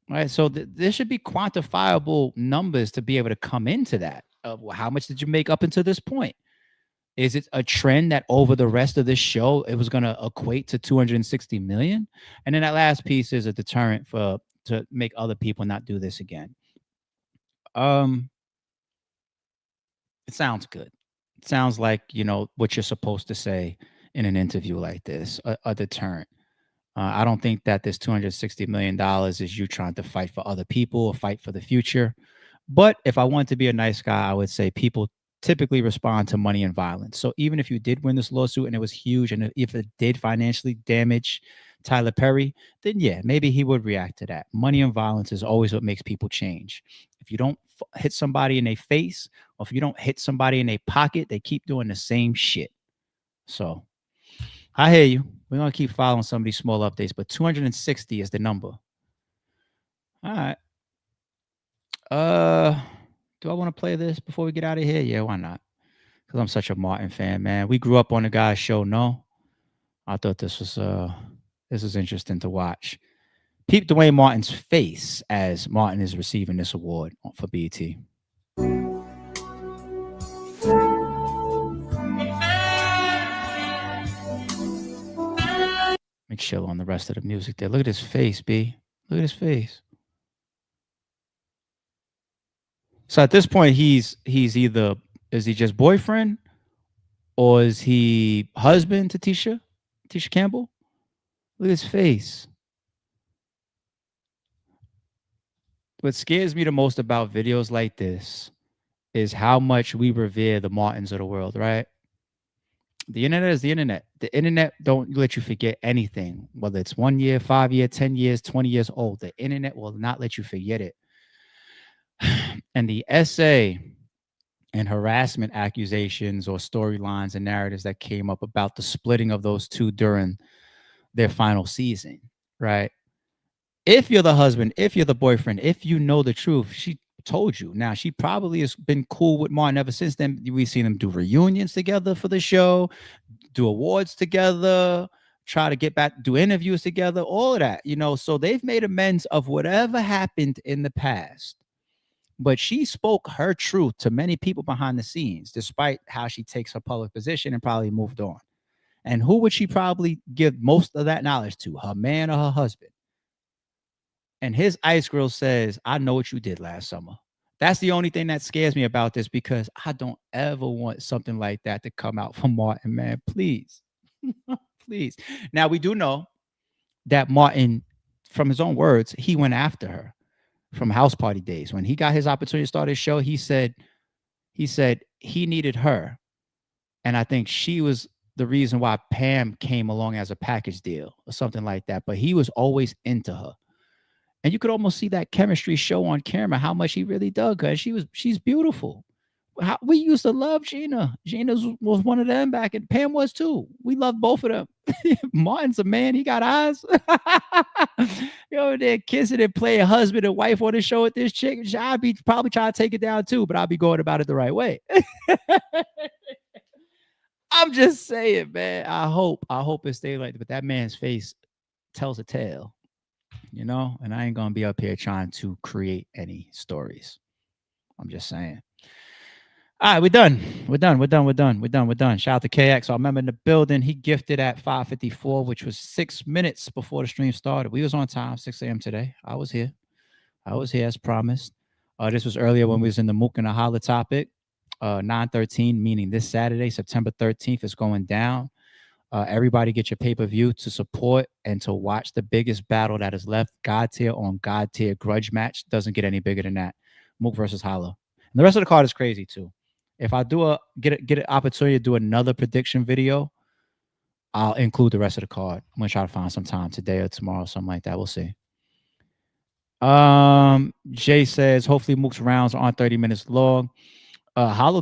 right? So there should be quantifiable numbers to be able to come into that. Well, how much did you make up until this point? Is it a trend that over the rest of this show it was going to equate to 260 million? And then that last piece is a deterrent to make other people not do this again. It sounds good. It sounds like, you know, what you're supposed to say in an interview like this, a deterrent. I don't think that this $260 million is you trying to fight for other people or fight for the future. But if I want to be a nice guy, I would say people typically respond to money and violence. So even if you did win this lawsuit and it was huge, and if it did financially damage Tyler Perry, then yeah, maybe he would react to that. Money and violence is always what makes people change. If you don't hit somebody in their face, or if you don't hit somebody in their pocket, they keep doing the same shit. So I hear you. We're going to keep following some of these small updates, but 260 is the number. All right. Do I want to play this before we get out of here? Yeah, why not? Because I'm such a Martin fan, man. We grew up on the guy's show, no? I thought this was interesting to watch. Peep Duane Martin's face as Martin is receiving this award for BET. Let me chill on the rest of the music there. Look at his face, B. Look at his face. So at this point, he's either, is he just boyfriend, or is he husband to Tisha Campbell? Look at his face. What scares me the most about videos like this is how much we revere the Martins of the world, right? The internet is the internet. The internet don't let you forget anything, whether it's 1 year, 5 years, 10 years, 20 years old. The internet will not let you forget it. And the essay and harassment accusations or storylines and narratives that came up about the splitting of those two during their final season, right? If you're the husband, if you're the boyfriend, if you know the truth, she told you. Now, she probably has been cool with Martin ever since then. We've seen them do reunions together for the show, do awards together, try to get back, do interviews together, all of that, you know. So they've made amends of whatever happened in the past. But she spoke her truth to many people behind the scenes, despite how she takes her public position, and probably moved on. And who would she probably give most of that knowledge to? Her man or her husband? And his ice grill says, I know what you did last summer. That's the only thing that scares me about this, because I don't ever want something like that to come out from Martin, man. Please. Please. Now, we do know that Martin, from his own words, he went after her from House Party days. When he got his opportunity to start his show, he said he needed her. And I think she was the reason why Pam came along as a package deal or something like that. But he was always into her. And you could almost see that chemistry show on camera, how much he really dug her. She's beautiful. We used to love Gina. Gina was one of them back, and Pam was too. We loved both of them. Martin's a man. He got eyes. You over there kissing and playing husband and wife on the show with this chick. I'd be probably trying to take it down too, but I'll be going about it the right way. I'm just saying, man. I hope it stays like that. But that man's face tells a tale. You know, and I ain't gonna be up here trying to create any stories. I'm just saying. All right, we're done. Shout out to KX. So I remember in the building, he gifted at 5:54, which was 6 minutes before the stream started. We was on time, 6 a.m. today. I was here as promised. This was earlier when we was in the Mook and the Holla topic. 9/13, meaning this Saturday, September 13th, is going down. Everybody get your pay-per-view to support and to watch the biggest battle that is left. God tier on God tier grudge match. Doesn't get any bigger than that. Mook versus Holla. And the rest of the card is crazy too. If I do get an opportunity to do another prediction video, I'll include the rest of the card. I'm gonna try to find some time today or tomorrow, something like that. We'll see. Jay says hopefully Mook's rounds aren't 30 minutes long. Holla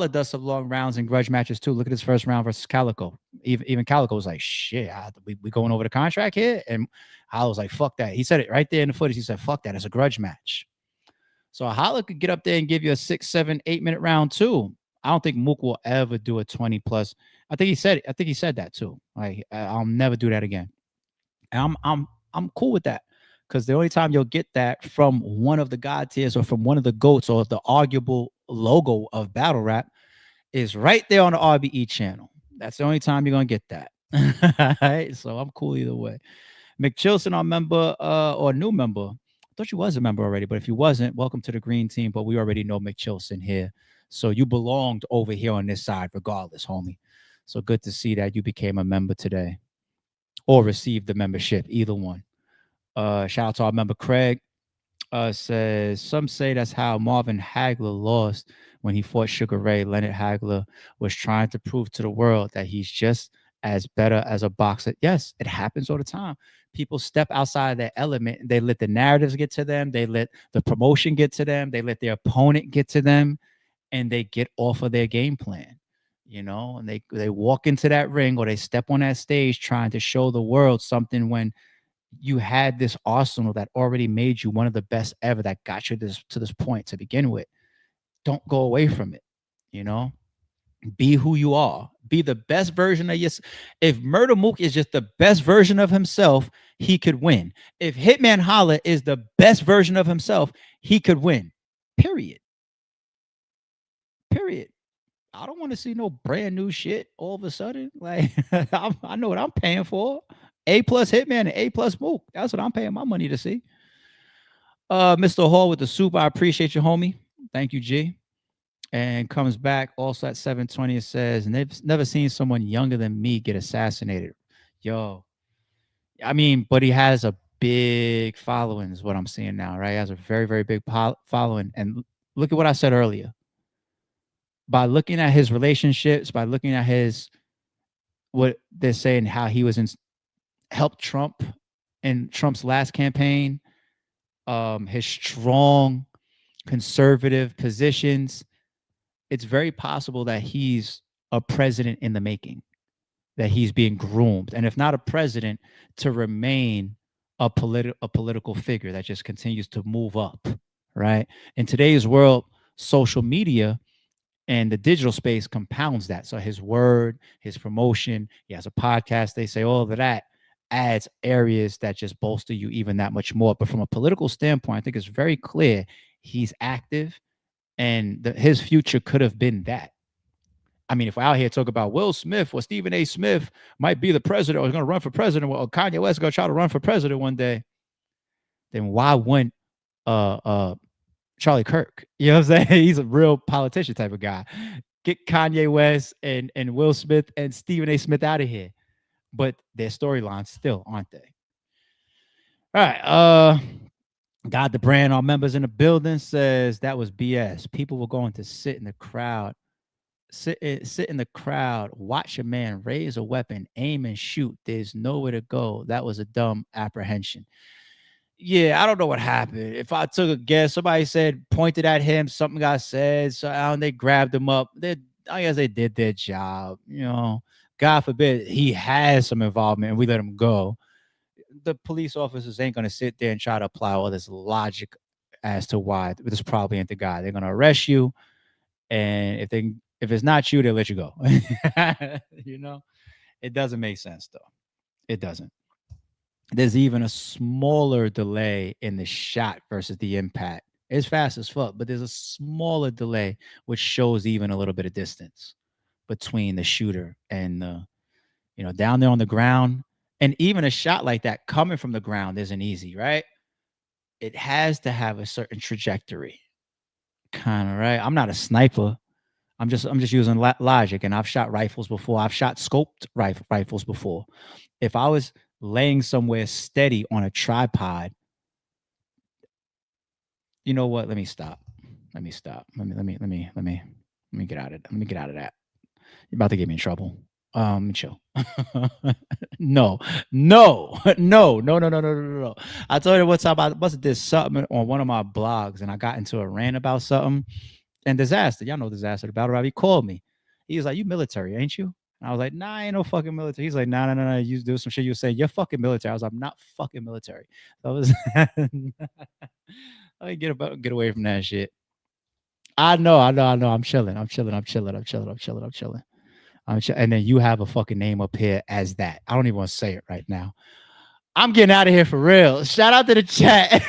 does some long rounds in grudge matches too. Look at his first round versus Calico. Even Calico was like, shit, we going over the contract here? And Holla was like, fuck that. He said it right there in the footage. He said, fuck that. It's a grudge match. So Holla could get up there and give you a 6, 7, 8 minute round too. I don't think Mook will ever do a 20 plus. I think he said that too. Like I'll never do that again. And I'm cool with that. Because the only time you'll get that from one of the god tiers or from one of the goats or the arguable logo of battle rap is right there on the RBE channel. That's the only time you're gonna get that. Right? So I'm cool either way. McChilson, our member or new member. I thought you was a member already, but if you wasn't, welcome to the green team. But we already know McChilson here. So you belonged over here on this side regardless, homie. So good to see that you became a member today or received the membership, either one. Shout out to our member Craig. Says some say that's how Marvin Hagler lost when he fought Sugar Ray. Leonard Hagler was trying to prove to the world that he's just as better as a boxer. Yes, it happens all the time. People step outside their element. They let the narratives get to them. They let the promotion get to them. They let their opponent get to them, and they get off of their game plan. You know, and they walk into that ring or they step on that stage trying to show the world something when you had this arsenal that already made you one of the best ever, that got you to this point to begin with. Don't go away from it. You know, be who you are. Be the best version of yourself. If Murda Mook is just the best version of himself, he could win. If Hitman Holla is the best version of himself, he could win. Period. I don't want to see no brand new shit all of a sudden. Like I know what I'm paying for. A+ Hitman and A+ Mook. That's what I'm paying my money to see. Mr. Hall with the soup. I appreciate you, homie. Thank you, G. And comes back also at 7:20. It says, and they've never seen someone younger than me get assassinated. Yo, I mean, but he has a big following, is what I'm seeing now, right? He has a very, very big following. And look at what I said earlier. By looking at his relationships, by looking at what they're saying, how he was helped Trump in Trump's last campaign, his strong conservative positions, it's very possible that he's a president in the making, that he's being groomed. And if not a president, to remain a political figure that just continues to move up, right? In today's world, social media and the digital space compounds that. So his word, his promotion, he has a podcast, they say all of that adds areas that just bolster you even that much more. But from a political standpoint, I think it's very clear he's active and his future could have been that. I mean, if we're out here talking about Will Smith or Stephen A. Smith might be the president or is going to run for president, or Kanye West is going to try to run for president one day, then why wouldn't Charlie Kirk? You know what I'm saying? He's a real politician type of guy. Get Kanye West and Will Smith and Stephen A. Smith out of here. But their storylines still, aren't they? All right. God the Brand, our members in the building, says that was BS. People were going to sit in the crowd, watch a man raise a weapon, aim and shoot. There's nowhere to go. That was a dumb apprehension. Yeah, I don't know what happened. If I took a guess, somebody said, pointed at him, something got said, so they grabbed him up. I guess they did their job. You know, God forbid he has some involvement and we let him go. The police officers ain't going to sit there and try to apply all this logic as to why this probably ain't the guy. They're going to arrest you. And if it's not you, they'll let you go. You know, it doesn't make sense, though. It doesn't. There's even a smaller delay in the shot versus the impact. It's fast as fuck, but there's a smaller delay, which shows even a little bit of distance between the shooter and down there on the ground. And even a shot like that coming from the ground isn't easy, right? It has to have a certain trajectory, kind of, right? I'm not a sniper. I'm just using logic, and I've shot rifles before. I've shot scoped rifles before. If I was laying somewhere steady on a tripod, you know what? Let me stop. Let me get out of it. Let me get out of that. You're about to get me in trouble. Chill. No. I told you what's up. I must have did something on one of my blogs, and I got into a rant about something. And Disaster, y'all know Disaster, the battle rap. He called me. He was like, "You military, ain't you?" And I was like, "Nah, I ain't no fucking military." He's like, "No. You do some shit. You say you're fucking military." I was like, "I'm not fucking military." So I get away from that shit. I know. I'm chilling. And then you have a fucking name up here as that. I don't even want to say it right now. I'm getting out of here for real. Shout out to the chat.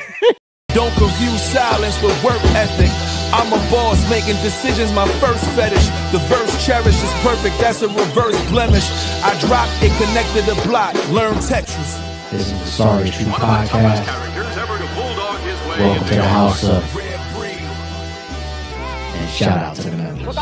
Don't confuse silence with work ethic. I'm a boss making decisions, my first fetish. The verse cherished is perfect, that's a reverse blemish. I dropped it, connected the block, learn Tetris. This is the Sorry True Podcast. Welcome to the house of. And shout out to the members.